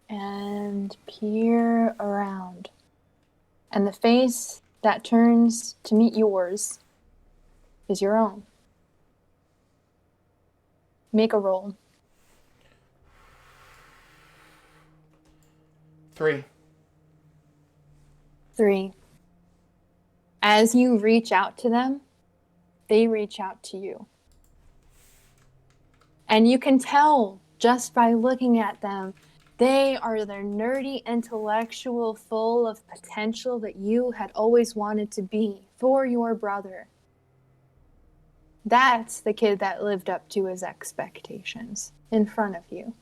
S2: and peer around. And the face that turns to meet yours is your own. Make a roll.
S1: 3.
S2: 3. As you reach out to them, they reach out to you. And you can tell just by looking at them, they are the nerdy intellectual full of potential that you had always wanted to be for your brother. That's the kid that lived up to his expectations in front of you.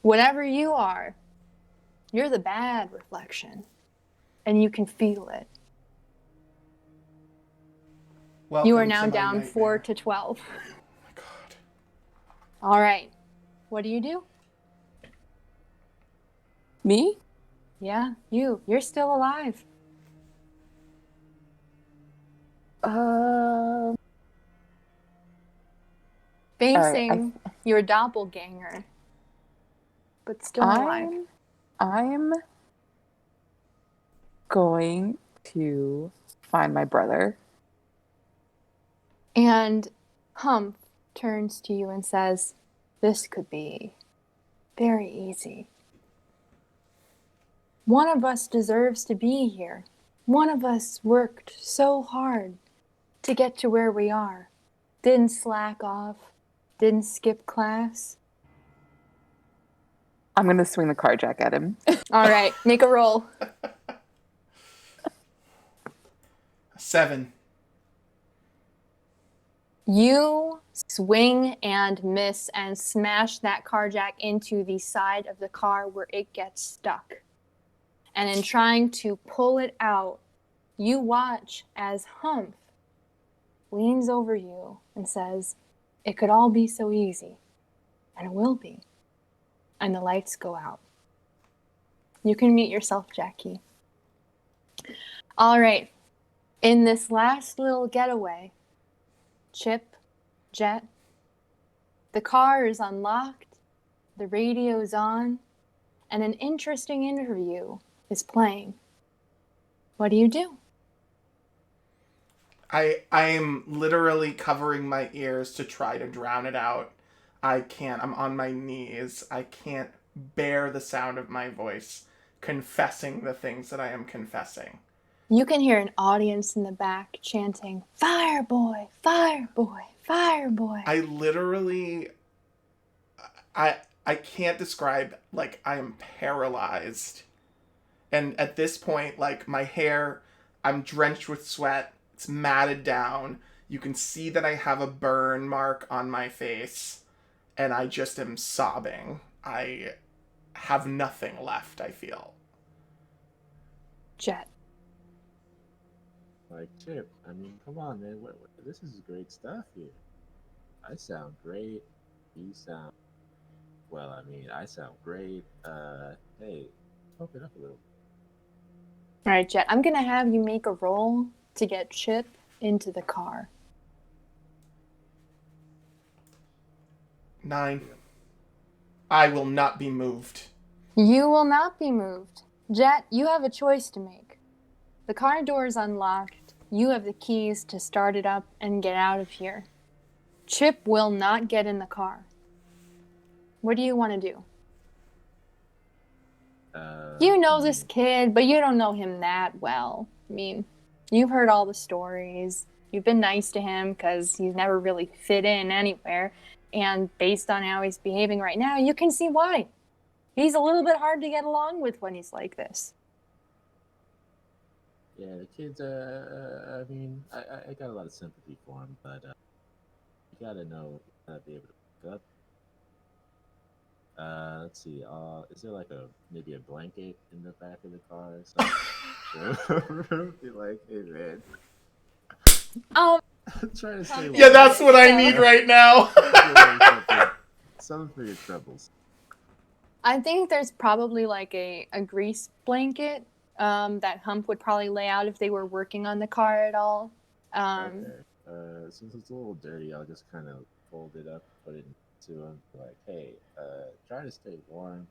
S2: Whatever you are, you're the bad reflection, and you can feel it.
S1: Welcome
S2: You are
S1: to
S2: now
S1: my
S2: down
S1: nightmare.
S2: 4 to 12.
S1: Oh my god.
S2: All right. What do you do?
S3: Me?
S2: Yeah, you. You're still alive. Facing your doppelganger, but still alive.
S3: I'm going to find my brother.
S2: And Hump turns to you and says, "This could be very easy. One of us deserves to be here. One of us worked so hard to get to where we are. Didn't slack off, didn't skip class."
S3: I'm going to swing the car jack at him.
S2: All right, make a roll.
S1: 7.
S2: You swing and miss and smash that car jack into the side of the car where it gets stuck. And in trying to pull it out, you watch as Humph leans over you and says, "It could all be so easy." And it will be. And the lights go out. You can mute yourself, Jackie. All right. In this last little getaway, Chip, Jet, the car is unlocked, the radio is on, and an interesting interview is playing. What do you do?
S1: I am literally covering my ears to try to drown it out. I can't. I'm on my knees. I can't bear the sound of my voice confessing the things that I am confessing.
S2: You can hear an audience in the back chanting, "Fire boy, fire boy, fire boy."
S1: I literally, I can't describe, like, I am paralyzed. And at this point, like, my hair, I'm drenched with sweat. It's matted down. You can see that I have a burn mark on my face. And I just am sobbing. I have nothing left, I feel.
S2: Jet.
S5: Like, Chip, I mean, come on, man. This is great stuff here. I sound great. You sound, well, I mean, I sound great. Hey, pump it up a little.
S2: All right, Jet, I'm going to have you make a roll to get Chip into the car.
S1: 9. I will not be moved.
S2: You will not be moved. Jet, you have a choice to make. The car door is unlocked. You have the keys to start it up and get out of here. Chip will not get in the car. What do you want to do? You know this kid, but you don't know him that well. I mean, you've heard all the stories. You've been nice to him because he's never really fit in anywhere. And based on how he's behaving right now, you can see why. He's a little bit hard to get along with when he's like this.
S5: Yeah, the kids, I mean, I got a lot of sympathy for him, but you gotta know, you gotta be able to pick up. Let's see, is there like maybe a blanket in the back of the car or something? Be like, hey man. I'm trying to say
S1: Yeah, that's what I need right now.
S5: Something for your troubles.
S2: I think there's probably like a grease blanket that Hump would probably lay out if they were working on the car at all.
S5: Okay. Since it's a little dirty, I'll just kind of fold it up, put it into him. Like, hey, try to stay warm.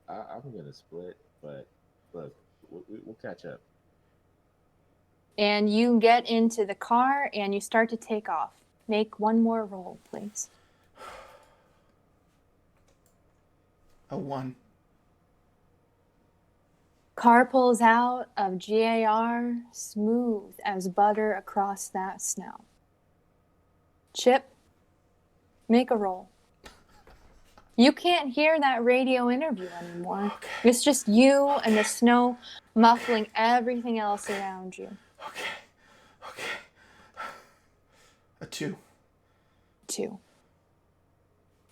S5: I'm gonna split, but look, we'll catch up.
S2: And you get into the car and you start to take off. Make one more roll, please.
S1: A 1.
S2: Car pulls out of GAR, smooth as butter across that snow. Chip, make a roll. You can't hear that radio interview anymore.
S1: Okay.
S2: It's just you and the snow muffling everything else around you.
S1: Okay. A 2.
S2: 2.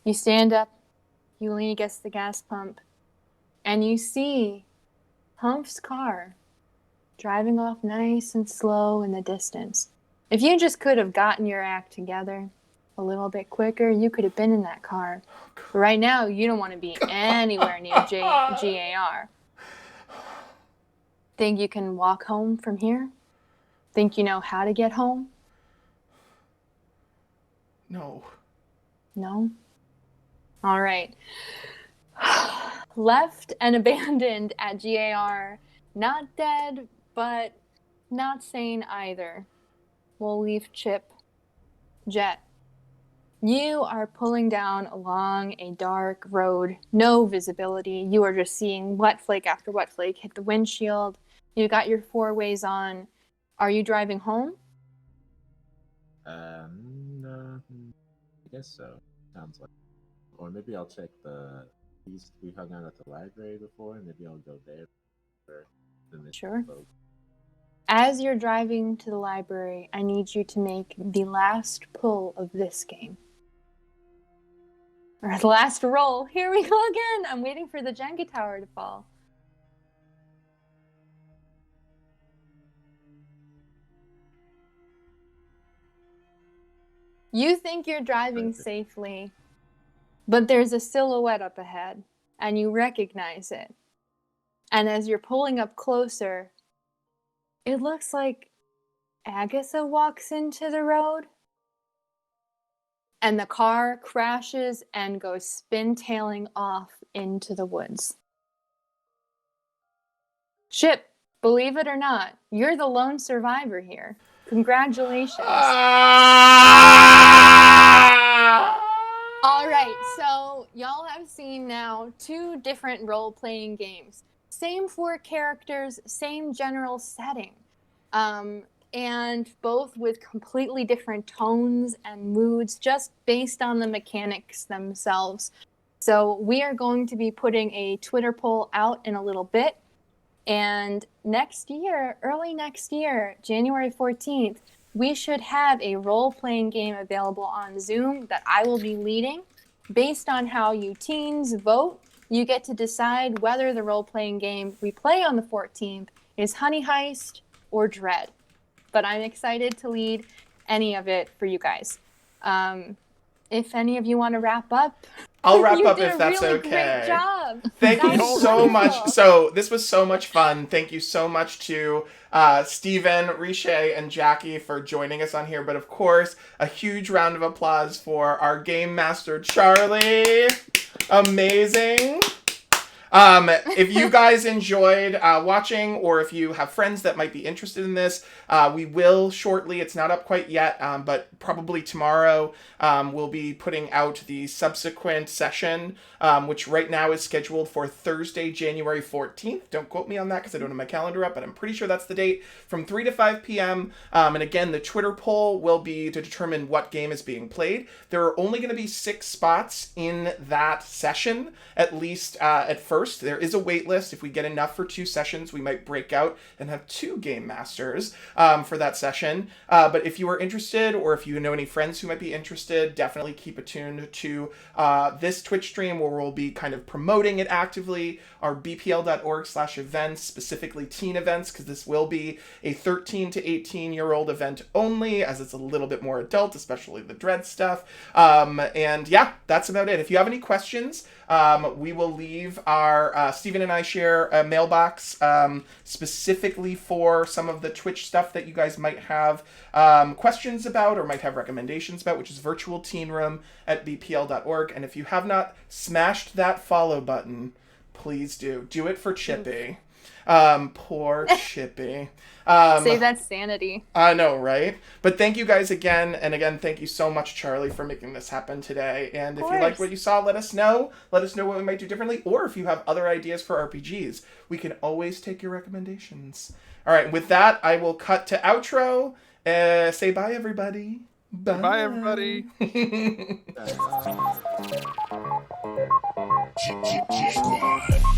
S2: You stand up, you lean against the gas pump, and you see Hump's car driving off nice and slow in the distance. If you just could have gotten your act together a little bit quicker, you could have been in that car. But right now, you don't want to be anywhere near GAR. Think you can walk home from here? Think you know how to get home?
S1: No.
S2: No? All right. Left and abandoned at GAR. Not dead, but not sane either. We'll leave Chip. Jet. You are pulling down along a dark road. No visibility. You are just seeing wet flake after wet flake hit the windshield. You got your 4-ways on. Are you driving home?
S5: No, I guess so. Sounds like. Or maybe I'll check we hung out at the library before, and maybe I'll go there.
S2: Sure. As you're driving to the library, I need you to make the last pull of this game. Or the last roll. Here we go again. I'm waiting for the Jenga tower to fall. You think you're driving safely, but there's a silhouette up ahead, and you recognize it. And as you're pulling up closer, it looks like Agatha walks into the road, and the car crashes and goes spin-tailing off into the woods. Chip, believe it or not, you're the lone survivor here. Congratulations. All right, so y'all have seen now 2 different role-playing games. Same 4 characters, same general setting. And both with completely different tones and moods just based on the mechanics themselves. So we are going to be putting a Twitter poll out in a little bit. And next year, early next year, January 14th, we should have a role-playing game available on Zoom that I will be leading. Based on how you teens vote, you get to decide whether the role-playing game we play on the 14th is Honey Heist or Dread. But I'm excited to lead any of it for you guys. If any of you want to wrap up,
S1: I'll wrap
S2: you
S1: up
S2: did
S1: if
S2: a
S1: that's
S2: really
S1: okay.
S2: Great job.
S1: Thank
S2: That
S1: you
S2: was
S1: so much.
S2: wonderful.
S1: So this was so much fun. Thank you so much to Stephen, Riche, and Jackie for joining us on here. But of course, a huge round of applause for our game master, Charlie. Amazing. If you guys enjoyed watching, or if you have friends that might be interested in this, we will shortly, it's not up quite yet, but probably tomorrow, we'll be putting out the subsequent session, which right now is scheduled for Thursday, January 14th. Don't quote me on that because I don't have my calendar up, but I'm pretty sure that's the date, from 3 to 5 p.m. And again, the Twitter poll will be to determine what game is being played. There are only going to be 6 spots in that session, at least at first. There is a wait list. If we get enough for 2 sessions, we might break out and have 2 game masters for that session. But if you are interested, or if you know any friends who might be interested, definitely keep attuned to this Twitch stream where we'll be kind of promoting it actively, our bpl.org/events, specifically teen events, because this will be a 13 to 18-year-old event only, as it's a little bit more adult, especially the Dread stuff. And yeah, that's about it. If you have any questions, we will leave our, Stephen and I share a mailbox specifically for some of the Twitch stuff that you guys might have questions about or might have recommendations about, which is virtualteenroom@bpl.org. And if you have not smashed that follow button, please do. Do it for Chippy. Poor Chippy.
S2: Save that sanity.
S1: I know, right? But thank you guys again. And again, thank you so much, Charlie, for making this happen today. And if you liked what you saw, let us know. Let us know what we might do differently. Or if you have other ideas for RPGs, we can always take your recommendations. All right, with that, I will cut to outro. Say bye, everybody. Bye.
S4: Bye, everybody.
S5: Squad.